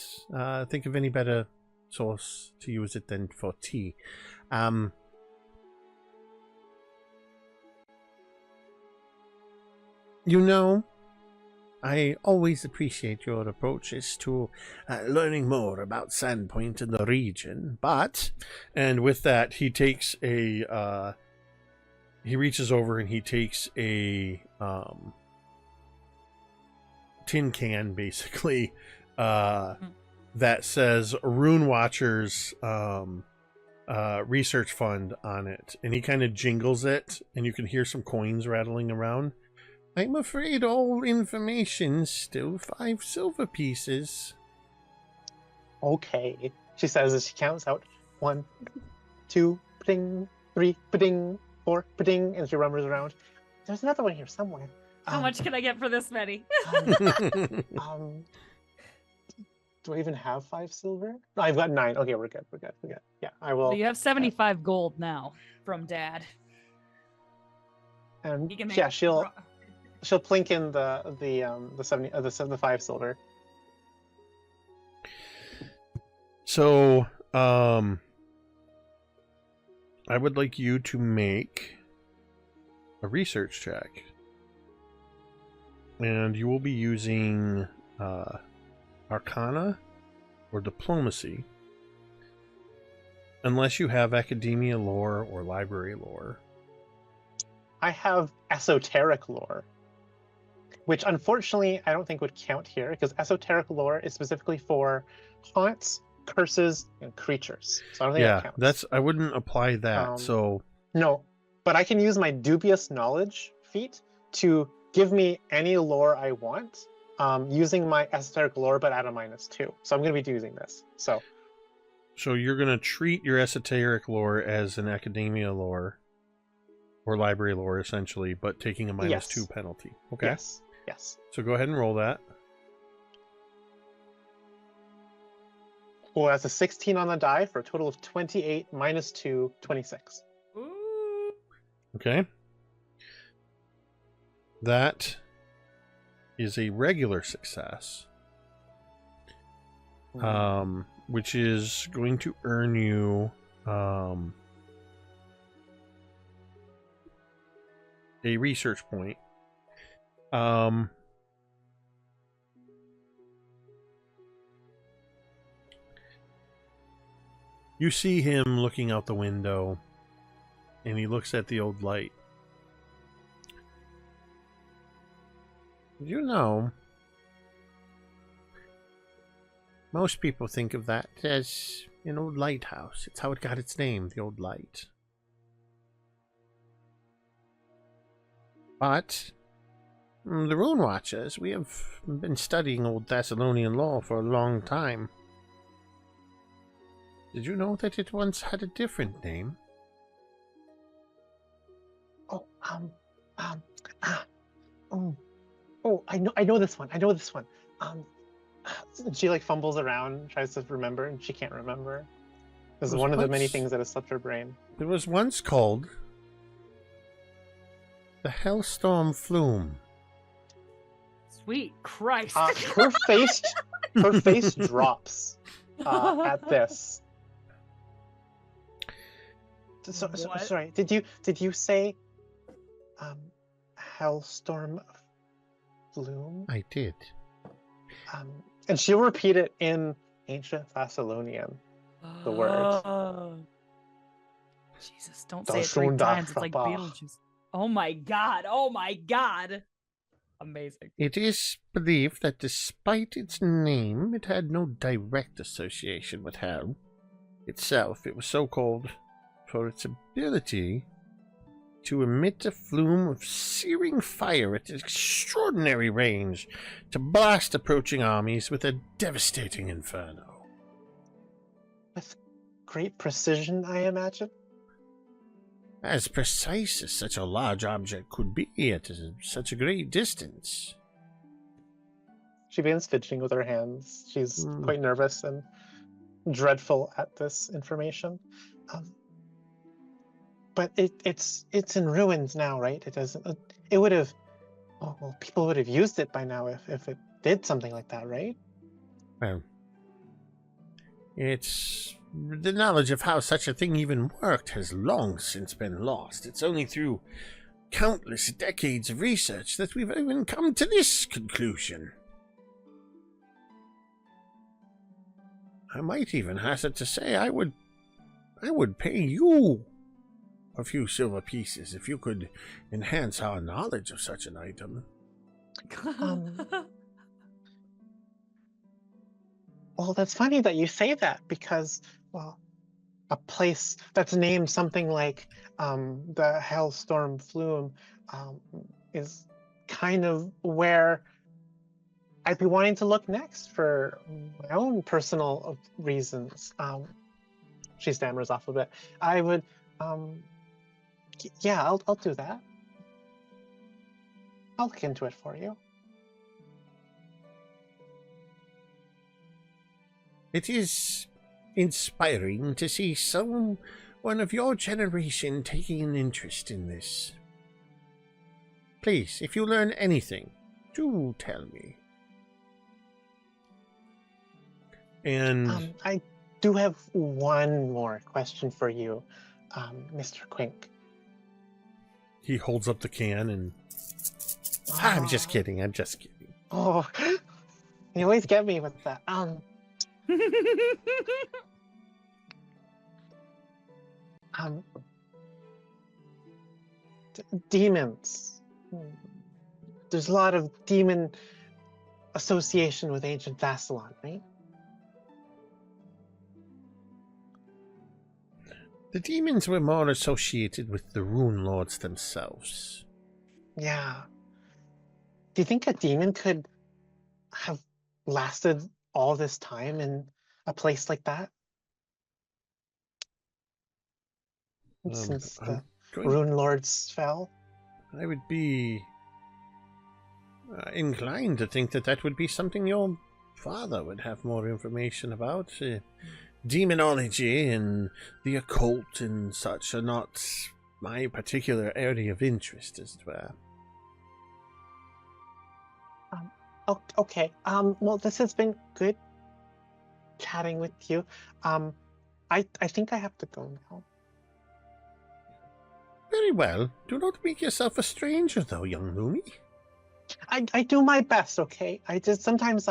think of any better source to use it than for tea. You know, I always appreciate your approaches to learning more about Sandpoint and the region, but... And with that, he takes a... he reaches over and he takes a tin can, basically, that says Rune Watchers Research Fund on it. And he kind of jingles it, and you can hear some coins rattling around. I'm afraid all information's still 5 silver pieces. Okay, she says as she counts out 1, 2, ding, 3, ding, 4, ding, and she rumbles around. There's another one here somewhere. How much can I get for this many? Do I even have 5 silver? No, I've got 9. Okay, we're good. Yeah, I will. So you have 75 gold now from Dad. And He can make yeah, she'll plink in the 5 silver. So, I would like you to make a research check. And you will be using Arcana or Diplomacy, unless you have Academia lore or Library lore. I have esoteric lore, which unfortunately I don't think would count here, because esoteric lore is specifically for haunts, curses, and creatures. So I don't think that counts. I wouldn't apply that. No, but I can use my dubious knowledge feat to give me any lore I want, using my esoteric lore, but at a -2. So I'm going to be using this. So you're going to treat your esoteric lore as an Academia lore or Library lore, essentially, but taking a -2 penalty. Okay. Yes. So go ahead and roll that. Well, that's a 16 on the die for a total of 28 -2, 26. Okay. That is a regular success, which is going to earn you a research point. You see him looking out the window, and he looks at the old light. You know, most people think of that as an old lighthouse. It's how it got its name, the old light. But the Rune Watchers, we have been studying Old Thessalonian law for a long time. Did you know that it once had a different name? I know this one. She like fumbles around, tries to remember, and she can't remember. This is one of the many things that has slipped her brain. It was once called the Hellstorm Flume. Sweet Christ! Her face drops at this. So, sorry. Did you say Hellstorm Flume? I did. And she'll repeat it in ancient Thessalonian. The word. Jesus, don't say it 3 times. It's like Frappa. Beetlejuice. Oh my god! Oh my god! Amazing. It is believed that despite its name, it had no direct association with hell itself. It was so called for its ability to emit a flume of searing fire at extraordinary range to blast approaching armies with a devastating inferno. With great precision, I imagine? As precise as such a large object could be at such a great distance. She begins fidgeting with her hands. She's quite nervous and dreadful at this information. But it's in ruins now, right? It doesn't. It would have. Oh, well, people would have used it by now if it did something like that, right? Well, it's the knowledge of how such a thing even worked has long since been lost. It's only through countless decades of research that we've even come to this conclusion. I might even hazard to say I would pay you a few silver pieces if you could enhance our knowledge of such an item. Well, that's funny that you say that because, well, a place that's named something like the Hellstorm Flume is kind of where I'd be wanting to look next for my own personal reasons. She stammers off a bit. I would, yeah, I'll do that. I'll look into it for you. It is inspiring to see someone of your generation taking an interest in this. Please, if you learn anything, do tell me. And I do have one more question for you, Mr. Quink. he holds up the can and I'm just kidding. Oh, you always get me with that. Demons. There's a lot of demon association with ancient Vassalon, right? The demons were more associated with the rune lords themselves. Yeah. Do you think a demon could have lasted all this time in a place like that? Since the rune lords fell? I would be inclined to think that would be something your father would have more information about. Demonology and the occult and such are not my particular area of interest, as it were. Okay. Well, this has been good chatting with you. I think I have to go now. Very well. Do not make yourself a stranger, though, young Lumi. I do my best, okay? Sometimes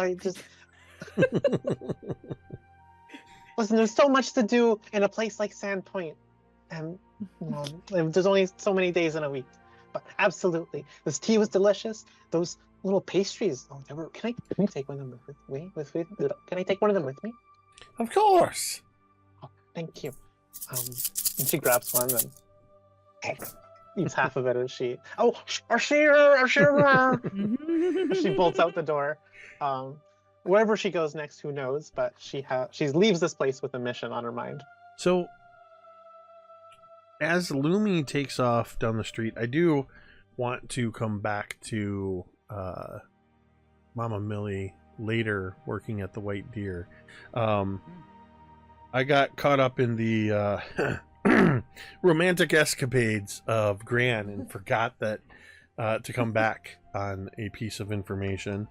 listen, there's so much to do in a place like Sandpoint. And there's only so many days in a week. But absolutely. This tea was delicious. Those little pastries. Oh, they were, can I take one of them with me? Can I take one of them with me? Of course. Oh, thank you. And she grabs one and eats half of it as she she bolts out the door. Wherever she goes next, who knows? But she leaves this place with a mission on her mind. So, as Lumi takes off down the street, I do want to come back to Mama Millie later, working at the White Deer. I got caught up in the romantic escapades of Gran and forgot that to come back on a piece of information.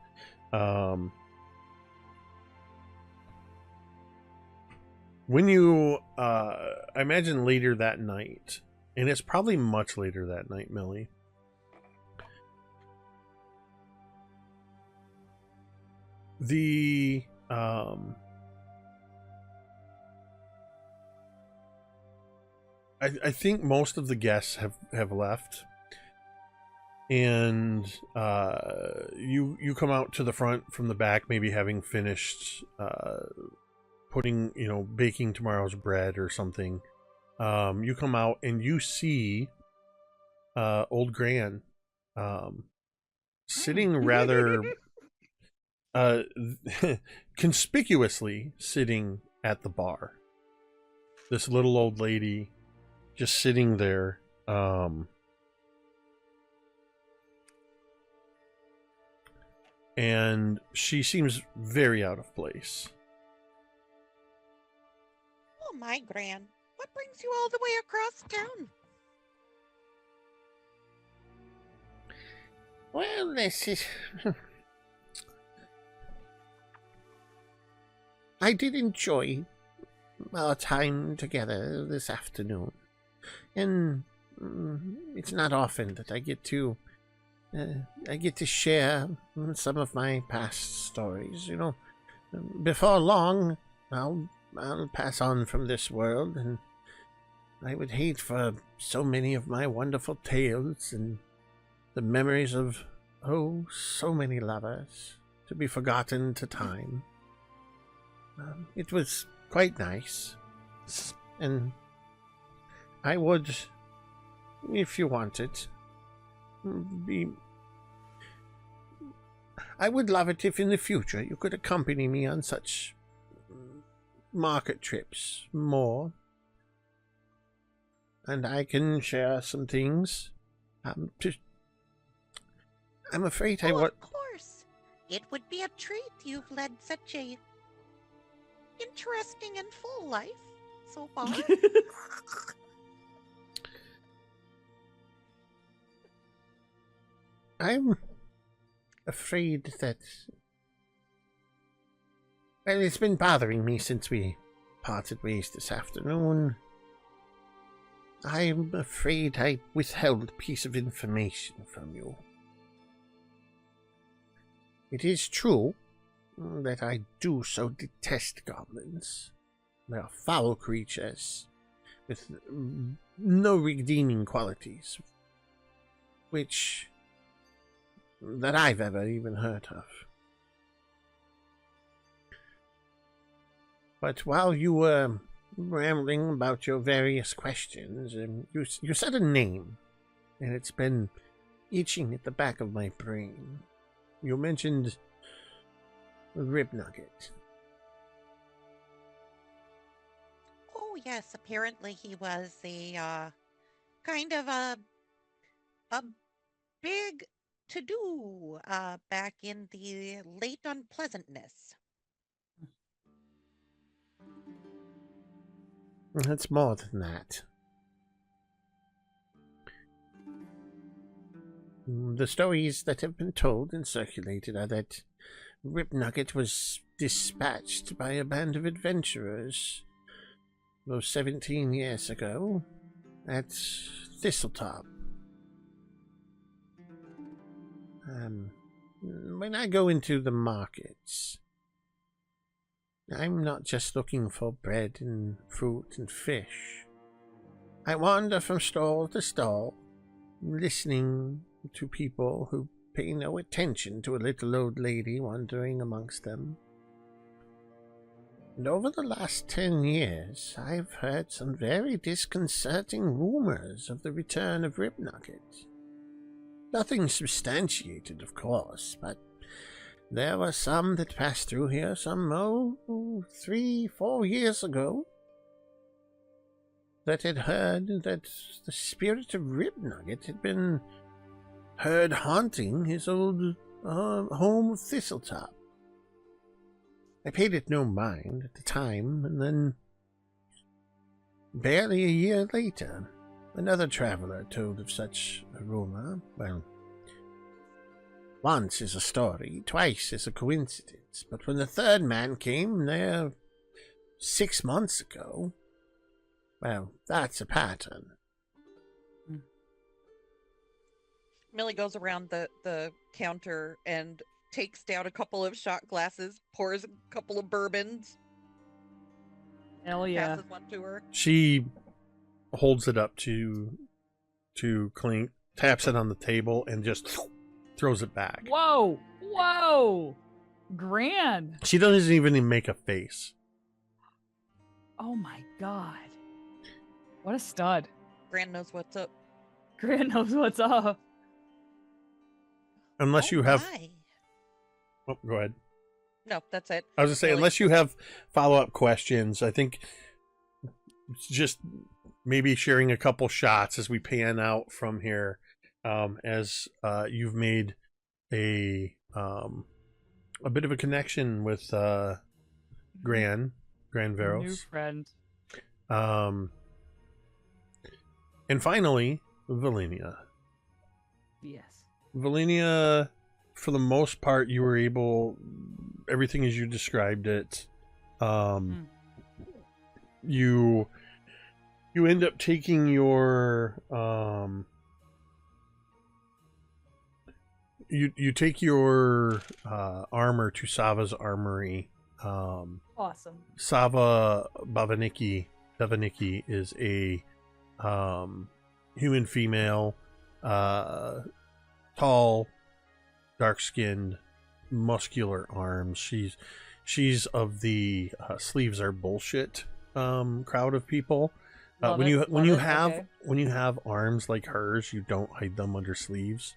When you, I imagine later that night, and it's probably much later that night, Millie, the, I think most of the guests have left, and you come out to the front from the back, maybe having finished putting, baking tomorrow's bread or something. You come out and you see old Gran sitting rather conspicuously sitting at the bar. This little old lady just sitting there. And she seems very out of place. Oh, my Gran. What brings you all the way across town? Well, this is... I did enjoy our time together this afternoon. And it's not often that I get to share some of my past stories. Before long, I'll pass on from this world, and I would hate for so many of my wonderful tales and the memories of so many lovers to be forgotten to time. It was quite nice, and I would, if you wanted, I would love it if in the future you could accompany me on such market trips more, and I can share some things. I'm afraid I would. Of course, it would be a treat. You've led such a interesting and full life so far. I'm afraid that... Well, it's been bothering me since we parted ways this afternoon. I'm afraid I withheld a piece of information from you. It is true that I do so detest goblins. They are foul creatures with no redeeming qualities, that I've ever even heard of. But while you were rambling about your various questions, you said a name, and it's been itching at the back of my brain. You mentioned Rib Nugget. Oh yes, apparently he was a kind of a big to-do back in the late unpleasantness. It's more than that. The stories that have been told and circulated are that Rib Nugget was dispatched by a band of adventurers, those 17 years ago, at Thistletop. When I go into the markets, I'm not just looking for bread and fruit and fish. I wander from stall to stall, listening to people who pay no attention to a little old lady wandering amongst them. And over the last 10 years, I've heard some very disconcerting rumors of the return of Rib Nugget. Nothing substantiated, of course, but there were some that passed through here some 3-4 years ago that had heard that the spirit of Rib Nugget had been heard haunting his old home of Thistletop. I paid it no mind at the time, and then barely a year later, another traveler told of such a rumor. Well, once is a story, twice is a coincidence, but when the third man came there 6 months ago, well, that's a pattern. Millie goes around the counter and takes down a couple of shot glasses, pours a couple of bourbons. Hell yeah. Passes one to her. She holds it up to Clink, taps it on the table, and just throws it back. Whoa! Whoa! Gran! She doesn't even make a face. Oh my god. What a stud. Gran knows what's up. Gran knows what's up. Unless you have... my. Oh, go ahead. No, that's it. I was going to say, Millie. unless you have follow-up questions, I think it's just maybe sharing a couple shots as we pan out from here, as you've made a bit of a connection with Gran Veros. New friend. And finally, Velynia. Yes. Velynia, for the most part, you were able, everything as you described it, you end up taking your you take your armor to Sava's armory. Awesome. Sava Bavaniki is a human female, tall, dark-skinned, muscular arms. She's of the sleeves are bullshit crowd of people. When you have arms like hers, you don't hide them under sleeves.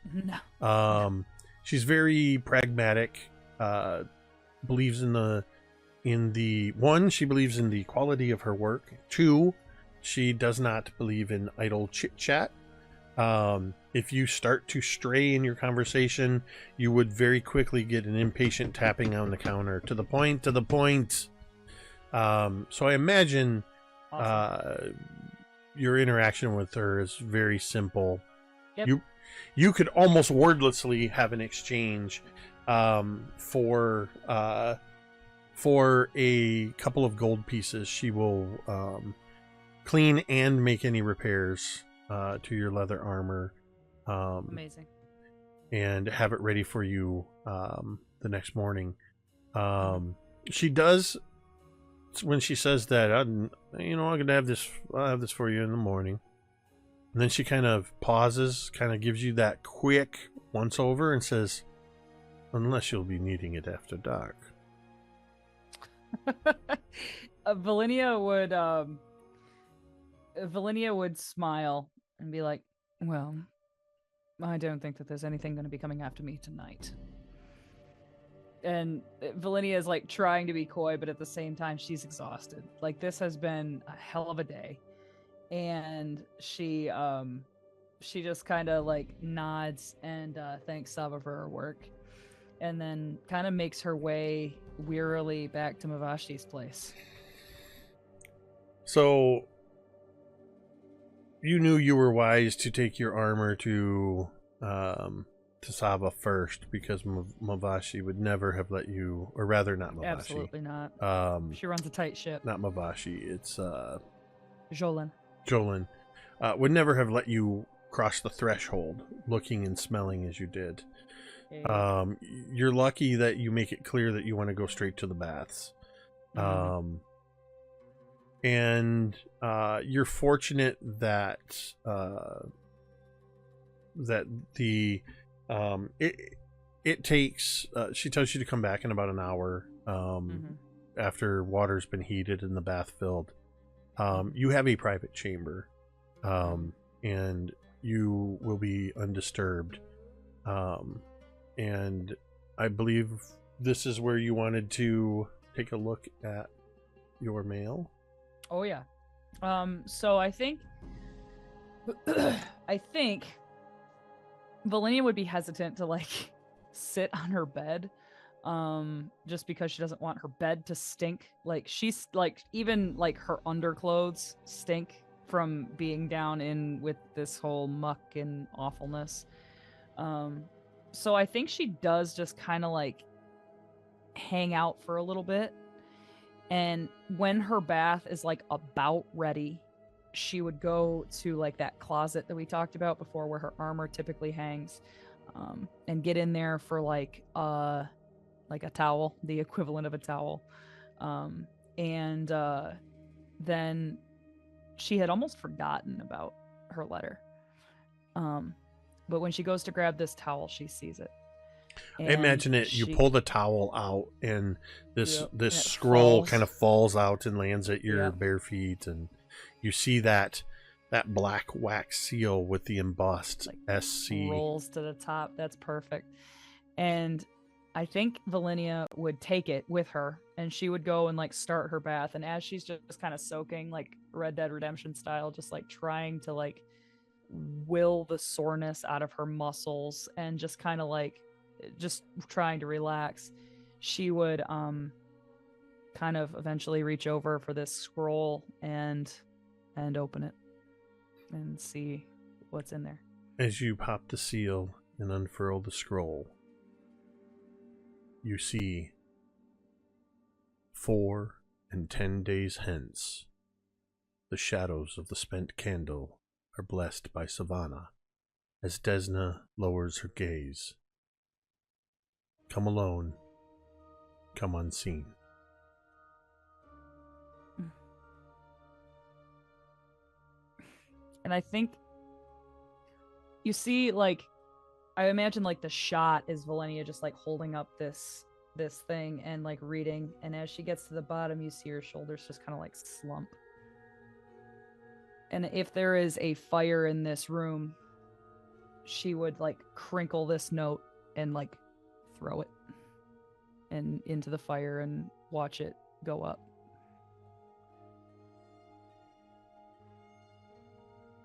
No. She's very pragmatic. Believes in the one, she believes in the quality of her work. 2, she does not believe in idle chit chat. If you start to stray in your conversation, you would very quickly get an impatient tapping on the counter. To the point. So I imagine Awesome. your interaction with her is very simple. Yep. You could almost wordlessly have an exchange for a couple of gold pieces. She will clean and make any repairs to your leather armor. Amazing. And have it ready for you the next morning. She does, when she says that, I'm gonna have this. I'll have this for you in the morning. And then she kind of pauses, kind of gives you that quick once over, and says, "Unless you'll be needing it after dark." Velynia would smile and be like, "Well, I don't think that there's anything going to be coming after me tonight." And Velynia is like trying to be coy, but at the same time, she's exhausted. Like, this has been a hell of a day. And she just kind of like nods and thanks Saba for her work. And then kind of makes her way wearily back to Mavashi's place. So you knew you were wise to take your armor to Saba first, because Mavashi would never have let you, or rather not Mavashi. Absolutely not. She runs a tight ship. Not Mavashi, it's Jolin. Jolin would never have let you cross the threshold looking and smelling as you did. Okay. You're lucky that you make it clear that you want to go straight to the baths. And you're fortunate that that the it takes she tells you to come back in about an hour after water's been heated and the bath filled. You have a private chamber, and you will be undisturbed. And I believe this is where you wanted to take a look at your mail. Oh yeah. So I think Velynia would be hesitant to like sit on her bed, just because she doesn't want her bed to stink. Like, she's like, even like her underclothes stink from being down in with this whole muck and awfulness. So I think she does just kind of like hang out for a little bit. And when her bath is like about ready, she would go to like that closet that we talked about before where her armor typically hangs, and get in there for like a towel, the equivalent of a towel. And then she had almost forgotten about her letter. But when she goes to grab this towel, she sees it. I imagine it. You pull the towel out, and this scroll kind of falls out and lands at your bare feet, and you see that black wax seal with the embossed like, SC rolls to the top. That's perfect. And I think Velynia would take it with her, and she would go and like start her bath. And as she's just kind of soaking, like Red Dead Redemption style, just like trying to like will the soreness out of her muscles and just kind of like just trying to relax, she would kind of eventually reach over for this scroll and open it and see what's in there. As you pop the seal and unfurl the scroll, you see 4 and 10 days hence, the shadows of the spent candle are blessed by Savannah as Desna lowers her gaze. Come alone, come unseen. And I think you see, like, I imagine like the shot is Velynia just like holding up this thing and like reading, and as she gets to the bottom, you see her shoulders just kind of like slump. And if there is a fire in this room, she would like crinkle this note and like throw it and into the fire and watch it go up.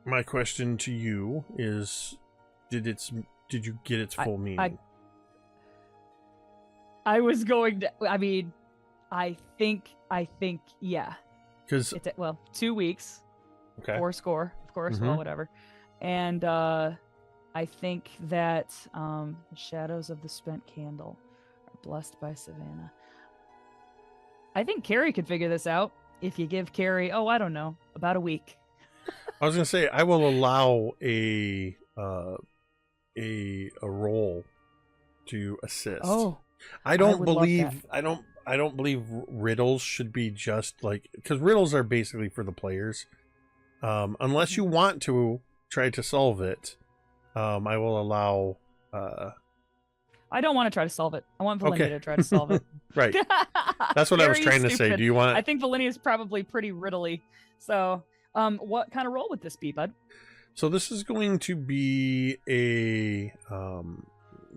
My question to you is, did you get its full meaning? I was going to, I mean, I think, yeah. Because it's 2 weeks. Okay. 4 score, of course. Well, whatever. And I think that the shadows of the spent candle are blessed by Savannah. I think Cari could figure this out. if you give Cari, I don't know, about a week. I was gonna say I will allow a roll to assist. Oh, I don't would love believe I don't believe riddles should be just like, because riddles are basically for the players. Unless you want to try to solve it, I will allow. I don't want to try to solve it. I want Velynia to try to solve it. Right. That's what I was Very trying to say. stupid. Do you want? I think Velynia is probably pretty riddly. So, what kind of role would this be, bud? So this is going to be a.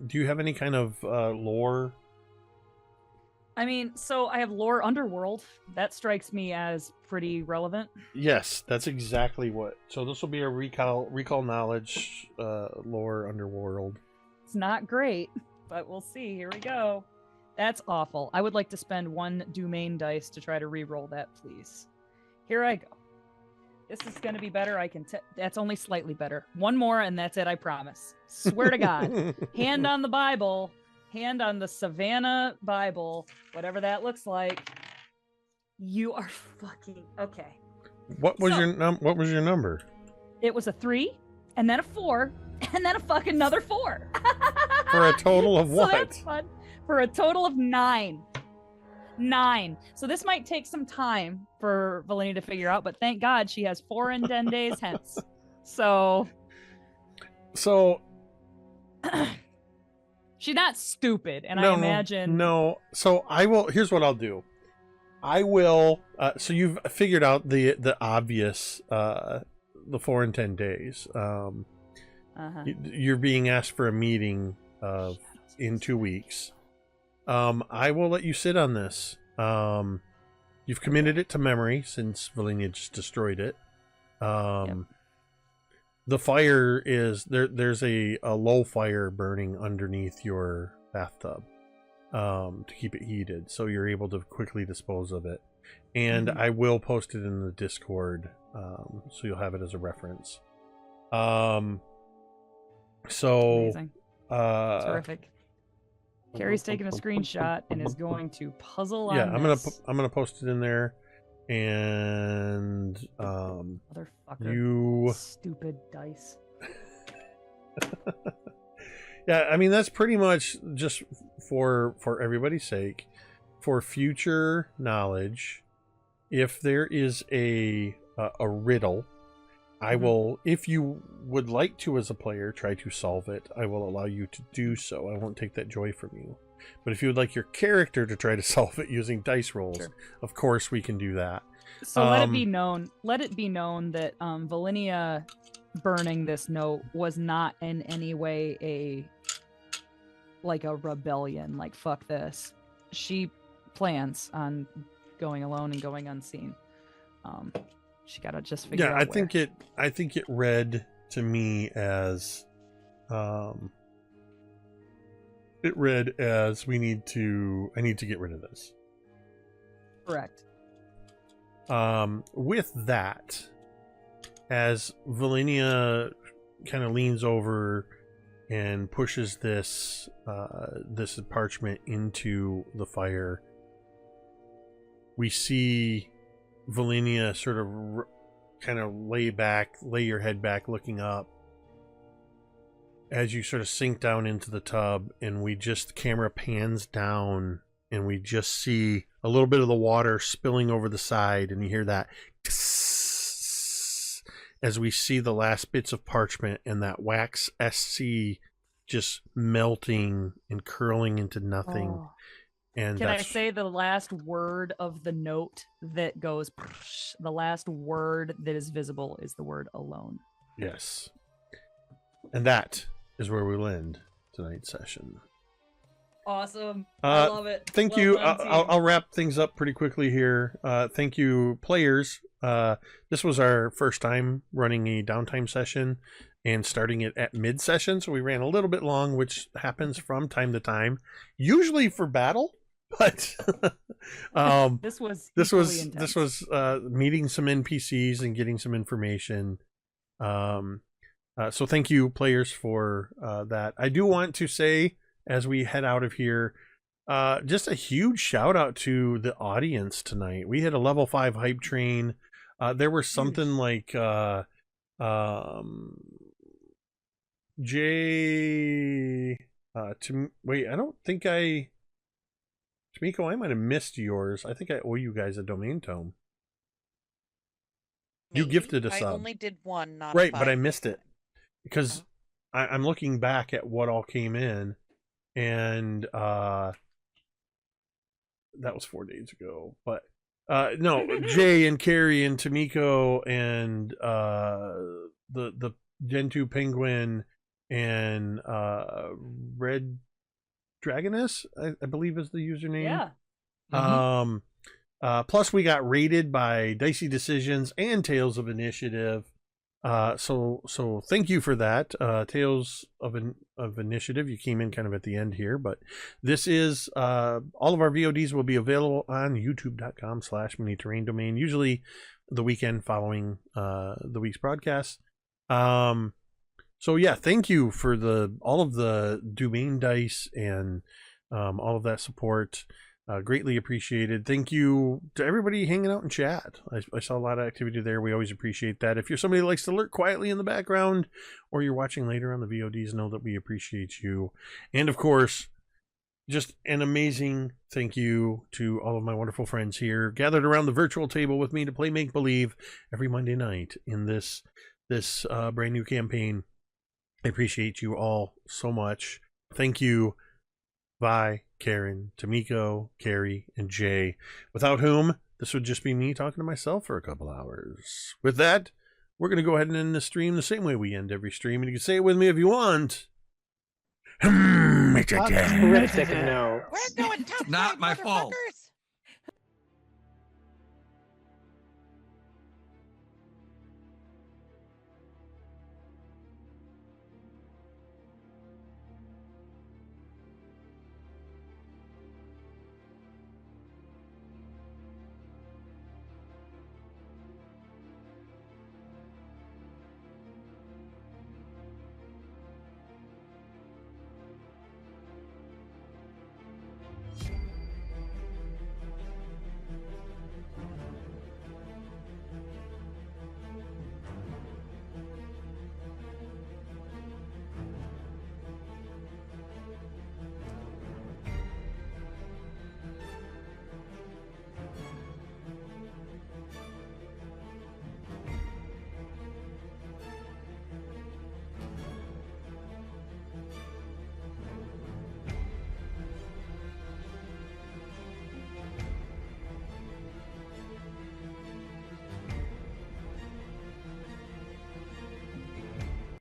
Do you have any kind of lore? I mean, so I have lore underworld. That strikes me as pretty relevant. Yes, that's exactly what. So this will be a recall knowledge, lore underworld. It's not great, but we'll see. Here we go. That's awful. I would like to spend 1 domain dice to try to re-roll that, please. Here I go. This is going to be better. That's only slightly better. 1 more, and that's it, I promise. Swear to God. Hand on the Bible. Hand on the Savannah Bible. Whatever that looks like. You are fucking... Okay. What was your number? It was a 3, and then a 4, and then a fucking another 4. For a total of So what? that's fun. For a total of 9. 9. So this might take some time for Velynia to figure out, but thank God she has 4 and 10 days hence. So she's not stupid, and I imagine. No. So I will. Here's what I'll do. I will. So you've figured out the obvious. The 4 and 10 days. You're being asked for a meeting in 2 weeks. I will let you sit on this. You've committed it to memory since Velynia just destroyed it. Yep. The fire is there's a low fire burning underneath your bathtub to keep it heated, so you're able to quickly dispose of it. And I will post it in the Discord, so you'll have it as a reference. Amazing. Terrific. Cari's taking a screenshot and is going to puzzle on this. I'm gonna post it in there, and motherfucker, you stupid dice. Yeah, I mean that's pretty much just for everybody's sake, for future knowledge. If there is a riddle, I will, if you would like to as a player try to solve it, I will allow you to do so. I won't take that joy from you. But if you would like your character to try to solve it using dice rolls, of course we can do that. So let it be known that Velynia burning this note was not in any way a rebellion, like fuck this. She plans on going alone and going unseen. She gotta just figure out. I think it read to me as I need to get rid of this. Correct. With that, as Velynia kind of leans over and pushes this parchment into the fire, we see Velynia sort of kind of lay your head back, looking up as you sort of sink down into the tub, and the camera pans down and we just see a little bit of the water spilling over the side, and you hear that as we see the last bits of parchment and that wax SC just melting and curling into nothing. Oh. And can I say the last word of the note that goes? The last word that is visible is the word alone. Yes. And that is where we'll end tonight's session. Awesome. I love it. Thank you. I'll wrap things up pretty quickly here. Thank you, players. This was our first time running a downtime session and starting it at mid-session, so we ran a little bit long, which happens from time to time, usually for battle. But this was meeting some NPCs and getting some information. So thank you, players, for that. I do want to say, as we head out of here, just a huge shout out to the audience tonight. We had a level 5 hype train. There was something like Jay. Wait, I don't think Tamiko, I might have missed yours. I think I owe you guys a domain tome. You gifted a sub. I only did one, not right, 5. but I missed it because I'm looking back at what all came in, and that was 4 days ago. But no, Jay and Cari and Tamiko and the Gen 2 Penguin and Red Dragoness, I believe is the username. Yeah. Plus we got rated by Dicey Decisions and Tales of Initiative. So thank you for that. Tales of Initiative, you came in kind of at the end here, but this is all of our VODs will be available on youtube.com/mini terrain domain, usually the weekend following the week's broadcast. So yeah, thank you for all of the domain dice and all of that support. Greatly appreciated. Thank you to everybody hanging out in chat. I saw a lot of activity there. We always appreciate that. If you're somebody that likes to lurk quietly in the background, or you're watching later on the VODs, know that we appreciate you. And of course, just an amazing thank you to all of my wonderful friends here gathered around the virtual table with me to play Make Believe every Monday night in this brand new campaign. I appreciate you all so much. Thank you, Vi, Kaeryn, Tamiko, Cari, and Jay, without whom this would just be me talking to myself for a couple hours. With that, we're going to go ahead and end the stream the same way we end every stream, and you can say it with me if you want. Critic no. We're going tough Not fight, my fault. motherfuckers.